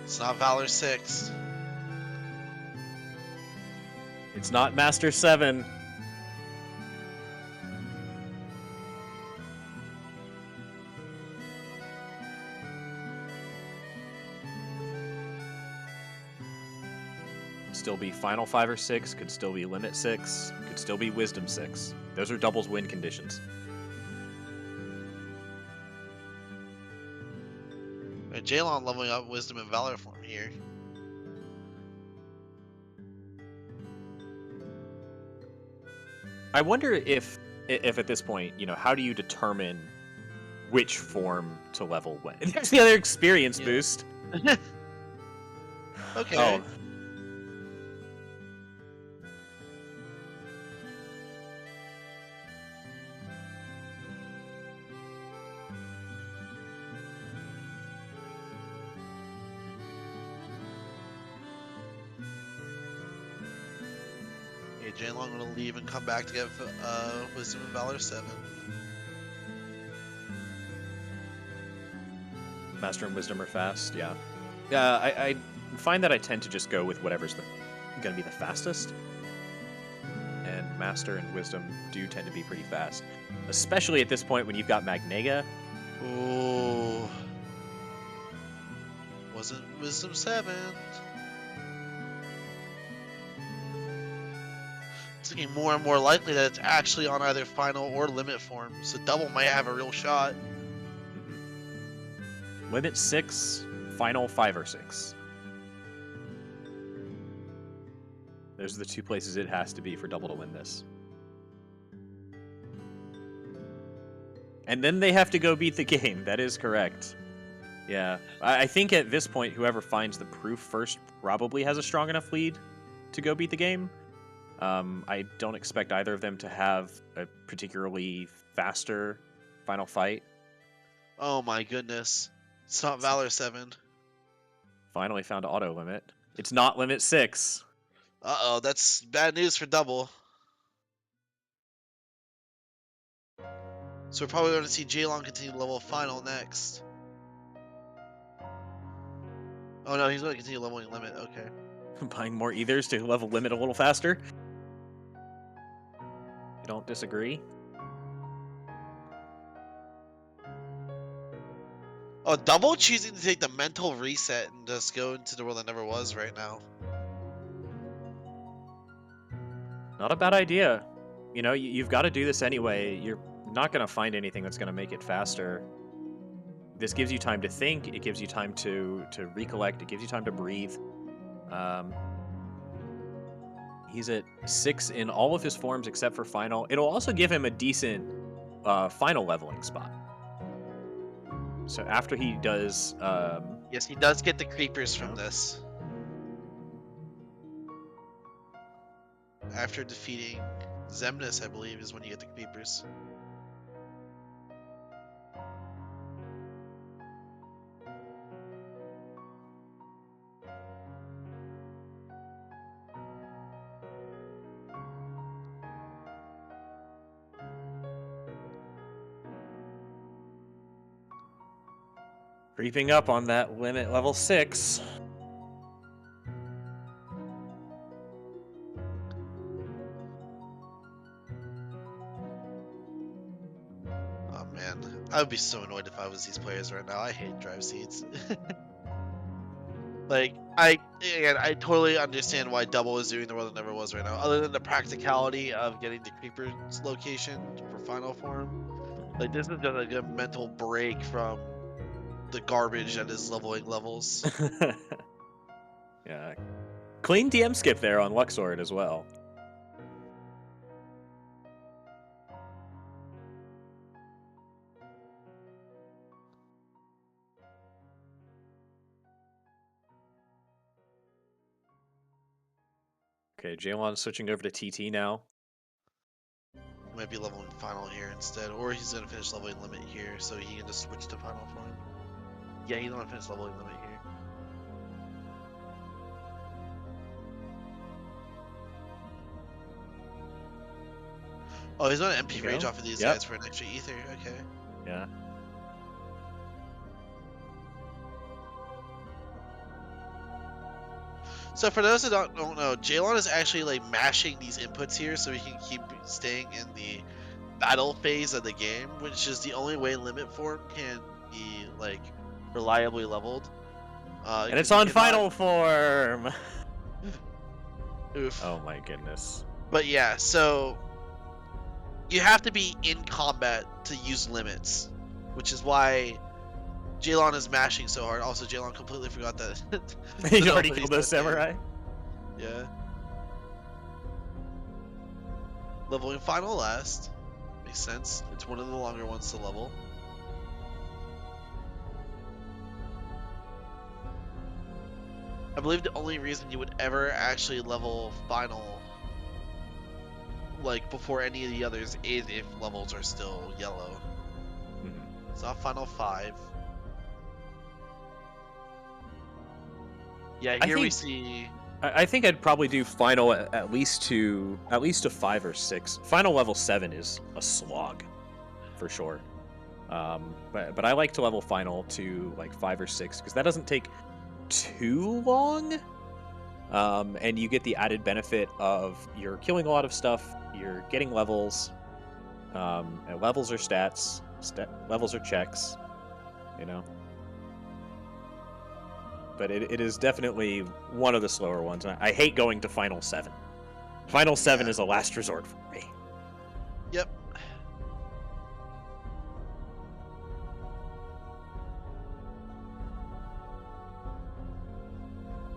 It's not Valor 6. It's not Master 7. still be Final 5 or 6, could still be Limit 6, could still be Wisdom 6. Those are doubles win conditions. Jaylawn leveling up Wisdom and Valor form here. I wonder if at this point, you know, how do you determine which form to level when? There's the other experience boost. Okay. Oh. Okay, Jaylawn will leave and come back to get Wisdom and Valor 7. Master and Wisdom are fast, yeah. I find that I tend to just go with whatever's going to be the fastest. And Master and Wisdom do tend to be pretty fast. Especially at this point when you've got Magnega. Ooh. Wasn't Wisdom 7. It's looking more and more likely that it's actually on either Final or Limit form, so Double might have a real shot. Limit 6, Final 5 or 6. Those are the two places it has to be for Double to win this. And then they have to go beat the game. That is correct. Yeah. I think at this point, whoever finds the proof first probably has a strong enough lead to go beat the game. I don't expect either of them to have a particularly faster final fight. Oh my goodness. It's not Valor 7. Finally found auto limit. It's not limit 6. Uh-oh, that's bad news for Double. So we're probably going to see Jaylawn continue level Final next. Oh no, he's going to continue leveling Limit, okay. Buying more ethers to level limit a little faster. You don't disagree? Oh, Double choosing to take the mental reset and just go into the world that never was right now. Not a bad idea. You know, you've got to do this anyway. You're not going to find anything that's going to make it faster. This gives you time to think. It gives you time to recollect. It gives you time to breathe. He's at 6 in all of his forms except for Final. It'll also give him a decent Final leveling spot. So after he does... Yes, he does get the creepers from this. After defeating Xemnas, I believe, is when you get the creepers. Creeping up on that limit level 6. Oh man, I would be so annoyed if I was these players right now. I hate drive seats. Like, I totally understand why Double is doing the world that never was right now. Other than the practicality of getting the creeper's location for final form, like this is just like a mental break from the garbage that is leveling levels. Yeah. Clean DM skip there on Luxord as well. Okay, Jaylawn switching over to TT now. He might be leveling final here instead, or he's gonna finish leveling limit here, so he can just switch to final form. Yeah, he's gonna finish leveling limit here. Oh, he's gonna MP Rage off of these guys for an extra ether. Okay. Yeah. So for those that don't know, Jaylawn is actually like mashing these inputs here so he can keep staying in the battle phase of the game, which is the only way limit form can be like reliably leveled. And it's on final form. Oof. Oh my goodness. But yeah, so you have to be in combat to use limits, which is why Jaylawn is mashing so hard. Also, Jaylawn completely forgot that. He already nobody's killed the not there. samurai. Yeah. Leveling final last. Makes sense. It's one of the longer ones to level. I believe the only reason you would ever actually level final, like before any of the others, is if levels are still yellow. It's not final 5. Yeah, here we see. I think I'd probably do final at least to 5 or 6. Final level 7 is a slog, for sure. But I like to level final to like 5 or 6 because that doesn't take too long. And you get the added benefit of you're killing a lot of stuff, you're getting levels. And levels are stats, levels are checks, you know. But it is definitely one of the slower ones. I hate going to Final 7. Final 7 is a last resort for me. Yep.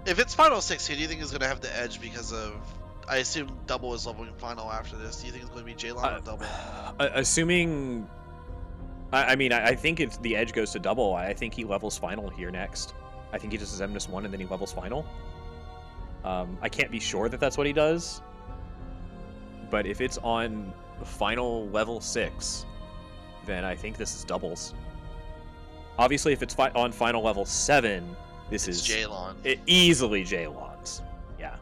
If it's Final 6, who do you think is going to have the edge because of... I assume Double is leveling final after this. Do you think it's going to be Jaylawn or Double? Assuming... I mean, I think it's the edge goes to Double. I think he levels final here next. I think he just does Zemnis 1 and then he levels final. I can't be sure that that's what he does. But if it's on final level 6, then I think this is doubles. Obviously, if it's on final level 7, this is Jaylawn. Easily Jaylawn's. Yeah.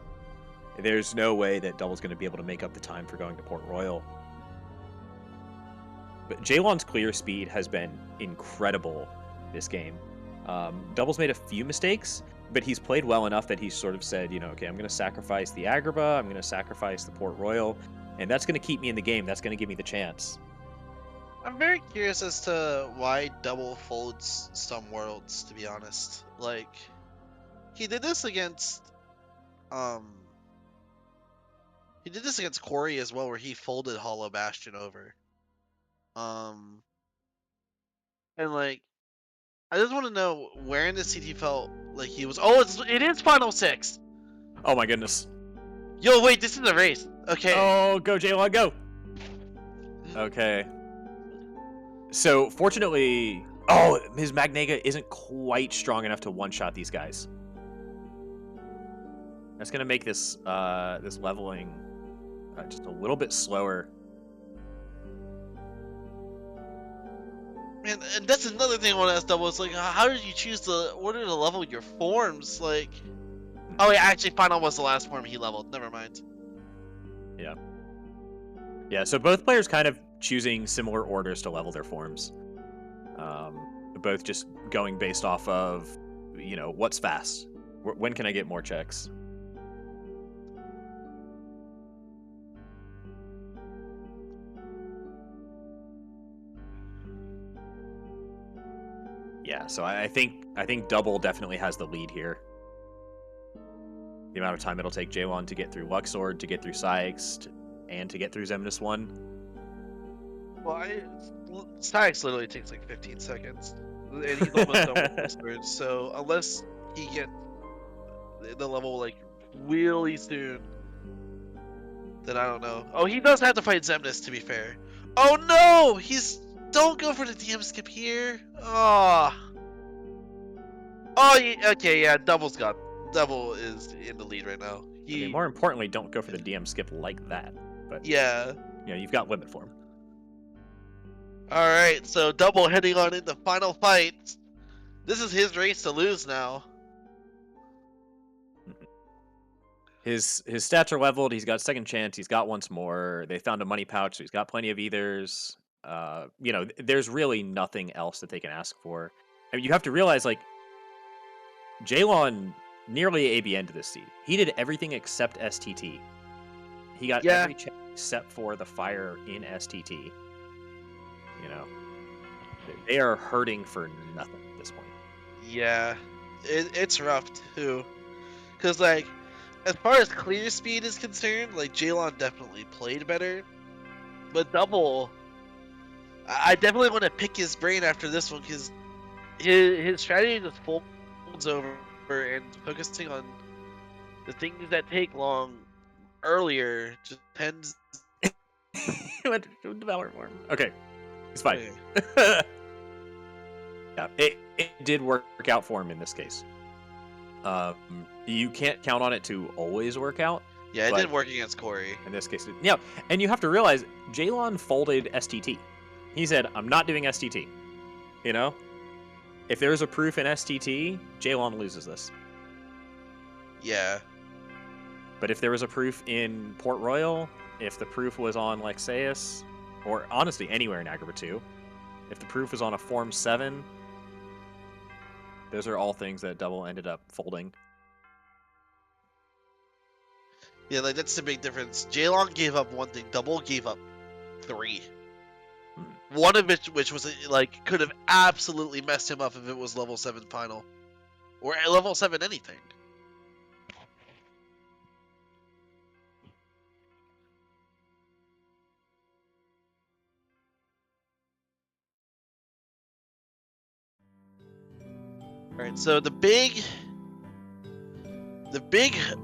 There's no way that Double's going to be able to make up the time for going to Port Royal. But Jaylawn's clear speed has been incredible this game. Double's made a few mistakes, but he's played well enough that he's sort of said, you know, okay, I'm going to sacrifice the Agrabah, I'm going to sacrifice the Port Royal, and that's going to keep me in the game. That's going to give me the chance. I'm very curious as to why Double folds some worlds, to be honest. Like, he did this against, Corey as well, where he folded Hollow Bastion over. And like, I just want to know where in the seat he felt like he was. Oh, it is Final 6. Oh my goodness. Yo, wait, this is a race. Okay. Oh, go Jaylawn, go. Okay. So fortunately, his Magnega isn't quite strong enough to one-shot these guys. That's gonna make this this leveling just a little bit slower. Man, and that's another thing I want to ask Double. It's like, how did you choose the order to level your forms? Like, oh yeah, actually, Final was the last form he leveled. Never mind. Yeah. Yeah, so both players kind of choosing similar orders to level their forms. Both just going based off of, you know, what's fast? When can I get more checks? Yeah, so I think Double definitely has the lead here. The amount of time it'll take Jaylawn to get through Luxord, to get through Sykes, and to get through Zemnis 1. Well, Sykes literally takes like 15 seconds. And he's almost done with Luxord, so unless he gets the level like really soon, then I don't know. Oh, he does have to fight Zemnis, to be fair. Oh no! Don't go for the DM skip here. Oh. Oh, okay, yeah, Double is in the lead right now. Okay, more importantly, don't go for the DM skip like that. But yeah, you know, you've got limit for him. All right, so Double heading on into final fight. This is his race to lose now. His stats are leveled. He's got second chance. He's got once more. They found a money pouch, so he's got plenty of ethers. You know, there's really nothing else that they can ask for. I mean, you have to realize, like, Jaylawn nearly ABN'd this seed. He did everything except STT. He got every check except for the fire in STT. You know, they are hurting for nothing at this point. Yeah, it's rough too, cause like as far as clear speed is concerned, like Jaylawn definitely played better, but Double, I definitely want to pick his brain after this one because his strategy just folds over and focusing on the things that take long earlier just tends. Went to developer form. Okay, it's fine. Okay. Yeah, it did work out for him in this case. You can't count on it to always work out. Yeah, it but didn't work against Corey. in this case, yeah. And you have to realize Jaylawn folded STT. He said, "I'm not doing STT." You know, if there's a proof in STT, Jaylawn loses this. Yeah. But if there was a proof in Port Royal, if the proof was on Lexaeus, or honestly anywhere in Agrabah 2, if the proof was on a Form 7, those are all things that Double ended up folding. Yeah, like that's the big difference. Jaylawn gave up one thing, Double gave up 3. One of which was like could have absolutely messed him up if it was level 7 final. Or level 7 anything. Alright, so the big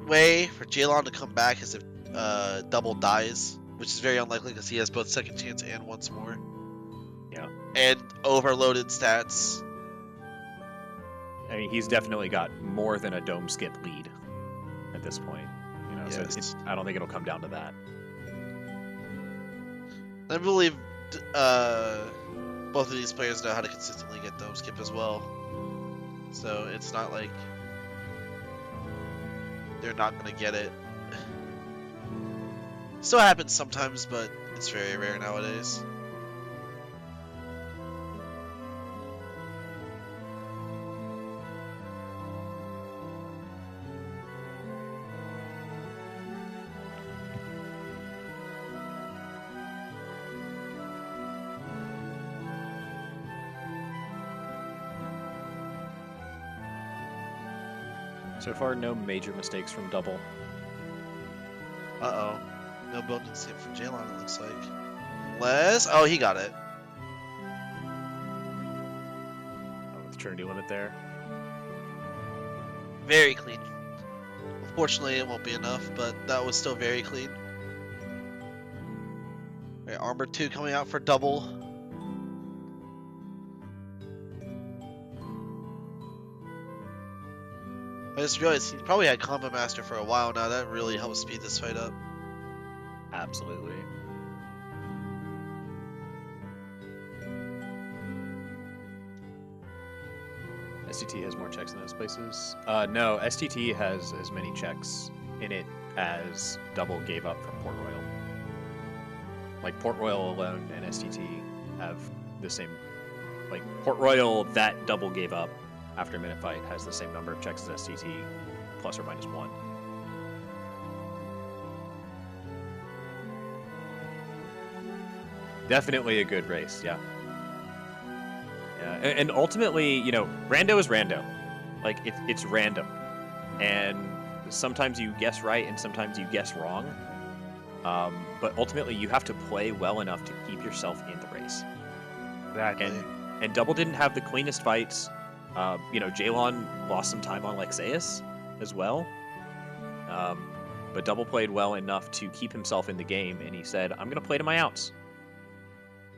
way for Jaylawn to come back is if Double dies, which is very unlikely because he has both second chance and once more. Yeah. And overloaded stats. I mean, he's definitely got more than a dome skip lead at this point. You know, Yes. so I don't think it'll come down to that. I believe both of these players know how to consistently get dome skip as well. So it's not like they're not going to get it. Still happens sometimes, but it's very rare nowadays. So far, no major mistakes from Double. Uh-oh. No building skip for Jaylawn, it looks like. Unless... Oh, he got it. Oh, with the Trinity limit there. Very clean. Unfortunately, it won't be enough, but that was still very clean. Alright, Armor 2 coming out for Double. I just realized he's probably had Combo Master for a while now. That really helps speed this fight up. Absolutely. STT has more checks than those places. No, STT has as many checks in it as Double gave up from Port Royal. Like, Port Royal alone and STT have the same... Like, Port Royal, that Double gave up after a minute fight, has the same number of checks as STT, plus or minus 1. Definitely a good race, yeah. Yeah, and ultimately, you know, rando is rando. Like, it's random. And sometimes you guess right and sometimes you guess wrong. But ultimately, you have to play well enough to keep yourself in the race. Exactly. And Double didn't have the cleanest fights. You know, Jaylawn lost some time on Lexaeus as well. But Double played well enough to keep himself in the game, and he said, I'm going to play to my outs.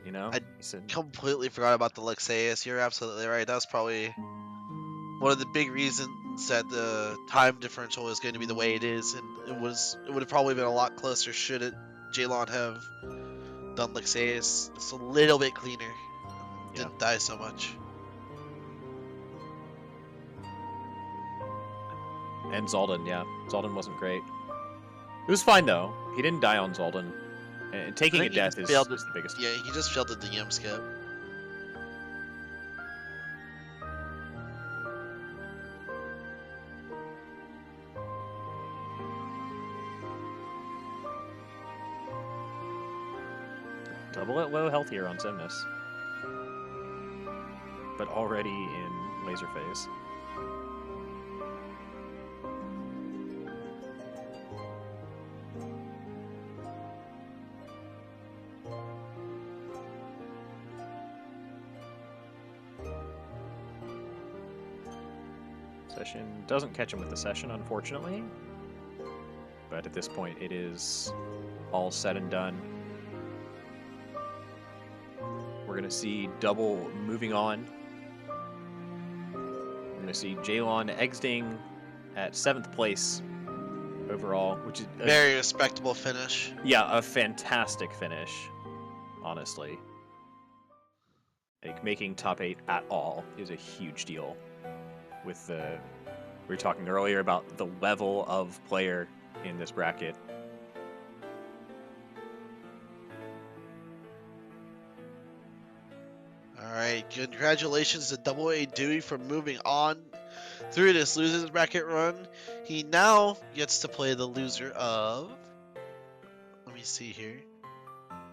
You know? I He said, completely forgot about the Lexaeus. You're absolutely right. That was probably one of the big reasons that the time differential is going to be the way it is, and it would have probably been a lot closer should it Jaylawn have done Lexaeus just a little bit cleaner. Yeah. Didn't die so much. And Zaldin, yeah. Zaldin wasn't great. It was fine, though. He didn't die on Zaldin. And taking a think he death just is failed the biggest. Yeah, he just failed at the Yam skip. Double at low health here on Semnus. But already in laser phase. Session doesn't catch him with the Session, unfortunately. But at this point, it is all said and done. We're going to see Double moving on. We're going to see Jaylawn exiting at 7th place overall, which is very respectable finish. Yeah, a fantastic finish, honestly. Like, making top 8 at all is a huge deal. With we were talking earlier about the level of player in this bracket. Alright, congratulations to DoubleADewi for moving on through this losers bracket run. He now gets to play the loser of... Let me see here.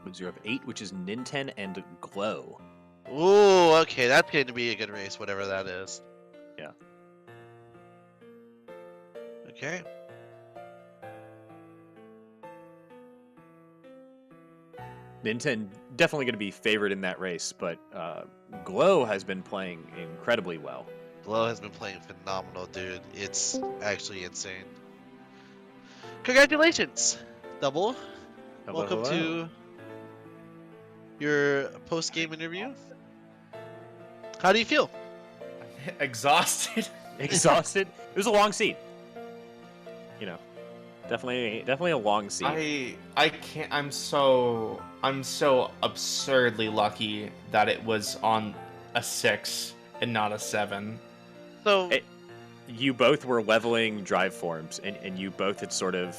Loser of 8, which is Ninten and Glow. Ooh, okay, that's going to be a good race, whatever that is. Yeah. Okay. Ninten definitely going to be favored in that race, but Glow has been playing incredibly well. Glow has been playing phenomenal, dude. It's actually insane. Congratulations, Double. Hello, Welcome hello. to your post-game interview. How do you feel? Exhausted. Exhausted. It was a long seat. You know, definitely a long seat. I can't. I'm so absurdly lucky that it was on a 6 and not a 7. So You both were leveling drive forms, and you both had sort of,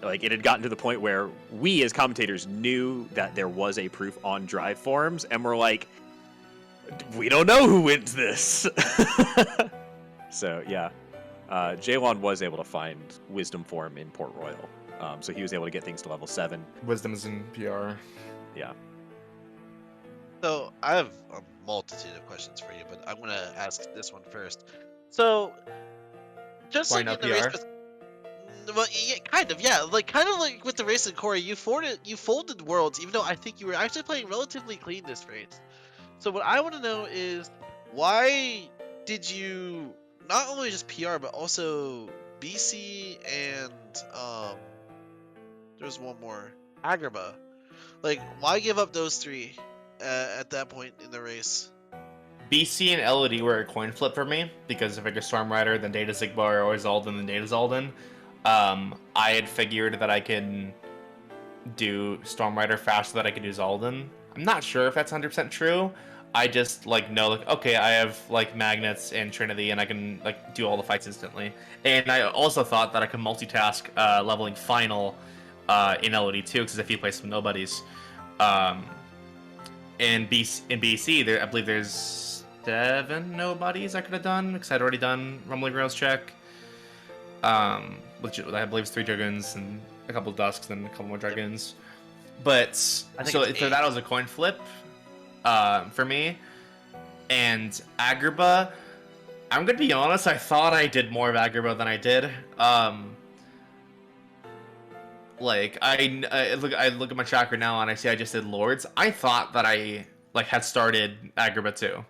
like, it had gotten to the point where we as commentators knew that there was a proof on drive forms, and we're like, we don't know who wins this. So yeah, Jaylawn was able to find Wisdom form in Port Royal, so he was able to get things to level 7. Wisdom is in PR. Yeah. So I have a multitude of questions for you, but I'm gonna ask this one first. So, just Why like not in the race, PR? well, yeah, kind of like with the race in Corey, you folded worlds, even though I think you were actually playing relatively clean this race. So what I want to know is, why did you not only just PR but also BC and there's one more, Agrabah. Like, why give up those 3 at that point in the race? BC and LOD were a coin flip for me because if I go Storm Rider, then Data Sigbar, or Zaldin, then Data Zaldin. I had figured that I could do Storm Rider faster than I could do Zaldin. I'm not sure if that's 100% true. I just know okay, I have magnets and Trinity and I can do all the fights instantly. And I also thought that I could multitask leveling final in LOD too, because if you play some nobodies. In BC, I believe there's 7 nobodies I could have done because I'd already done Rumbling Rails check. Which I believe is 3 Dragoons and a couple of Dusks and a couple more Dragoons. But so that was a coin flip for me. And Agrabah, I'm gonna be honest, I thought I did more of Agrabah than I did. I look at my tracker now and I see I just did Lords. I thought that I had started Agrabah too.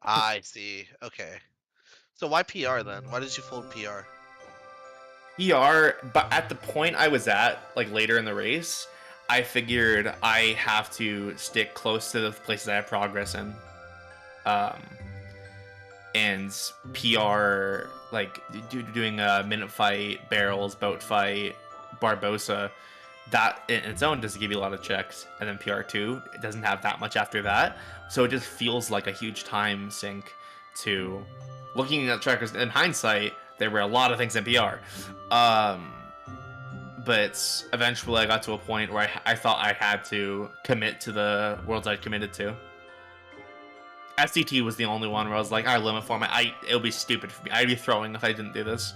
I see. Okay. So why PR then? Why did you fold PR? PR, but at the point I was at, later in the race, I figured I have to stick close to the places I have progress in. And PR, doing a minute fight, barrels, boat fight, Barbosa, that in its own doesn't give you a lot of checks. And then PR2, it doesn't have that much after that. So it just feels like a huge time sink to looking at trackers. In hindsight, there were a lot of things in PR. But eventually I got to a point where I thought I had to commit to the worlds I'd committed to. SCT was the only one where I was like, limit format, it would be stupid for me. I'd be throwing if I didn't do this.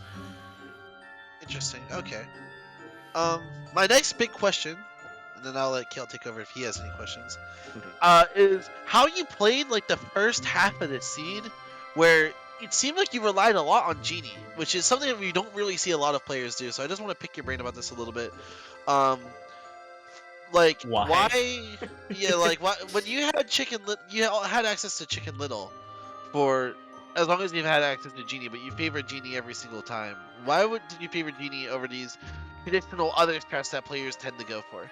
Interesting. Okay. My next big question, and then I'll let Kale take over if he has any questions, is how you played the first half of the seed, where it seemed like you relied a lot on Genie, which is something that we don't really see a lot of players do. So I just want to pick your brain about this a little bit. Why? Yeah, why when you had you had access to Chicken Little for as long as you've had access to Genie, but you favor Genie every single time. Why did you favor Genie over these traditional other strats that players tend to go for?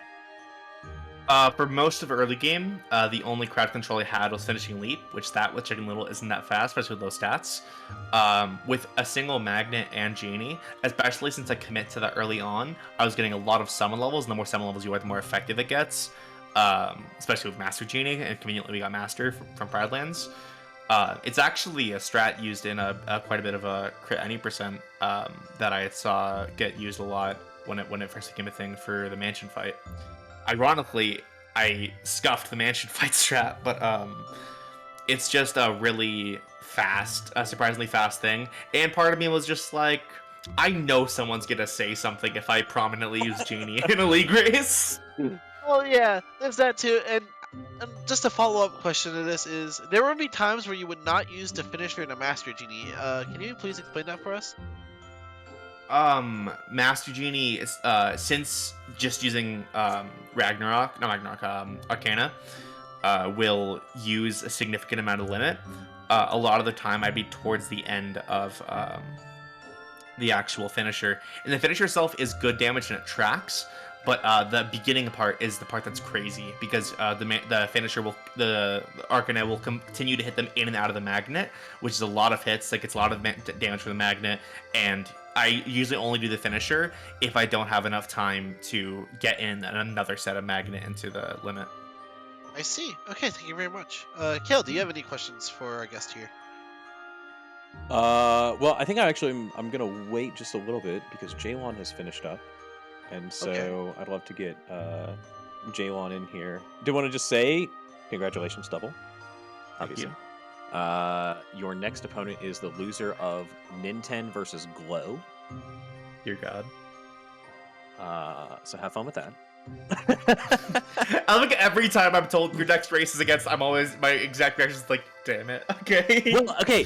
For most of early game, the only crowd control I had was finishing leap, which that with Chicken Little isn't that fast, especially with those stats. With a single magnet and Genie, especially since I commit to that early on, I was getting a lot of summon levels, and the more summon levels you are, the more effective it gets. Especially with Master Genie, and conveniently we got Master from Proudlands. It's actually a strat used in quite a bit of a crit any percent that I saw get used a lot when it first became a thing for the mansion fight. Ironically, I scuffed the mansion fight strat, but it's just a really fast, surprisingly fast thing. And part of me was just like, I know someone's gonna say something if I prominently use Genie in a league race. Well, yeah, there's that too. And just a follow-up question to this is, there would be times where you would not use the finisher in a Master Genie. Can you please explain that for us? Master Genie is since just using Arcana will use a significant amount of limit. A lot of the time I'd be towards the end of the actual finisher, and the finisher itself is good damage and it tracks, but the beginning part is the part that's crazy because the finisher the Arcana will continue to hit them in and out of the magnet, which is a lot of hits. Like, it's a lot of damage for the magnet, and I usually only do the finisher if I don't have enough time to get in another set of magnet into the limit. I see. Okay, thank you very much. Kale, do you have any questions for our guest here? Well, I think I'm gonna wait just a little bit because Jaylawn has finished up, and so Okay. I'd love to get Jaylawn in here. Do you want to just say congratulations, Double? Obviously. Your next opponent is the loser of Ninten versus Glow. Dear God. So have fun with that. I look every time I'm told your next race is against, I'm always, my exact reaction is like, damn it. Okay. Well, okay,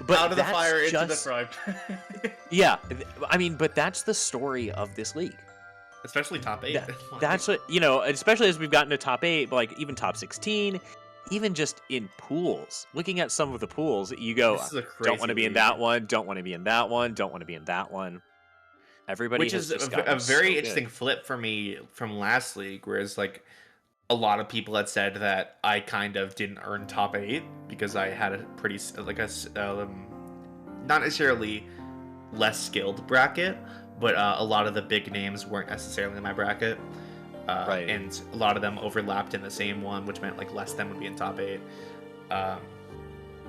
but out of the that's fire into the just- fry. Yeah, I mean, but that's the story of this league. Especially top 8. That's what, especially as we've gotten to top 8, but like even top 16, even just in pools. Looking at some of the pools, you go, This is a don't want to be in crazy that league. one, don't want to be in that one, don't want to be in that one. Everybody Which has is just a gotten very so interesting good. flip for me from last league, whereas like a lot of people had said that I kind of didn't earn top 8 because I had a pretty not necessarily less skilled bracket, but a lot of the big names weren't necessarily in my bracket. Right. And a lot of them overlapped in the same one, which meant like less than would be in top 8.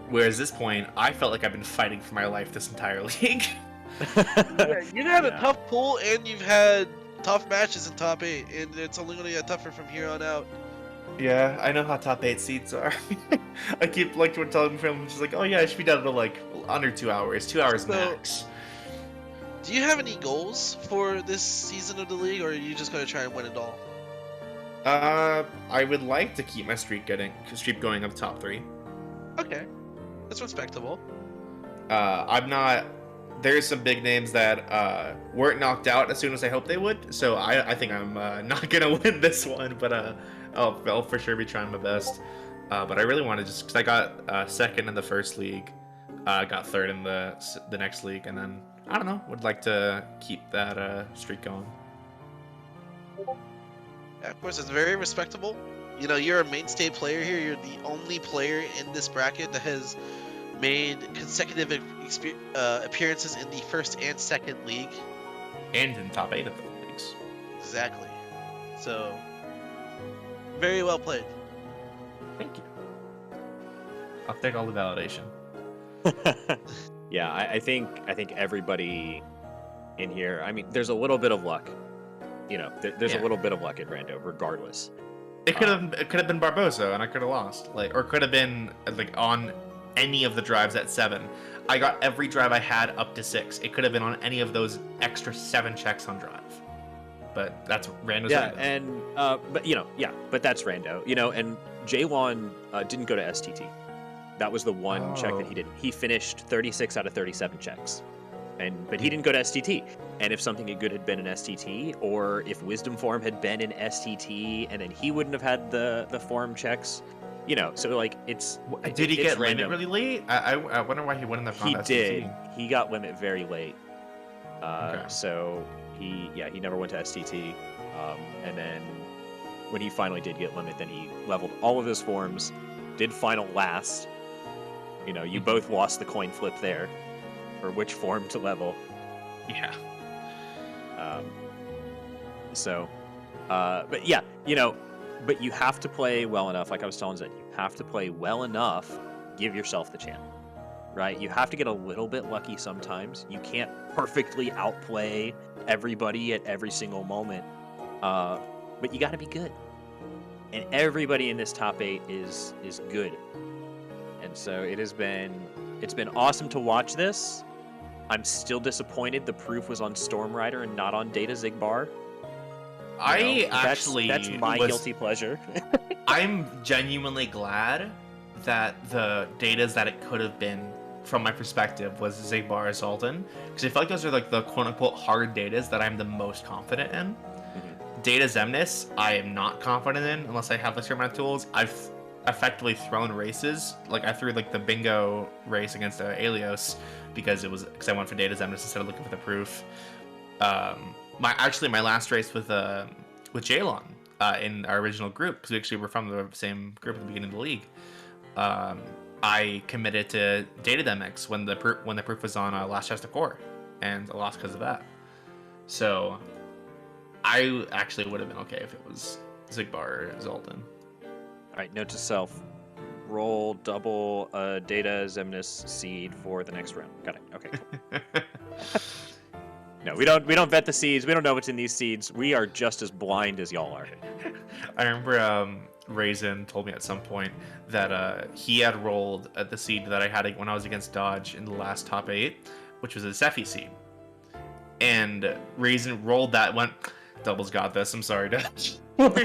Whereas this point, I felt like I've been fighting for my life this entire league. Yeah, you've had a Yeah. tough pool, and you've had tough matches in top 8, and it's only going to get tougher from here on out. Yeah, I know how top 8 seeds are. I keep like telling my family, just like, oh yeah, I should be down to like under 2 hours, 2 hours So- max. Do you have any goals for this season of the league, or are you just going to try and win it all? I would like to keep my streak going up top 3. Okay, that's respectable. I'm not. There's some big names that weren't knocked out as soon as I hoped they would, so I think I'm not gonna win this one, but I'll for sure be trying my best. But I really want to just because I got second in the first league, got third in the next league, and then I don't know, would like to keep that streak going. Yeah, of course, it's very respectable. You know, you're a mainstay player here. You're the only player in this bracket that has made consecutive appearances in the first and second league. And in top 8 of the leagues. Exactly. So, very well played. Thank you. I'll take all the validation. Yeah, I think everybody in here. I mean, there's a little bit of luck. There's a Yeah. little bit of luck at Rando, regardless. It could have been Barbosa, and I could have lost. Or could have been like on any of the drives at 7. I got every drive I had up to 6. It could have been on any of those extra 7 checks on drive. But that's Rando's Yeah, Rando. and but that's Rando. And Jaylawn didn't go to STT. That was the one check that he Oh. didn't. He finished 36 out of 37 checks, but he didn't go to STT. And if something good had been in STT, or if Wisdom Form had been in STT, and then he wouldn't have had the form checks, you know, so like it's. Did he it's get limit random. really late? I wonder why he wouldn't have gone He to did. STT. He got limit very late. Okay. So he never went to STT. And then when he finally did get limit, then he leveled all of his forms, did final last. You know, you both lost the coin flip there for which form to level. Yeah. But yeah, you know, but you have to play well enough. Like I was telling Zed, you have to play well enough. Give yourself the chance, right? You have to get a little bit lucky sometimes. You can't perfectly outplay everybody at every single moment, but you got to be good. And everybody in this top 8 is good. And so it's been awesome to watch this. I'm still disappointed the proof was on Storm Rider and not on Data Zigbar. That's my guilty pleasure. I'm genuinely glad that the datas that it could have been, from my perspective, was Zigbar or Zoltan, because I feel like those are like the quote-unquote hard datas that I'm the most confident in. Data Zemnis, I am not confident in unless I have a certain amount of tools. I've effectively thrown races. Like I threw like the bingo race against Alios because I went for Data Zemnis instead of looking for the proof. My last race with Jaylawn in our original group, because we actually were from the same group at the beginning of the league. I committed to Data Demix when the proof was on Last Chest of Core, and I lost because of that. So I actually would have been okay if it was Zigbar or Zoltan. All right, note to self: roll double Data Zemnis seed for the next round. Got it. Okay. Cool. No, we don't vet the seeds. We don't know what's in these seeds. We are just as blind as y'all are. I remember Raisin told me at some point that he had rolled at the seed that I had when I was against Dodge in the last top 8, which was a Zephy seed. And Raisin rolled that, went, Double's got this. I'm sorry, Dodge. I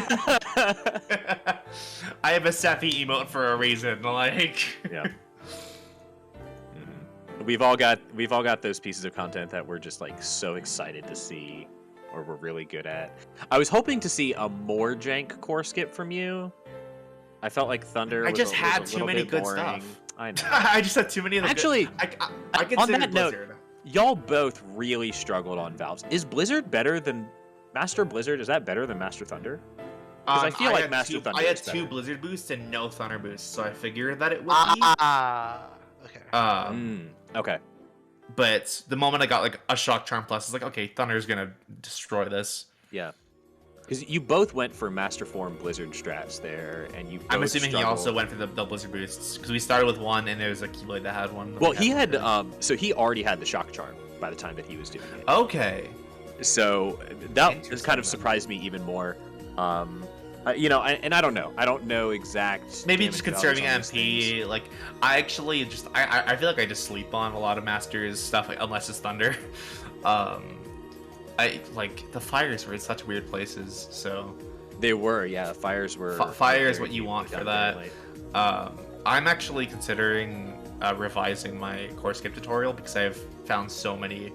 have a Zephy emote for a Raisin. Like, yeah. We've all got those pieces of content that we're just like so excited to see, or we're really good at. I was hoping to see a more jank core skip from you. I felt like Thunder. I was just a had too many good boring. stuff. I know. I just had too many of the Actually, good... I consider on that Blizzard. note, y'all both really struggled on Valves. Is Blizzard better than Master Blizzard? Is that better than Master Thunder? Because I feel like Master Thunder. I had is 2 better. Blizzard boosts and no Thunder boosts, so I figured that it would be. Okay. Okay. But the moment I got like a Shock Charm Plus, it's like, okay, Thunder's gonna destroy this. Yeah. Because you both went for Master Form Blizzard strats there, and you both I'm assuming struggled. he also went for the Blizzard boosts, because we started with one, and there was a Keyblade that had one. Well, he had, so he already had the Shock Charm by the time that he was doing it. Okay. So that just kind of surprised me even more. You know, and I don't know. I don't know exact. Maybe just conserving damage values on these MP. things. Like, I actually just I feel like I just sleep on a lot of Masters stuff, like, unless it's Thunder. I like the fires were in such weird places, so They were, yeah. Fires were. fire is very what you deep, want got for very that. late. I'm actually considering revising my core skip tutorial because I've found so many.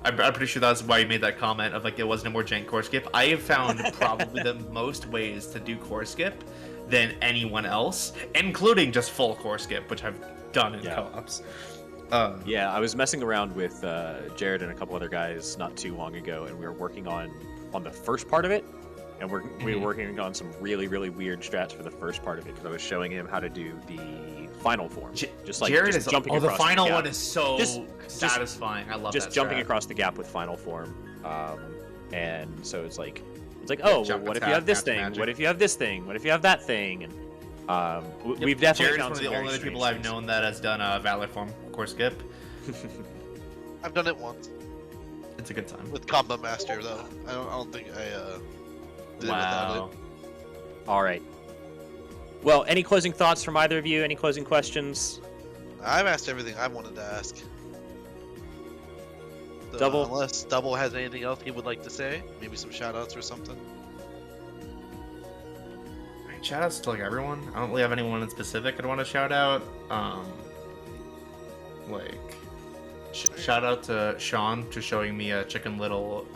I'm pretty sure that's why you made that comment of like it wasn't a more jank core skip. I have found probably the most ways to do core skip than anyone else, including just full core skip, which I've done in co-ops. Yeah, I was messing around with Jared and a couple other guys not too long ago, and we were working on the first part of it, and we were working on some really weird strats for the first part of it because I was showing him how to do the final form, just like Jared just is jumping the across final gap. one is so Just satisfying. I love just that jumping strat. across the gap with final form, and so it's like oh, well, what if you have this thing? Magic. What if you have this thing? What if you have that thing? And we've definitely Jared's found one of some the very only strange people I've things. known that has done a Valor form core skip. I've done it once It's a good time. with Combo Master though. I don't think I did it without it. All right. Well, any closing thoughts from either of you? Any closing questions? I've asked everything I wanted to ask. So, Double? unless Double has anything else he would like to say, maybe some shoutouts or something. Shout outs to like everyone. I don't really have anyone in specific I'd want to shout out. Shout out to Sean for showing me a Chicken Little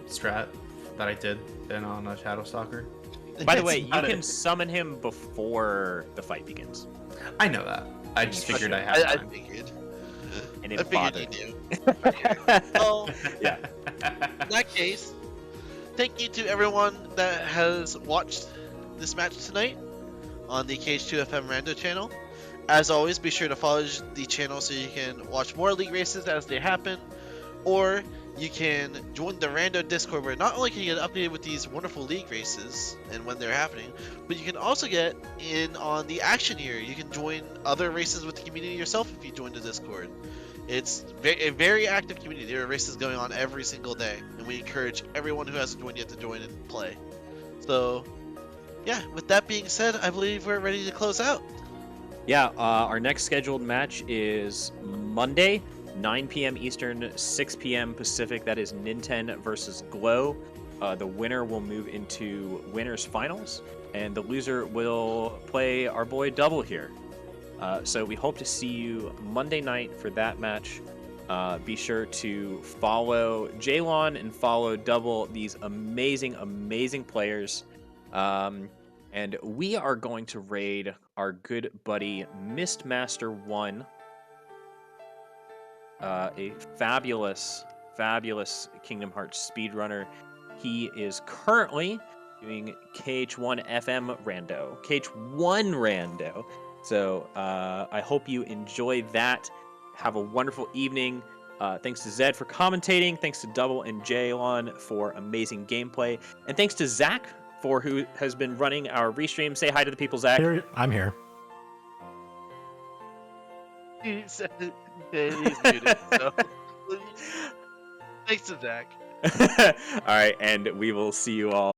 strat that I did on a Shadow Stalker. By the way, That's you about can it. summon him before the fight begins. I know that. I just figured I had I time. figured. And I it figured you bothered. knew. Well, Yeah. in that case, thank you to everyone that has watched this match tonight on the KH2FM Rando channel. As always, be sure to follow the channel so you can watch more league races as they happen, or you can join the Rando Discord where not only can you get updated with these wonderful league races and when they're happening, but you can also get in on the action here. You can join other races with the community yourself if you join the Discord. It's a very active community. There are races going on every single day, and we encourage everyone who hasn't joined yet to join and play. So, yeah, with that being said, I believe we're ready to close out. Yeah, our next scheduled match is Monday, 9 p.m. Eastern, 6 p.m. Pacific. That is Ninten versus Glow. The winner will move into winners finals, and the loser will play our boy Double here. So we hope to see you Monday night for that match. Be sure to follow Jaylawn and follow Double, these amazing, amazing players. And we are going to raid our good buddy Mistmaster 1, a fabulous, fabulous Kingdom Hearts speedrunner. He is currently doing KH1 Rando, KH1 Rando. So I hope you enjoy that. Have a wonderful evening. Thanks to Zed for commentating. Thanks to Double and Jaylawn for amazing gameplay. And thanks to Zach for who has been running our restream. Say hi to the people, Zach. I'm here. He's muted, so thanks to Zach. All right, and we will see you all